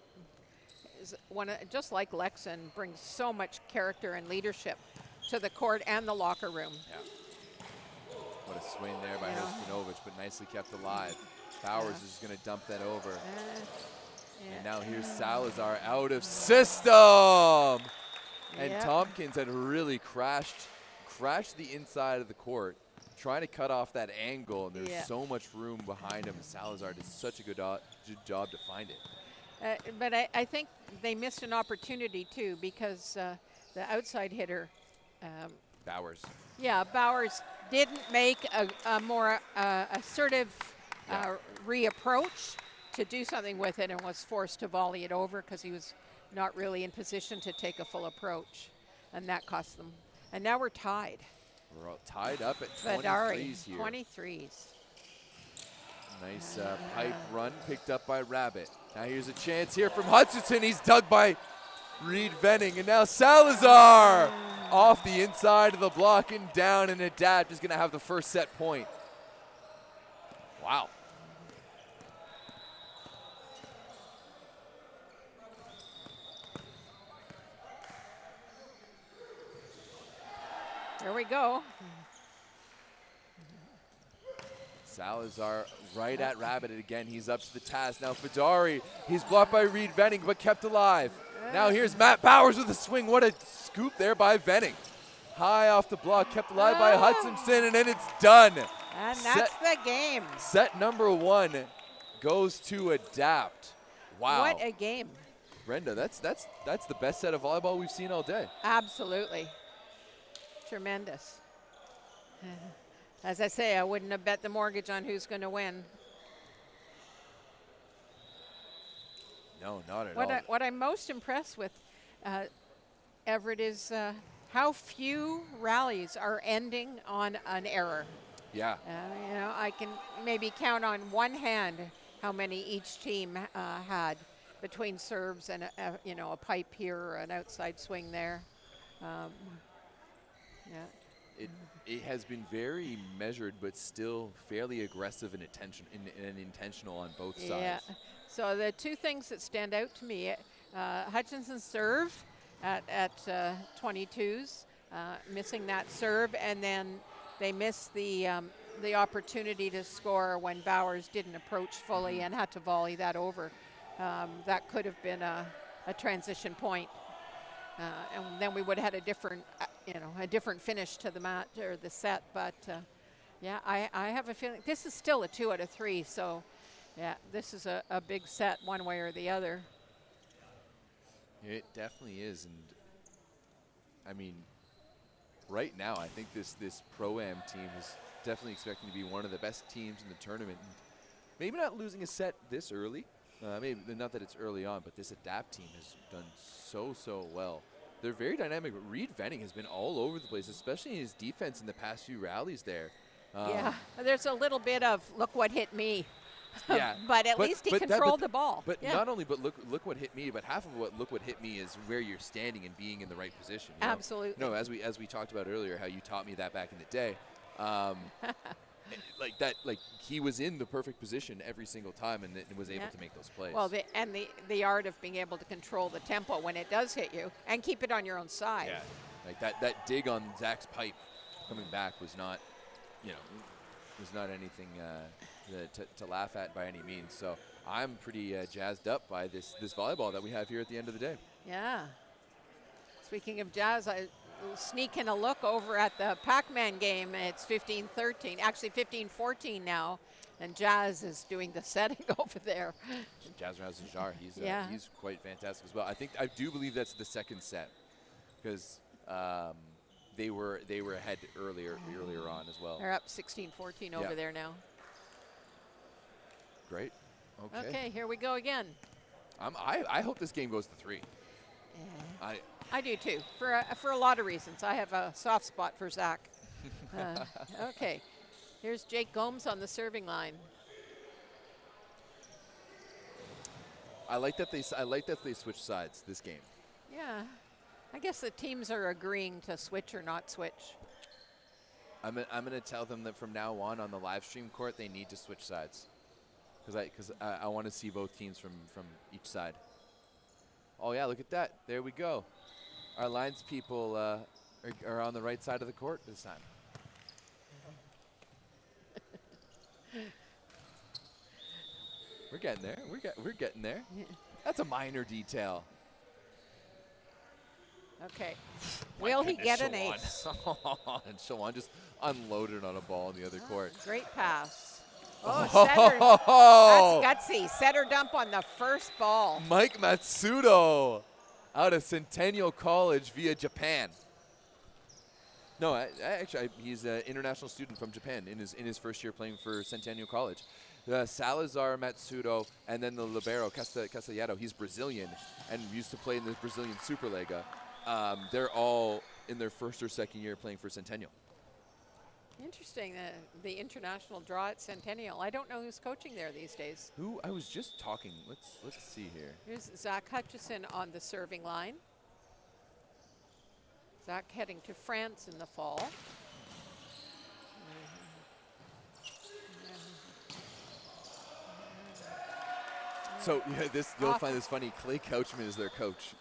Just like Lexon, brings so much character and leadership to the court and the locker room. Yeah. What a swing there by Hrstanovic, but nicely kept alive. Bowers is going to dump that over. And now here's Salazar out of system. And Tompkins had really crashed the inside of the court, trying to cut off that angle, and there's so much room behind him. Salazar did such a good job to find it. But I think they missed an opportunity too, because the outside hitter, Bowers. Yeah, Bowers didn't make a more assertive reapproach to do something with it, and was forced to volley it over because he was not really in position to take a full approach, and that cost them. And now we're tied. We're all tied up at 23s here. 23s. Nice pipe run picked up by Rabbit. Now here's a chance here from Hutchinson. He's dug by Reed Venning, and now Salazar off the inside of the block and down, and Adapt is going to have the first set point. Wow. There we go. Salazar right at Rabbit again. He's up to the task. Now Fidari, he's blocked by Reed Venning, but kept alive. Now here's Matt Bowers with a swing. What a scoop there by Venning. High off the block, kept alive by Hutchinson, and then it's done. And that's the game. Set number 1 goes to Adapt. Wow. What a game. Brenda, that's the best set of volleyball we've seen all day. Absolutely. Tremendous. As I say, I wouldn't have bet the mortgage on who's going to win. No, not at all. What I'm most impressed with, Everett, is how few rallies are ending on an error. Yeah. I can maybe count on one hand how many each team had between serves and a pipe here or an outside swing there. Yeah. It has been very measured, but still fairly aggressive and intentional on both sides. Yeah. So the two things that stand out to me, Hutchinson's serve at 22s, missing that serve, and then they missed the opportunity to score when Bowers didn't approach fully and had to volley that over. That could have been a transition point, and then we would have had a different finish to the match or the set. But yeah, I have a feeling this is still a 2 out of 3. So yeah, this is a big set one way or the other. It definitely is, and I mean, right now I think this Pro-Am team is definitely expecting to be one of the best teams in the tournament. And maybe not losing a set this early, maybe not that it's early on, but this Adapt team has done so well. They're very dynamic, but Reed Venning has been all over the place, especially in his defense in the past few rallies there. Yeah, there's a little bit of look what hit me. Yeah, but at least he controlled the ball. But yeah. not only, but look what hit me, but half of what look what hit me is where you're standing and being in the right position. You know? Absolutely. No, as we talked about earlier, how you taught me that back in the day. Like he was in the perfect position every single time and was able to make those plays. Well, the art of being able to control the tempo when it does hit you and keep it on your own side. Yeah, like that dig on Zach's pipe coming back was not, was not anything to laugh at by any means. So I'm pretty jazzed up by this volleyball that we have here at the end of the day. Yeah. Speaking of jazz, I sneak in a look over at the Pac-Man game. It's 15-13, actually 15-14 now, and Jazz is doing the setting over there. Jazz Razajar, he's quite fantastic as well. I do believe that's the second set because they were ahead earlier on as well. They're up 16-14 over there now. Great. Okay, here we go again. I hope this game goes to 3. Yeah. I do too, for a lot of reasons. I have a soft spot for Zach. Okay, here's Jake Gomes on the serving line. I like that they switch sides this game. Yeah, I guess the teams are agreeing to switch or not switch. I'm gonna tell them that from now on the live stream court they need to switch sides, because I want to see both teams from each side. Oh yeah, look at that! There we go. Our lines people are on the right side of the court this time. We're getting there. We're getting there. Yeah. That's a minor detail. Okay. Will he get an ace? And Shawan just unloaded on a ball in the other court. Great pass. Oh, that's gutsy. Setter dump on the first ball. Mike Matsudo out of Centennial College via Japan. No, actually, he's an international student from Japan in his first year playing for Centennial College. Salazar Matsudo, and then the libero, Castelletto, he's Brazilian and used to play in the Brazilian Superliga. They're all in their first or second year playing for Centennial. Interesting, the international draw at Centennial. I don't know who's coaching there these days. Who? I was just talking. Let's see here. Here's Zach Hutchison on the serving line. Zach heading to France in the fall. So you'll find this funny. Clay Couchman is their coach.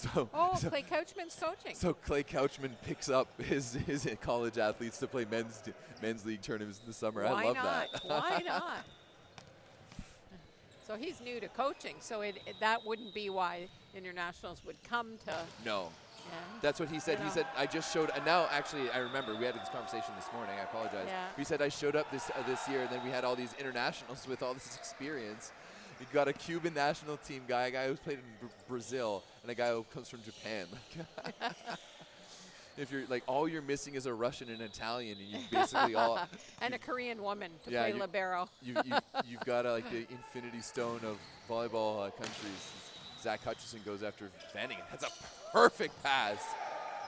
Clay Couchman's coaching. So Clay Couchman picks up his college athletes to play men's league tournaments in the summer. I love that. Why not? So he's new to coaching, so that wouldn't be why internationals would come to. No. Yeah. That's what he said. He said, I just showed, and now actually I remember we had this conversation this morning. I apologize. Yeah. He said I showed up this year, and then we had all these internationals with all this experience. You got a Cuban national team guy, a guy who's played in Brazil, and a guy who comes from Japan. if you're like all you're missing is a Russian and Italian, and you basically all And a Korean woman to Yeah, play you- libero. you've got like the infinity stone of volleyball countries. Zach Hutchison goes after Venning. That's a perfect pass.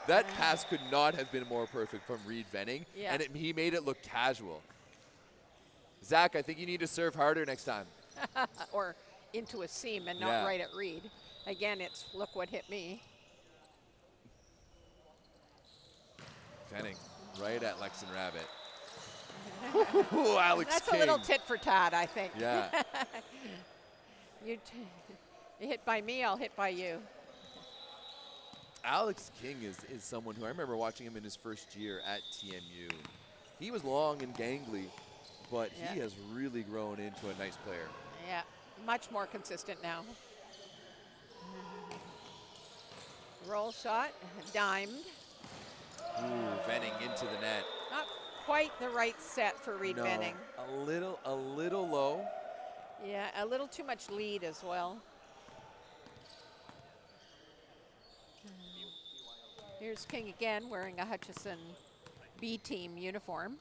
That pass could not have been more perfect from Reed Venning, Yeah. and he made it look casual. Zach, I think you need to serve harder next time. Or into a seam and not Yeah. right at Reed. Again, it's look what hit me. Venning, right at Lexan Rabbit. Ooh, Alex That's King. a little tit for tat, I think. Yeah. You hit by me, I'll hit by you. Alex King is someone who I remember watching him in his first year at TMU. He was long and gangly, but he Yeah. has really grown into a nice player. Yeah, much more consistent now. Roll shot, dimed. Ooh, Venning into the net. Not quite the right set for Reed Venning. a little low. Yeah, a little too much lead as well. Here's King again wearing a Hutchison B team uniform.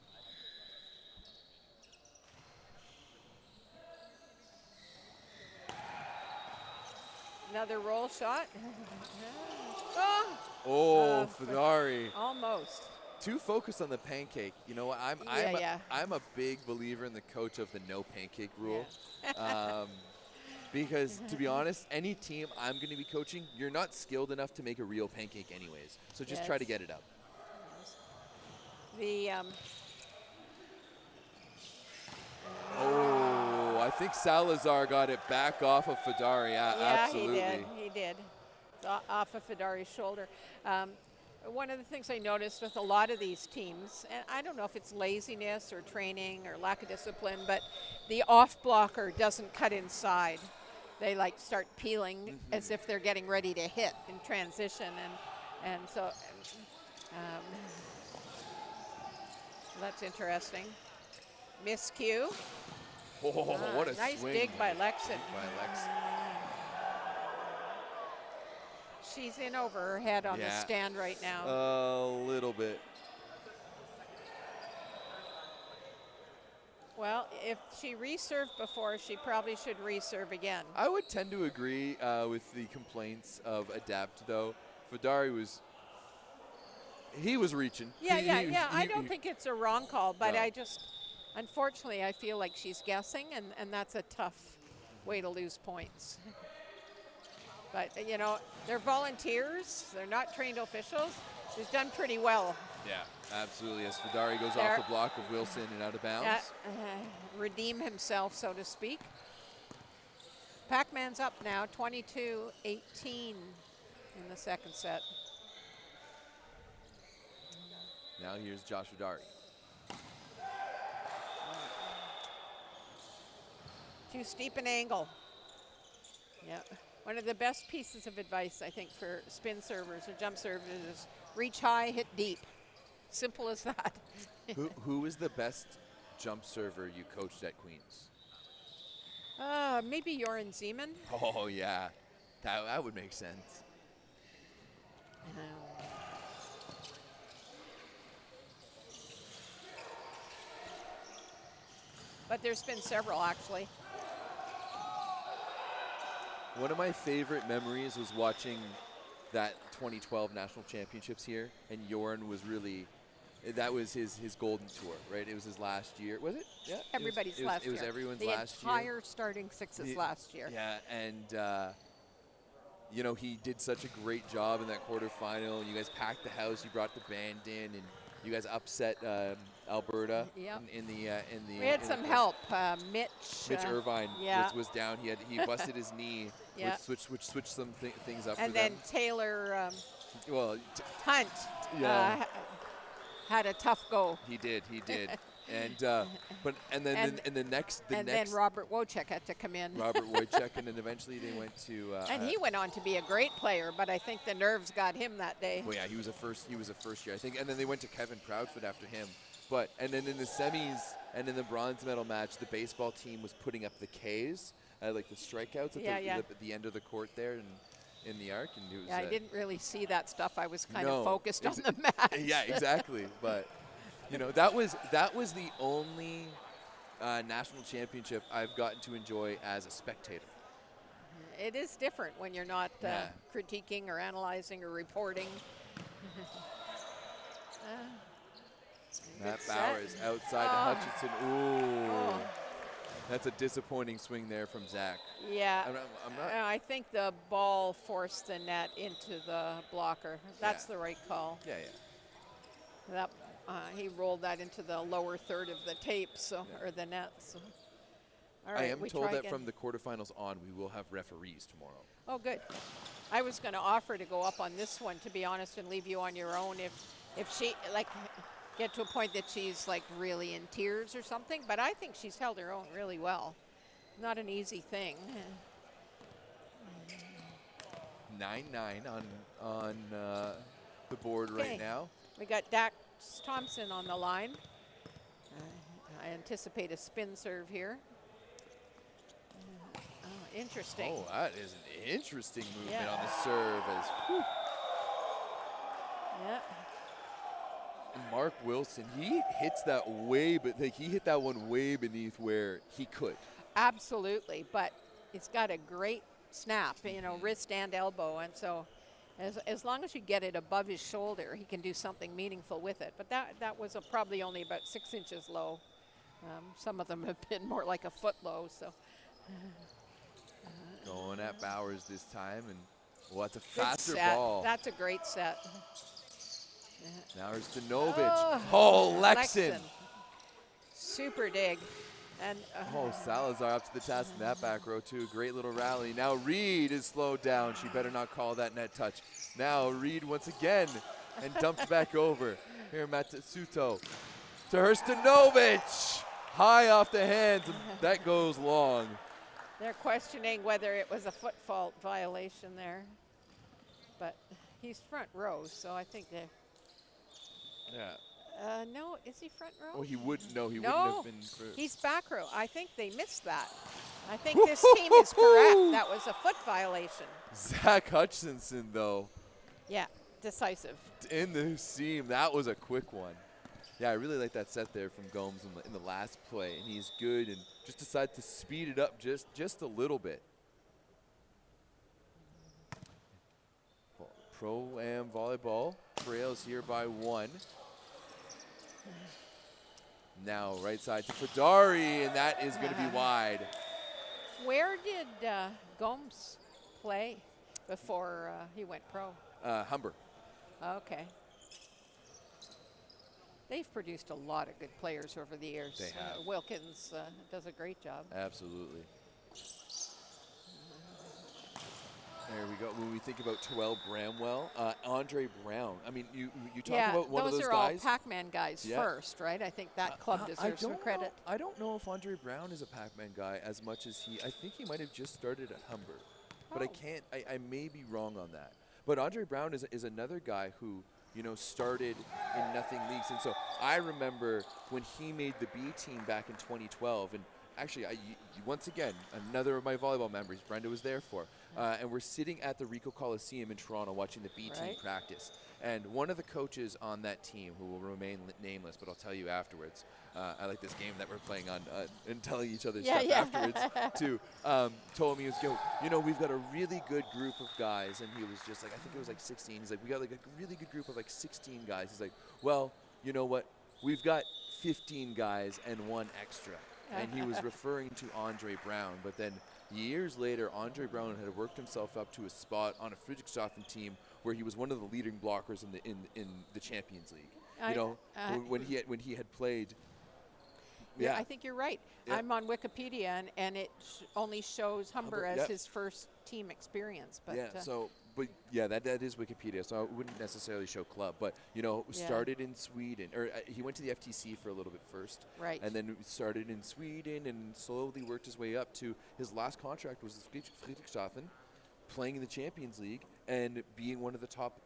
Another roll shot. Oh, Oh, Fedari. almost. Too focused on the pancake. You know what? Yeah. I'm a big believer in the coach of the no pancake rule. Because to be honest, any team I'm going to be coaching, you're not skilled enough to make a real pancake anyways. So just try to Yes. get it up. The Oh, I think Salazar got it back off of Fedari. yeah, Absolutely. he did. It's off of Fedari's shoulder. One of the things I noticed with a lot of these teams, and I don't know if it's laziness or training or lack of discipline, but the off blocker doesn't cut inside. They like start peeling as if they're getting ready to hit in transition, and so that's interesting. Miscue. Oh, what a nice swing. dig by Lexan. By Lex. She's in over her head on the Yeah. stand right now. A little bit. Well, if she reserved before, she probably should reserve again. I would tend to agree with the complaints of Adapt, though. Fedari was reaching. Yeah, He- I don't think it's a wrong call, but No. unfortunately, I feel like she's guessing, and that's a tough way to lose points. But, you know, they're volunteers. They're not trained officials. She's done pretty well. Yeah, absolutely. As Fedari goes There. off the block of Wilson and out of bounds. Redeem himself, so to speak. Pac-Man's up now, 22-18 in the second set. Now here's Josh Fedari. Too steep an angle. Yeah. One of the best pieces of advice, I think, for spin servers or jump servers is reach high, hit deep. Simple as that. Who was the best jump server you coached at Queens? Maybe Joran Zeman. Oh, yeah. That would make sense. But there's been several, actually. One of my favorite memories was watching that 2012 national championships here, and Jorn was really, that was his golden tour, right? It was his last year. Was it? Yeah. Everybody's last It was year. everyone's the last year. entire starting sixes The- last year. Yeah, and you know, he did such a great job in that quarterfinal. You guys packed the house. You brought the band in, and you guys upset Alberta Yep. in the. We had some help. Mitch. Mitch Irvine yeah. was down. He busted his knee, Yeah. which switched some things up And for then them. Taylor Well, Hunt yeah. had a tough go. he did, and then the next Then Robert Wojcik had to come in. Robert Wojcik, and then eventually they went to. And he went on to be a great player, but I think the nerves got him that day. Well, yeah, he was a first year, I think, and then they went to Kevin Proudfoot after him. And then in the semis and in the bronze medal match, the baseball team was putting up the Ks, like the strikeouts at the end of the court there, and in the arc, and it was. Yeah, I didn't really see that stuff. I was kind of No, focused on the match. Yeah, exactly. But you know, that was the only national championship I've gotten to enjoy as a spectator. It is different when you're not Yeah. critiquing or analyzing or reporting. Matt Good set. Bowers outside to Oh. Hutchinson. Ooh. Oh. That's a disappointing swing there from Zach. Yeah, I'm not. I think the ball forced the net into the blocker. That's Yeah. the right call. Yeah, yeah. That he rolled that into the lower third of the tape, so Yeah. or the net. So. All I right, am we told try that again. from the quarterfinals on, we will have referees tomorrow. Oh, good. I was going to offer to go up on this one, to be honest, and leave you on your own if she like get to a point that she's like really in tears or something. But I think she's held her own really well. Not an easy thing. 9-9 on the board Okay. right now. We got Dax Thompson on the line. I anticipate a spin serve here. Oh, interesting. Oh, that is an interesting movement Yeah. on the serve as Yeah. Mark Wilson, he hits that way, but like, he hit that one way beneath where he could. Absolutely, but it's got a great snap, you know, wrist and elbow, and so as long as you get it above his shoulder, he can do something meaningful with it. But that was probably only about 6 inches low. Some of them have been more like a foot low. So Going at Bowers this time, and well, that's a good faster set. ball. That's a great set. Now it's Stanovich. Oh, Lexon. Super dig. And Oh, Salazar up to the task in that back row too. Great little rally. Now Reed is slowed down. She better not call that net touch. Now Reed once again and dumped back over. Here Matsuto to her Stanovich. High off the hands. That goes long. they're questioning whether it was a foot fault violation there. But he's front row, so I think they're. Yeah. No, is he front row? Oh, he wouldn't. No, he No, wouldn't have been. he's back row. I think they missed that. I think this team is correct. That was a foot violation. Zach Hutchinson though, Yeah, decisive. in the seam. That was a quick one. Yeah, I really like that set there from Gomes in the last play, and he's good and just decided to speed it up just a little bit. Pro-Am volleyball trails here by 1. Now right side to Fadari, and that is going to be wide. Where did Gomes play before he went pro? Humber. Okay. They've produced a lot of good players over the years. They have. Wilkins does a great job. Absolutely. There we go. When we think about Terrell Bramwell, Andre Brown. I mean, you talk about one of those those are guys. all Pac-Man guys Yeah. first, right? I think that club deserves some credit. I don't know if Andre Brown is a Pac-Man guy as much as I think he might have just started at Humber, but I Oh. can't. I may be wrong on that. But Andre Brown is another guy who started in nothing leagues, and so I remember when he made the B team back in 2012, and actually, once again, another of my volleyball memories Brenda was there for. And we're sitting at the Ricoh Coliseum in Toronto watching the B team Right. practice. And one of the coaches on that team, who will remain nameless, but I'll tell you afterwards, I like this game that we're playing on and telling each other stuff afterwards, too, told me, he was, we've got a really good group of guys. And he was just like, I think it was like 16. He's like, we got like a really good group of like 16 guys. He's like, well, you know what? We've got 15 guys and 1 extra. And he was referring to Andre Brown. But then years later, Andre Brown had worked himself up to a spot on a Friedrichshafen team where he was one of the leading blockers in the Champions League. When he had played. Yeah, I think you're right. Yeah. I'm on Wikipedia, and it only shows Humber as yeah. his first team experience. But that is Wikipedia, so I wouldn't necessarily show club. But started in Sweden, or he went to the FTC for a little bit first, Right. And then started in Sweden and slowly worked his way up to his last contract was Friedrichshafen, playing in the Champions League and being one of the top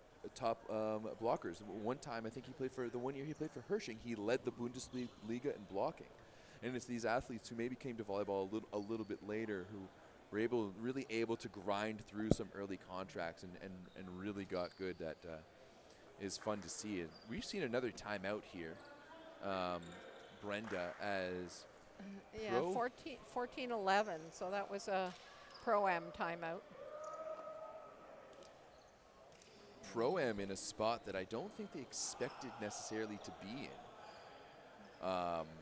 blockers. One time, I think the 1 year he played for Hersching, he led the Bundesliga in blocking. And it's these athletes who maybe came to volleyball a little bit later who really able to grind through some early contracts and really got good. That is fun to see. And we've seen another timeout here, Brenda, as Yeah, 14-11, so that was a Pro-Am timeout. Pro-Am in a spot that I don't think they expected necessarily to be in.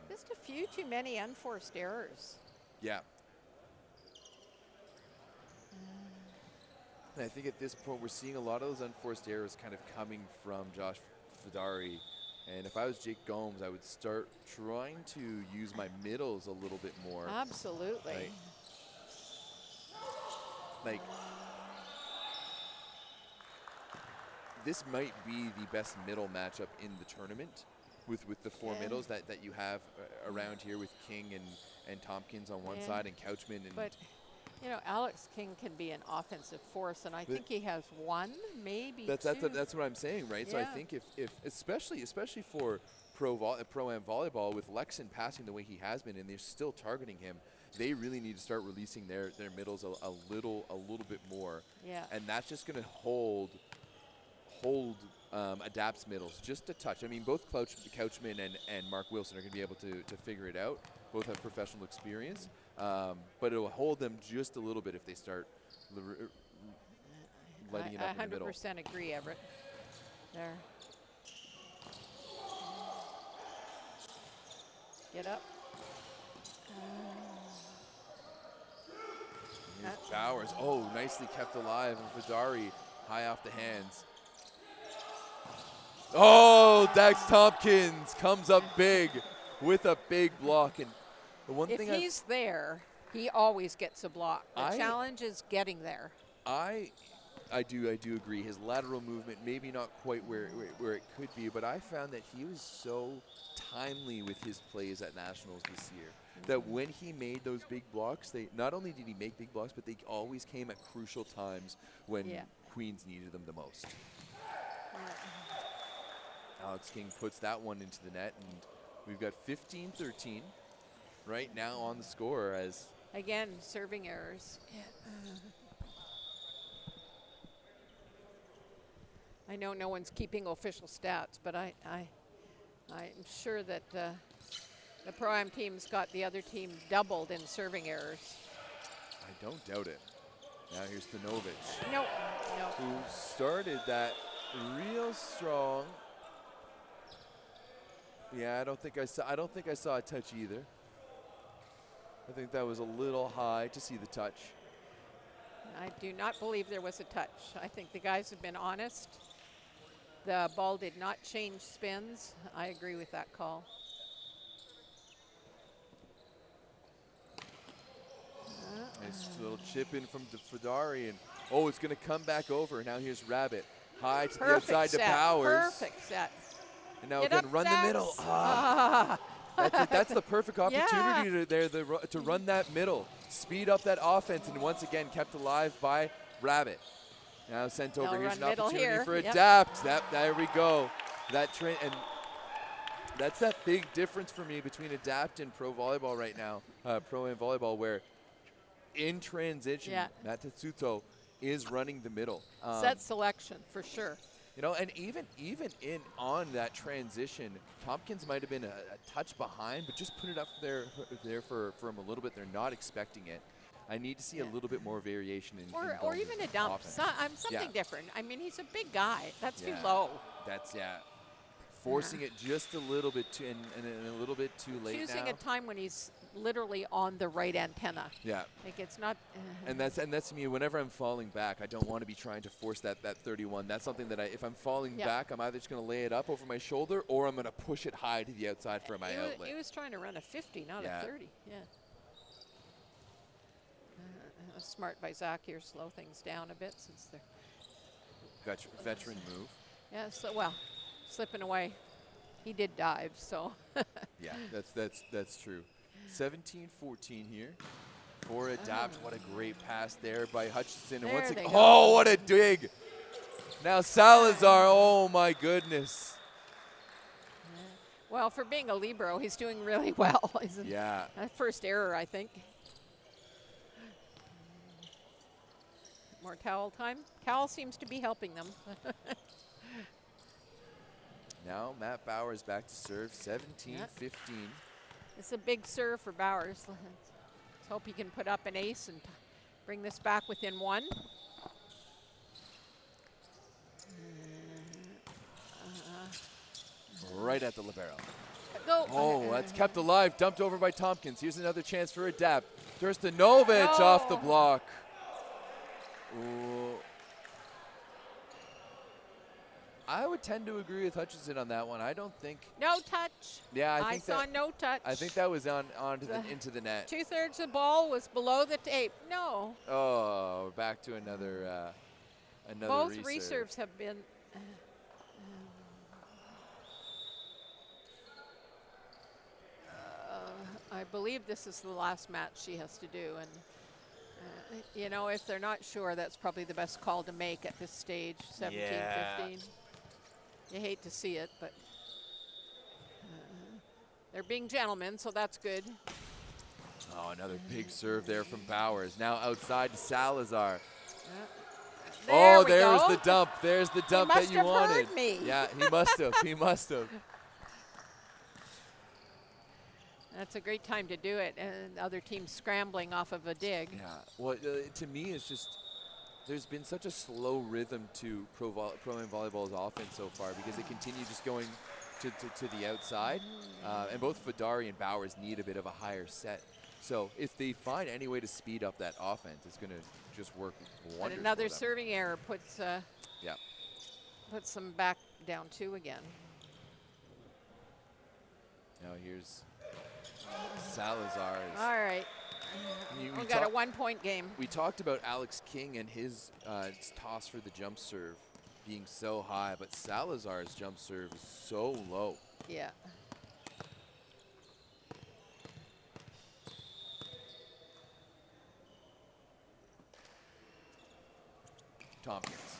Just a few too many unforced errors. Yeah. And I think at this point we're seeing a lot of those unforced errors kind of coming from Josh Fidari. And if I was Jake Gomes, I would start trying to use my middles a little bit more. Absolutely. Like this might be the best middle matchup in the tournament with the four middles that you have around here with King and Tompkins on one side and Couchman. And but, you know, Alex King can be an offensive force, and I think he has one, maybe two. That's what I'm saying, right? So I think if especially for Pro-Am volleyball with Lexon passing the way he has been, and they're still targeting him, they really need to start releasing their middles a little bit more. Yeah. And that's just going to hold Adapt's middles just a touch. I mean, both Couchman and Mark Wilson are going to be able to figure it out. Both have professional experience, but it will hold them just a little bit if they start lighting it up in the middle. I 100% agree, Everett. There. Get up. Here's Bowers. Oh, nicely kept alive. And Fidari high off the hands. Oh, Dax Tompkins comes up big with a big block. And the one If thing he's there, he always gets a block. The challenge is getting there. I do agree. His lateral movement maybe not quite where it could be, but I found that he was so timely with his plays at Nationals this year that when he made those big blocks, they not only did he make big blocks, but they always came at crucial times when Queens needed them the most. Alex King puts that one into the net, and we've got 15-13 right now on the score as again serving errors. I know no one's keeping official stats, but I'm sure that the Pro-Am team's got the other team doubled in serving errors. I don't doubt it. Now here's Stanovich. No. Who started that real strong. Yeah, I don't think I saw a touch either. I think that was a little high to see the touch. I do not believe there was a touch. I think the guys have been honest. The ball did not change spins. I agree with that call. Nice little chip in from Fidari, and oh, it's going to come back over. Now here's Rabbit. High to the outside to Bowers. Perfect set. And now again, run the middle. That's the perfect opportunity to run that middle. Speed up that offense, and once again kept alive by Rabbit. Now sent over. Here's an opportunity for Adapt. There we go. And that's that big difference for me between Adapt and Pro Volleyball right now. Pro-Am volleyball, where in transition, Matt Tetsuto is running the middle. Set selection for sure. You know, and even on that transition, Tompkins might have been a touch behind, but just put it up there for him a little bit. They're not expecting it. I need to see a little bit more variation in or even a dump. Something different. I mean, he's a big guy. That's too low. That's forcing it just a little bit too and a little bit too late. Choosing a time when he's literally on the right antenna. Yeah. Like it's not. And that's me. Whenever I'm falling back, I don't want to be trying to force that 31. That's something that if I'm falling back, I'm either just going to lay it up over my shoulder or I'm going to push it high to the outside for my outlet. He was trying to run a 50, not a 30. Yeah. Smart by Zach here, slow things down a bit since they're veteran move. Yeah. So slipping away. He did dive, so. Yeah, that's true. 17-14 here for Adapt. What a great pass there by Hutchinson. And once again, what a dig. Now Salazar, oh my goodness. Well, for being a libero, he's doing really well. That first error, I think. More towel time. Towel seems to be helping them. Now Matt Bowers back to serve, 17-15. It's a big serve for Bowers. Let's hope he can put up an ace and bring this back within one. Right at the libero. Go. Oh, that's kept alive, dumped over by Tompkins. Here's another chance for a dap. Turstanovic off the block. Ooh. I would tend to agree with Hutchinson on that one. I don't think. No touch. Yeah, I saw no touch. I think that was into the net. 2/3 of the ball was below the tape. No. Oh, back to another Both reserve. reserves have been. I believe this is the last match she has to do, and you know, if they're not sure, that's probably the best call to make at this stage. 17-15. You hate to see it, but they're being gentlemen, so that's good. Oh, another big serve there from Bowers. Now outside to Salazar. There we there's go. the dump. There's the dump that you wanted. He must have heard me. Yeah, he must have. He must have. That's a great time to do it, and other teams scrambling off of a dig. Yeah. Well, to me, it's just there's been such a slow rhythm to Pro-Am Volleyball's offense so far because they continue just going to the outside, and both Fadari and Bowers need a bit of a higher set. So if they find any way to speed up that offense, it's going to just work wonders. But another for them. serving error puts puts them back down 2 again. Now here's Salazar. All right. We got a 1-point game. We talked about Alex King and his toss for the jump serve being so high, but Salazar's jump serve is so low. Yeah. Tompkins.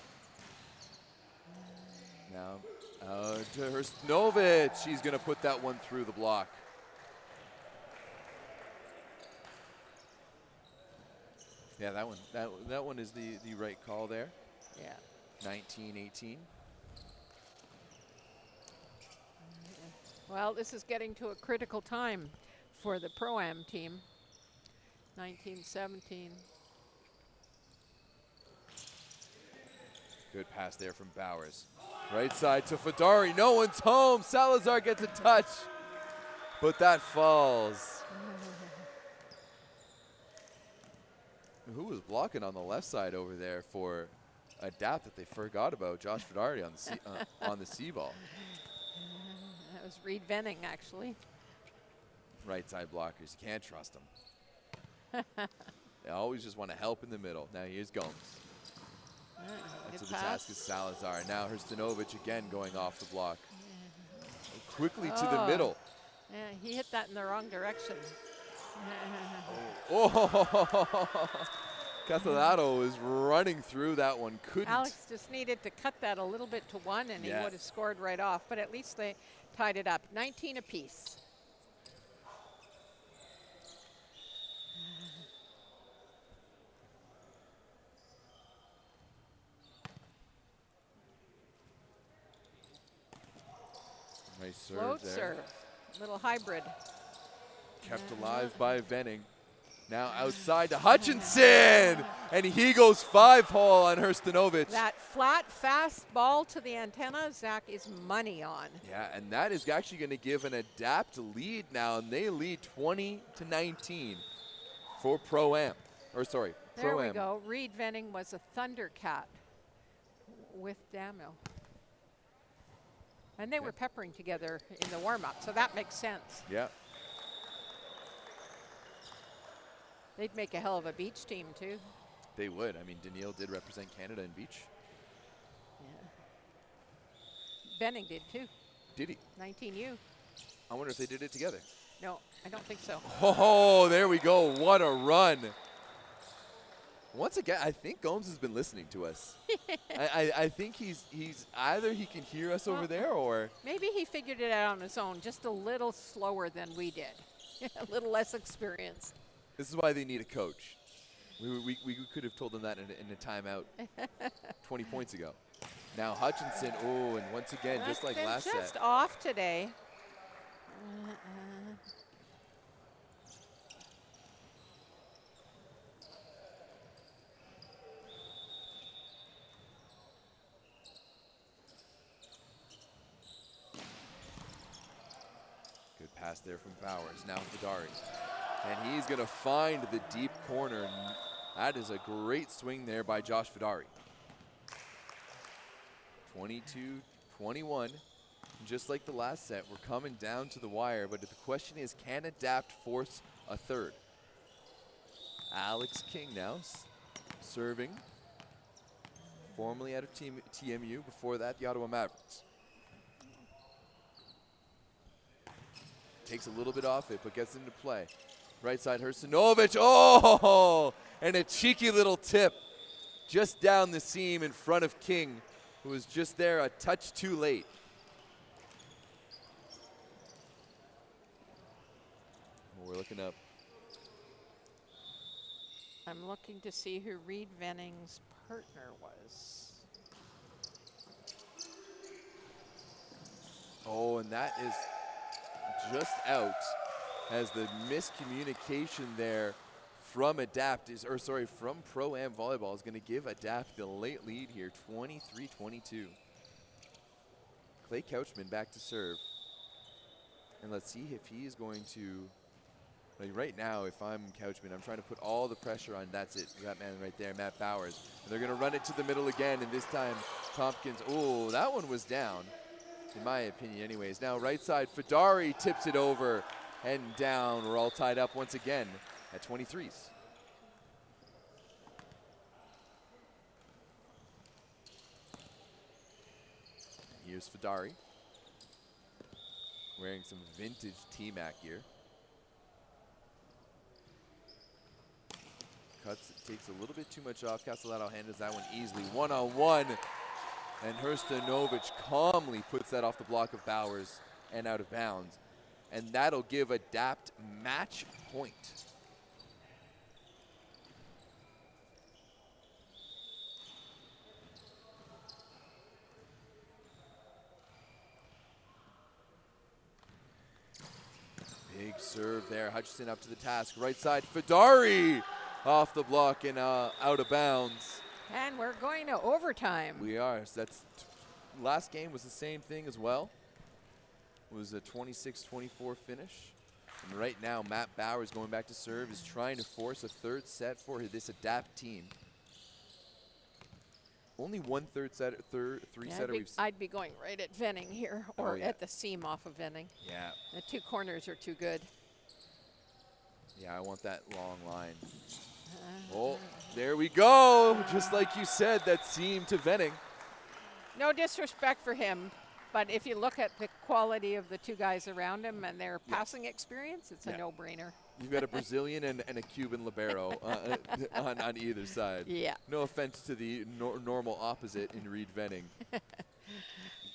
Now to Hrstanovic. She's going to put that one through the block. Yeah, that one is the right call there. Yeah. 19-18. Well, this is getting to a critical time for the Pro-Am team. 19-17. Good pass there from Bowers. Right side to Fadari. No one's home. Salazar gets a touch, but that falls. Who was blocking on the left side over there for a dap that they forgot about? Josh Fadari on the C ball. That was Reed Venning, actually. Right side blockers. You can't trust them. They always just want to help in the middle. Now here's Gomes. That's what the task is Salazar. Now Hrstanovic again going off the block. Quickly to the middle. Yeah, he hit that in the wrong direction. Oh, Catalado is running through that one. Couldn't. Alex just needed to cut that a little bit to 1, and he would have scored right off. But at least they tied it up. 19 apiece. Nice serve Float there. serve. Little hybrid. Kept alive by Venning. Now outside to Hutchinson, and he goes 5-hole on Hrstanovic. That flat, fast ball to the antenna, Zach is money on. Yeah, and that is actually going to give an adapt lead now, and they lead 20-19 for Pro-Am. Or sorry, There Pro-Am. we go. Reed Venning was a Thundercat with Damo. And they were peppering together in the warm-up, so that makes sense. Yeah. They'd make a hell of a beach team, too. They would. I mean, Daniil did represent Canada in beach. Yeah. Venning did, too. Did he? 19U. I wonder if they did it together. No, I don't think so. Oh, there we go. What a run. Once again, I think Gomes has been listening to us. I think he's either he can hear us over there or. Maybe he figured it out on his own, just a little slower than we did. A little less experience. This is why they need a coach. We could have told them that in a timeout 20 points ago. Now Hutchinson, oh, and once again, just like Been last just set. off today. Good pass there from Bowers. Now Fedari. And he's going to find the deep corner. That is a great swing there by Josh Fedari. 22-21. Just like the last set, we're coming down to the wire, but the question is, can Adapt force a third? Alex King now serving. Formerly out of TMU, before that, the Ottawa Mavericks. Takes a little bit off it, but gets into play. Right side, Hrstanovic. Oh! And a cheeky little tip just down the seam in front of King, who was just there a touch too late. We're looking up. I'm looking to see who Reed Venning's partner was. Oh, and that is just out as the miscommunication there from Adapt is, or sorry, from Pro-Am Volleyball is going to give Adapt the late lead here, 23-22. Clay Couchman back to serve. And let's see if he is going to, like right now, if I'm Couchman, I'm trying to put all the pressure on, that's it, that man right there, Matt Bowers. And they're going to run it to the middle again, and this time Tompkins, oh, that one was down, in my opinion anyways. Now right side, Fedari tips it over and down. We're all tied up once again at 23s. Here's Fedari, wearing some vintage T-Mac gear. Cuts, takes a little bit too much off. Castellato handles that one easily. One-on-one. And Hrstanovic calmly puts that off the block of Bowers and out of bounds. And that'll give Adapt match point. Big serve there. Hutchinson up to the task. Right side, Fedari off the block and out of bounds. And we're going to overtime. We are. So that's last game was the same thing as well. It was a 26-24 finish. And right now, Matt Bowers going back to serve is trying to force a third set for this Adapt team. Only one three-setter we've seen. I'd be going right at Venning here, or yeah. at the seam off of Venning. Yeah. The two corners are too good. Yeah, I want that long line. Oh, there we go. Just like you said, that seam to Venning. No disrespect for him, but if you look at the quality of the two guys around him and their passing experience, it's a no-brainer. You've got a Brazilian and a Cuban libero on either side. Yeah. No offense to the normal opposite in Reed Venning.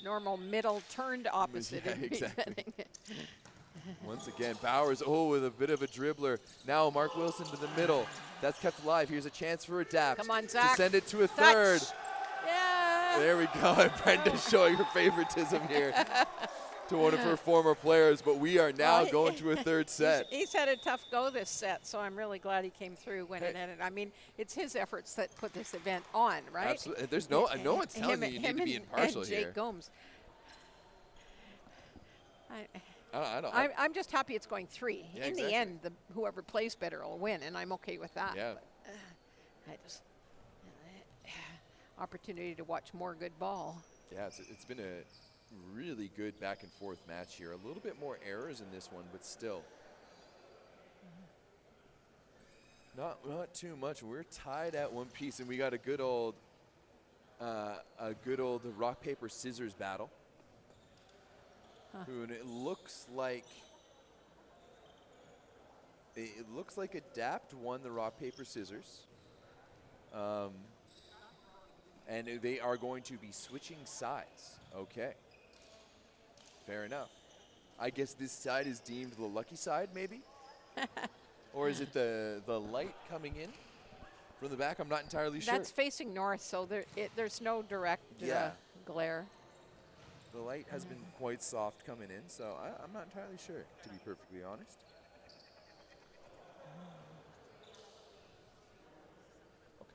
Normal middle turned opposite in Reed exactly. Venning. Once again, Bowers, with a bit of a dribbler. Now Mark Wilson to the middle. That's kept alive. Here's a chance for Adapt. Come on, Zach. To send it to a Touch. third. Yeah. There we go. And Brenda's showing her favoritism here to one of her former players. But we are now going to a third set. He's had a tough go this set, so I'm really glad he came through when it ended. I mean, it's his efforts that put this event on, right? Absolutely. There's no one's telling you need to be impartial and here. Jake Gomes. I'm just happy it's going three. Yeah, In exactly. the end, whoever plays better will win, and I'm okay with that. Yeah. But, I just opportunity to watch more good ball. Yeah, it's been a really good back and forth match here. A little bit more errors in this one, but still. Not too much. We're tied at one piece, and we got a good old rock paper scissors battle. And it looks like Adapt won the rock paper scissors. And they are going to be switching sides. Okay. Fair enough. I guess this side is deemed the lucky side, maybe? Or is it the light coming in? From the back, I'm not entirely sure. That's facing north, so there's no direct Yeah. glare. The light has been quite soft coming in, so I'm not entirely sure, to be perfectly honest. Okay.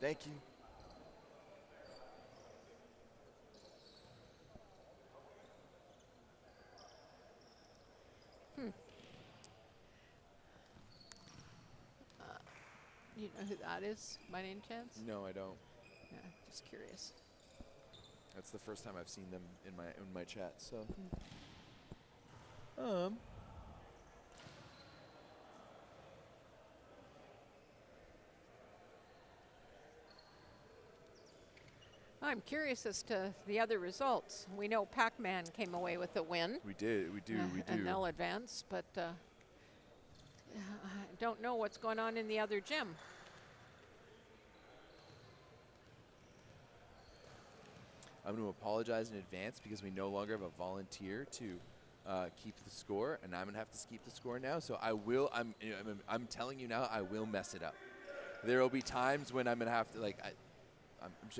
Thank you. You know who that is, by any chance? No, I don't. Yeah, just curious. That's the first time I've seen them in my chat. So, I'm curious as to the other results. We know Pac-Man came away with a win. we do. And they'll advance, but I don't know what's going on in the other gym. I'm going to apologize in advance because we no longer have a volunteer to keep the score, and I'm going to have to keep the score now. So I will. I'm telling you now, I will mess it up. There will be times when I'm going to have to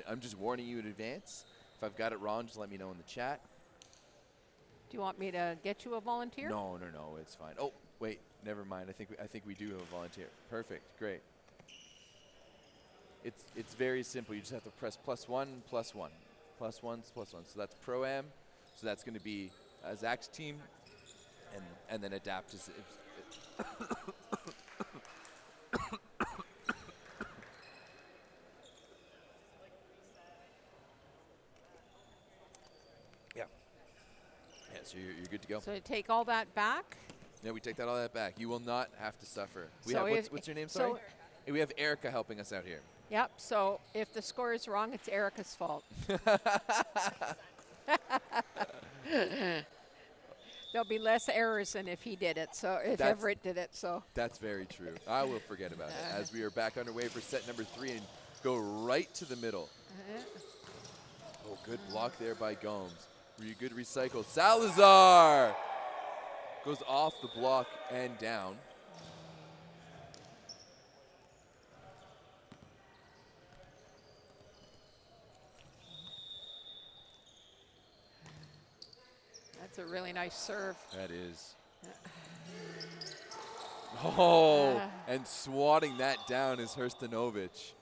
I'm just warning you in advance. If I've got it wrong, just let me know in the chat. Do you want me to get you a volunteer? No, it's fine. Oh, wait, never mind. I think we do have a volunteer. Perfect, great. It's very simple. You just have to press +1, +1, +1, +1. So that's Pro-Am. So that's going to be Zach's team, and then adapt as so you're good to go. So take all that back? Yeah, we take all that back. You will not have to suffer. We So have what's your name? Sorry. We have Erica helping us out here. Yep, so if the score is wrong, it's Erica's fault. There'll be less errors than if he did it, so if Everett did it, so. That's very true. I will forget about it as we are back underway for set number 3 and go right to the middle. Oh, good block there by Gomes. Good recycle. Salazar goes off the block and down. That's a really nice serve. That is. Oh, and swatting that down is Hrstanovic.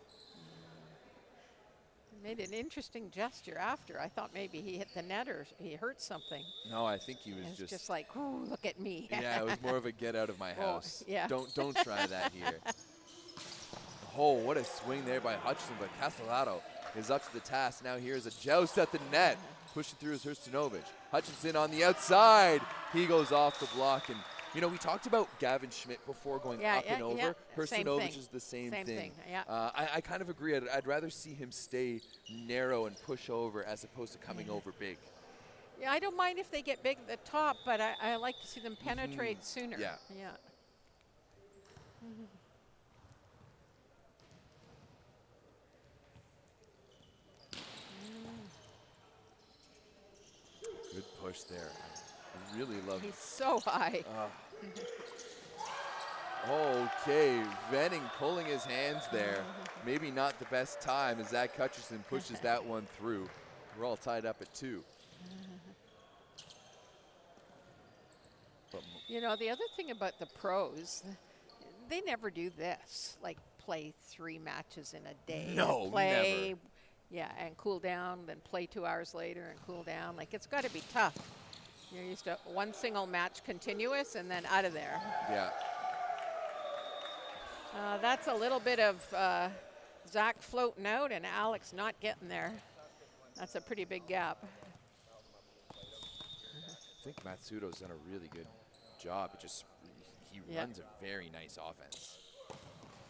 Made an interesting gesture after. I thought maybe he hit the net or he hurt something. No, I think he was just like, ooh, look at me. Yeah, it was more of a get out of my house. Yeah. Don't try that here. Oh, what a swing there by Hutchinson, but Castellato is up to the task. Now here's a joust at the net. Pushing through is Hrstanovic. Hutchinson on the outside. He goes off the block. And, you know, we talked about Gavin Schmidt before going up and over. Yeah. Hrstanovic is the same thing. Yeah. I kind of agree. I'd rather see him stay narrow and push over as opposed to coming over big. Yeah, I don't mind if they get big at the top, but I like to see them penetrate sooner. Yeah. Yeah. Good push there. I really love it. He's so high. Okay, Venning pulling his hands there. Maybe not the best time as Zach Hutchinson pushes that one through. We're all tied up at 2. You know, the other thing about the pros, they never do this, like play 3 matches in a day. No, play, never. Yeah, and cool down, then play 2 hours later and cool down. Like, it's got to be tough. You're used to one single match continuous and then out of there. Yeah. That's a little bit of Zach floating out and Alex not getting there. That's a pretty big gap. I think Matsudo's done a really good job. He runs a very nice offense.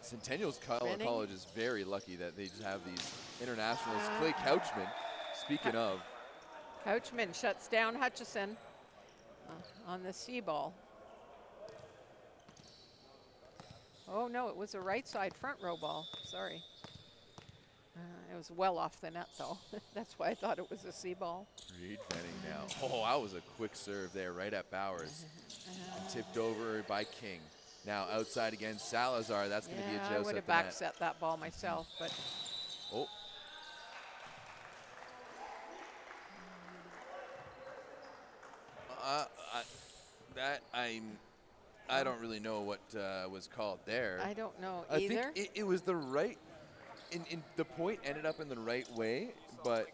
Centennial's College is very lucky that they just have these internationals. Clay Couchman, speaking of. Couchman shuts down Hutchison on the C ball. Oh no, it was a right side front row ball. Sorry. It was well off the net though. That's why I thought it was a C ball. Reed Venning now. Oh, that was a quick serve there right at Bowers. And tipped over by King. Now outside against Salazar. That's going to be a Yeah, I joust would at have the net. backset that ball myself, but Oh. I don't really know what was called there. I don't know I either. think it was the right. In the point ended up in the right way, but.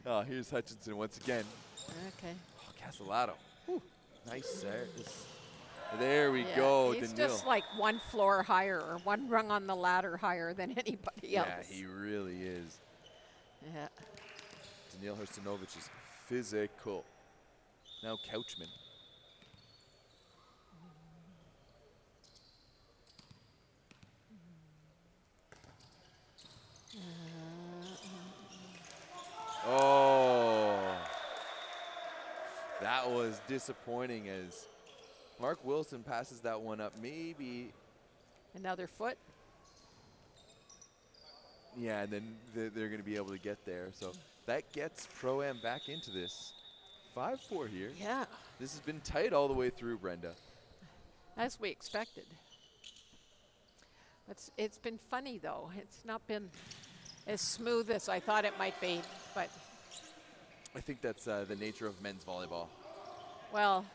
Oh, here's Hutchinson once again. Okay. Oh, Castellato. Whew. Nice service. There we Yeah, go, he's Daniil. just like one floor higher or one rung on the ladder higher than anybody else. Yeah, he really is. Yeah. Daniil Hrstanovic is physical. Now Couchman. Oh, that was disappointing as Mark Wilson passes that one up. Maybe. Another foot. Yeah, and then they're going to be able to get there. So that gets Pro-Am back into this. 5-4 here. Yeah, This has been tight all the way through, Brenda. as we expected. It's been funny, though. It's not been as smooth as I thought it might be, but, I think that's the nature of men's volleyball. well,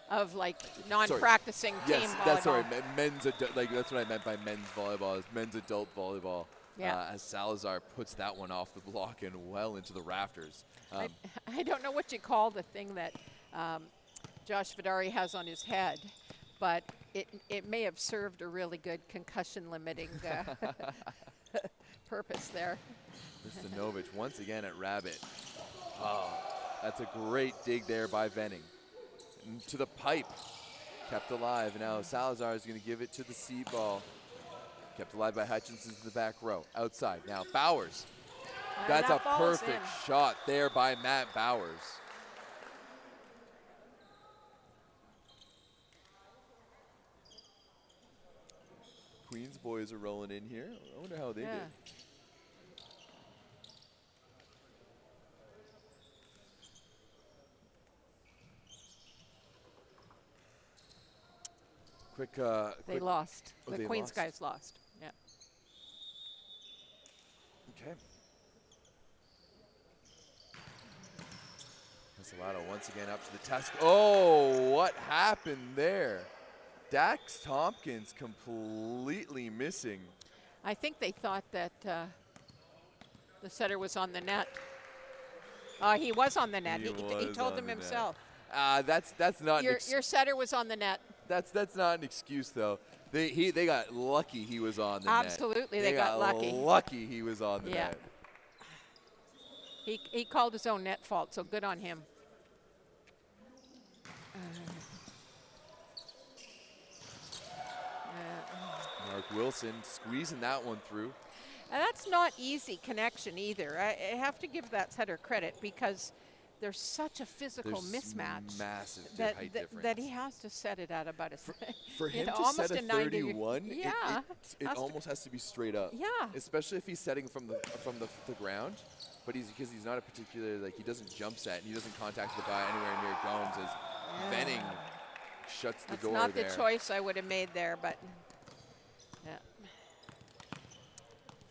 of like non-practicing team Yes, volleyball. that's sorry. Men's that's what I meant by men's volleyball. Is men's adult volleyball. Yeah. As Salazar puts that one off the block and well into the rafters. I don't know what you call the thing that Josh Vidari has on his head, but it may have served a really good concussion limiting purpose there. Hrstanovic once again at Rabbit. Oh, that's a great dig there by Venning. And to the pipe. Kept alive. Now Salazar is going to give it to the seed ball. Kept alive by Hutchinson to the back row. Outside. Now Bowers. That's a that ball is perfect in. shot there by Matt Bowers. Queens boys are rolling in here. I wonder how they Yeah. did. Quick. They lost. Oh, The they Queens lost? guys lost. Yeah. Okay. Castellato once again up to the task. Oh, what happened there? Dax Tompkins completely missing. I think they thought that the setter was on the net. He was on the net. He He was told on them the net. himself. That's not Your setter was on the net. that's not an excuse though. They got lucky he was on the net. Absolutely, they got lucky. Lucky he was on the Yeah. net. He called his own net fault, so good on him. Mark Wilson squeezing that one through. And that's not easy connection either. I have to give that setter credit because there's such a physical There's mismatch massive that, height that, difference. that he has to set it at about a For you him know, to almost set a 90 31, yeah, it has to- almost has to be straight up. Yeah. Especially if he's setting from the ground, but because he's not a particular he doesn't jump set and he doesn't contact the guy anywhere near Gomes as Venning shuts the That's door not there. the choice I would have made there, but yeah.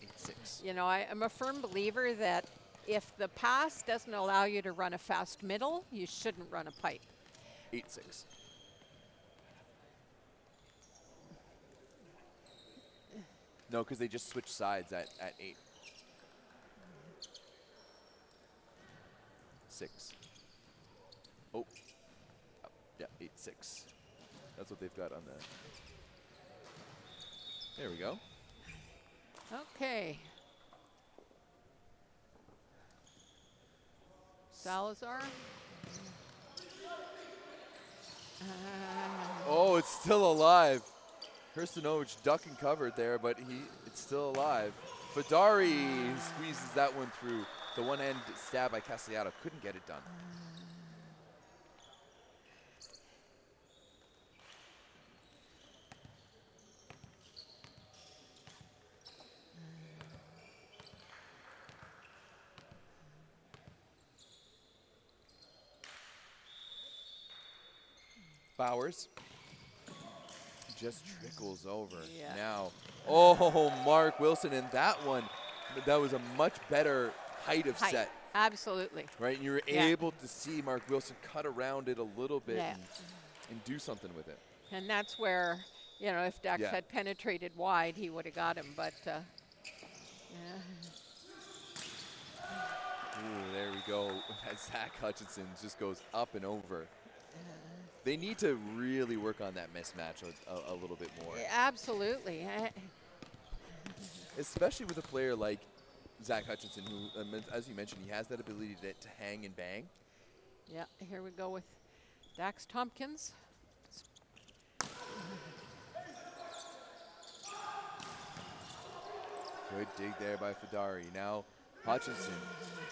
8-6. You know, I'm a firm believer that if the pass doesn't allow you to run a fast middle, you shouldn't run a pipe. 8-6. No, because they just switch sides at 8. 6. Oh. Yeah, 8-6. That's what they've got on that. There we go. Okay. Salazar. Oh, it's still alive. Hrstanovic ducking covered there, but it's still alive. Vidari squeezes that one through. The one-end stab by Castellato couldn't get it done. Bowers just trickles over. Yeah. Now, oh, Mark Wilson, and that one, that was a much better height of Height. set, Absolutely. right? And you were Yeah. able to see Mark Wilson cut around it a little bit Yeah. and do something with it. And that's where, you know, if Dax Yeah. had penetrated wide, he would have got him. But, yeah. Ooh, there we go. Zach Hutchinson just goes up and over. They need to really work on that mismatch a little bit more. Absolutely. Especially with a player like Zach Hutchinson, who, as you mentioned, he has that ability to hang and bang. Yeah, here we go with Dax Tompkins. Good dig there by Fedari. Now Hutchinson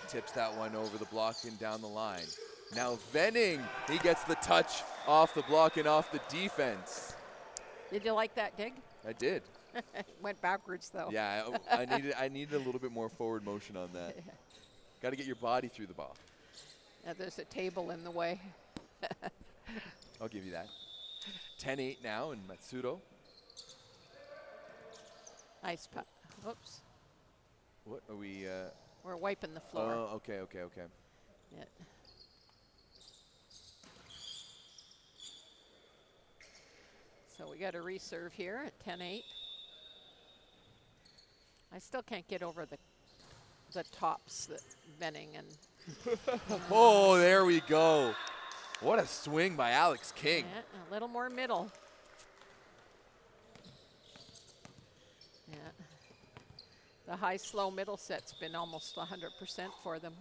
tips that one over the block and down the line. Now Venning, he gets the touch off the block and off the defense. Did you like that dig? I did. Went backwards, though. Yeah, I needed a little bit more forward motion on that. Got to get your body through the ball. Yeah, there's a table in the way. I'll give you that. 10-8 now, and Matsudo. Nice putt. Oops. What are we? We're wiping the floor. Oh, okay. Yeah. So we got a reserve here at 10-8. I still can't get over the tops that Benning and Oh, there we go. What a swing by Alex King. yeah, a little more middle. Yeah. The high slow middle set's been almost 100% for them.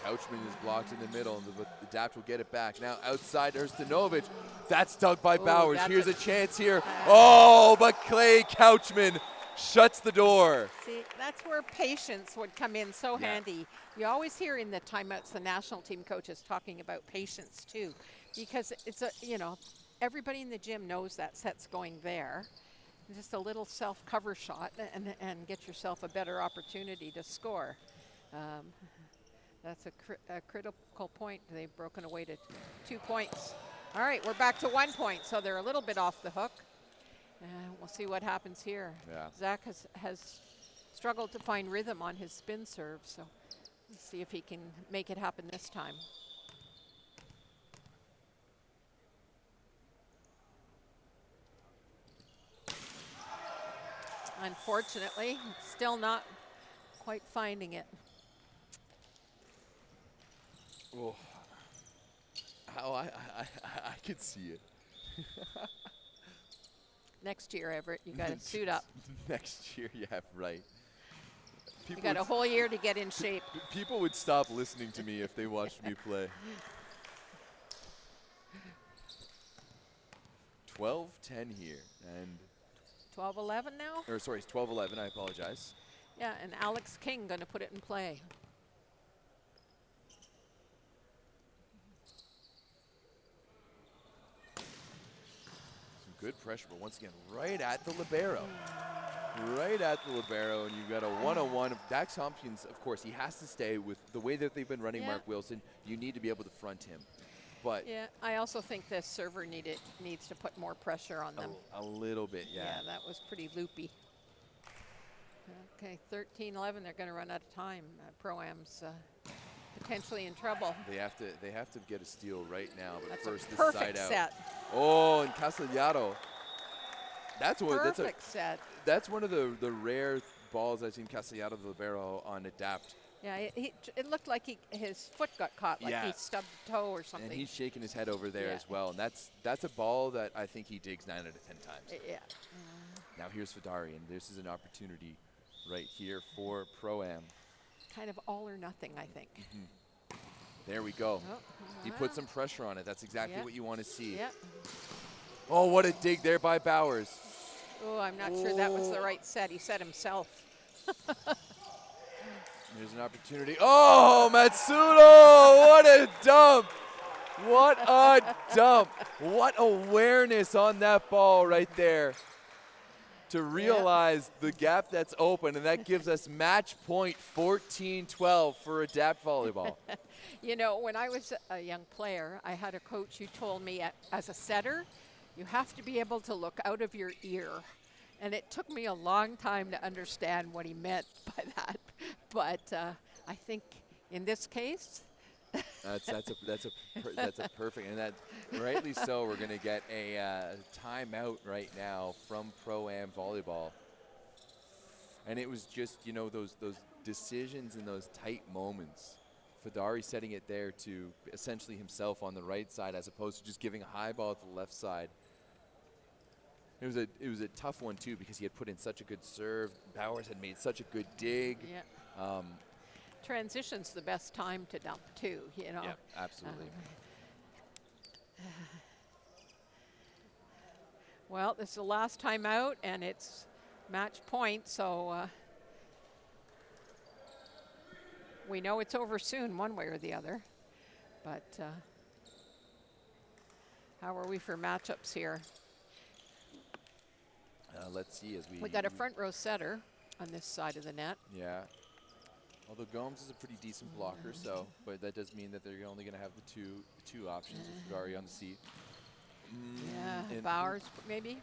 Couchman is blocked in the middle, and the Adapt will get it back. Now outside to Hrstanovic. That's dug by Bowers. that's Here's a chance here. Oh, but Clay Couchman shuts the door. See, that's where patience would come in so Yeah. handy. You always hear in the timeouts the national team coaches talking about patience too, because it's a, you know, everybody in the gym knows that set's going there. Just a little self-cover shot and get yourself a better opportunity to score. That's a critical point. They've broken away to 2 points. All right, we're back to 1 point, so they're a little bit off the hook. We'll see what happens here. Yeah. Zach has struggled to find rhythm on his spin serve, so let's see if he can make it happen this time. Unfortunately, still not quite finding it. Oh, how I could see it. Next year, Everett, you got to suit up. Next year, yeah, right. You got a whole year to get in shape. People would stop listening to me if they watched me play. 12-10 here, and 12-11 now? or sorry, it's 12-11. I apologize. Yeah, and Alex King going to put it in play. Some good pressure, but once again, right at the libero. Right at the libero, and you've got a one-on-one. Dax Tompkins, of course, he has to stay with the way that they've been running Yeah. Mark Wilson. You need to be able to front him. But Yeah, I also think the server needs to put more pressure on them. a little bit, yeah. That was pretty loopy. Okay, 13-11, they're going to run out of time. Pro-Am's potentially in trouble. They have to get a steal right now, but That's first a this perfect side out. set. Oh, and Castellano. Perfect set. That's one of the rare balls I've seen Castellano the libero on Adapt. Yeah, it looked like his foot got caught, like Yeah. he stubbed a toe or something. And he's shaking his head over there Yeah. as well. And that's a ball that I think he digs 9 out of 10 times. Yeah. Now here's Fedari, and this is an opportunity right here for Pro-Am. Kind of all or nothing, I think. There we go. Oh, He put some pressure on it. That's exactly Yeah. what you want to see. Yeah. Oh, what a dig there by Bowers. Oh, I'm not sure that was the right set. He set himself. There's an opportunity. Oh, Matsudo! What a dump! What a dump! What awareness on that ball right there. to realize the gap that's open, and that gives us match point 14-12 for Adapt Volleyball. You know, when I was a young player, I had a coach who told me as a setter, you have to be able to look out of your ear. And it took me a long time to understand what he meant by that. But I think in this case, That's a perfect, and that rightly so. We're gonna get a timeout right now from Pro-Am Volleyball, and it was just, you know, those decisions in those tight moments. Fadari setting it there to essentially himself on the right side, as opposed to just giving a high ball to the left side. It was a tough one too, because he had put in such a good serve. Bowers had made such a good dig. yeah. Transition's the best time to dump too, you know. Yeah, absolutely. Well, this is the last time out, and it's match point, so we know it's over soon, one way or the other. But how are we for matchups here? Let's see as We got a front row setter on this side of the net. Yeah. Although Gomes is a pretty decent blocker, but that does mean that they're only going to have the two options with Fadari on the seat. Yeah, And Bowers maybe.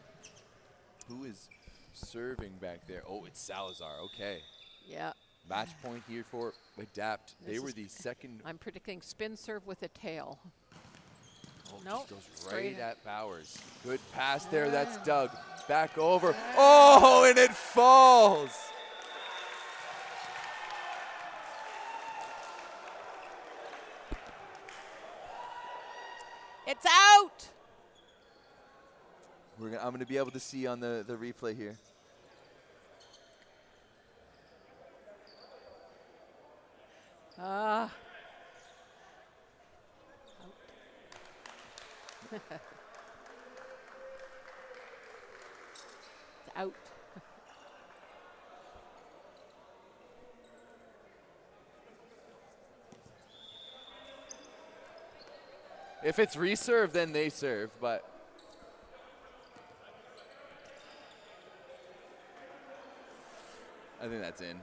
Who is serving back there? Oh, it's Salazar. Okay. Yeah. Match point here for Adapt. This They were is the second. I'm predicting spin serve with a tail. Oh, Nope, just goes straight right at Bowers. Good pass there. That's Doug. Back over. Oh, and it falls. It's out. I'm going to be able to see on the replay here. It's out. If it's reserve, then they serve, but I think that's in.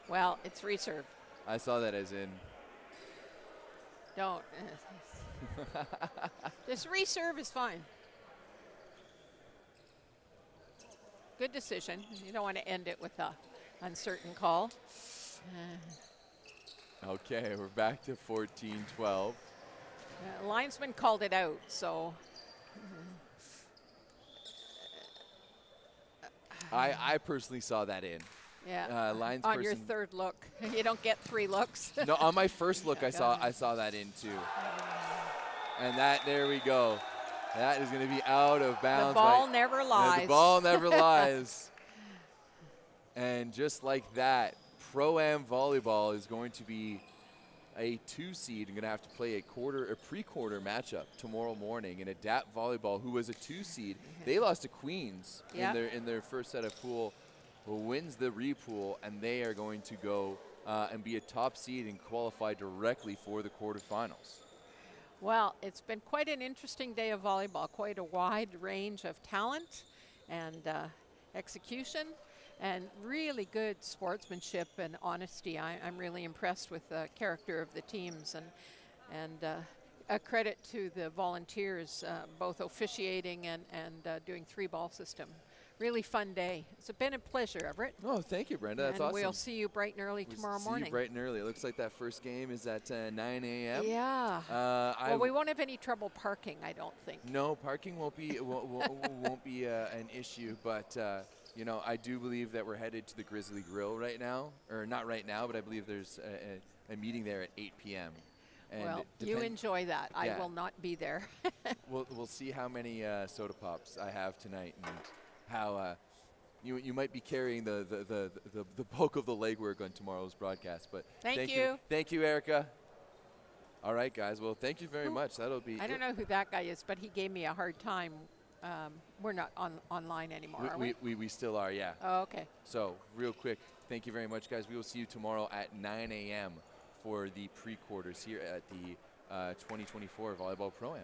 Well, it's reserve. I saw that as in. Don't. This reserve is fine. Good decision. You don't want to end it with a uncertain call. Okay, we're back to 14-12. Linesman called it out, so. I personally saw that in. Yeah. Lines on your person- third look, you don't get 3 looks. No, on my first look, I saw that in too. And there we go. That is going to be out of bounds. The ball never lies. The ball never lies. And just like that, Pro-Am Volleyball is going to be a 2 seed and going to have to play a pre-quarter matchup tomorrow morning. And Adapt Volleyball, who was a 2 seed, they lost to Queens in their first set of pool, wins the repool, and they are going to go and be a top seed and qualify directly for the quarterfinals. Well, it's been quite an interesting day of volleyball, quite a wide range of talent and execution, and really good sportsmanship and honesty. I'm really impressed with the character of the teams, and a credit to the volunteers, both officiating and doing 3-ball system. Really fun day. It's been a pleasure, Everett. Oh, thank you, Brenda. That's and awesome. We'll see you bright and early tomorrow morning. See you bright and early. It looks like that first game is at 9 a.m. Yeah. Well, we won't have any trouble parking, I don't think. No, parking won't be won't be an issue. But you know, I do believe that we're headed to the Grizzly Grill right now, or not right now, but I believe there's a meeting there at 8 p.m. And well, you enjoy that. Yeah. I will not be there. We'll see how many soda pops I have tonight, and how you might be carrying the bulk of the legwork on tomorrow's broadcast. But Thank you. Thank you, Erica. All right, guys. Well, thank you very much. That'll be. I don't know who that guy is, but he gave me a hard time. We're not online anymore, are we? We still are, yeah. Oh, okay. So, real quick, thank you very much, guys. We will see you tomorrow at 9 a.m. for the pre-quarters here at the 2024 Volleyball Pro-Am.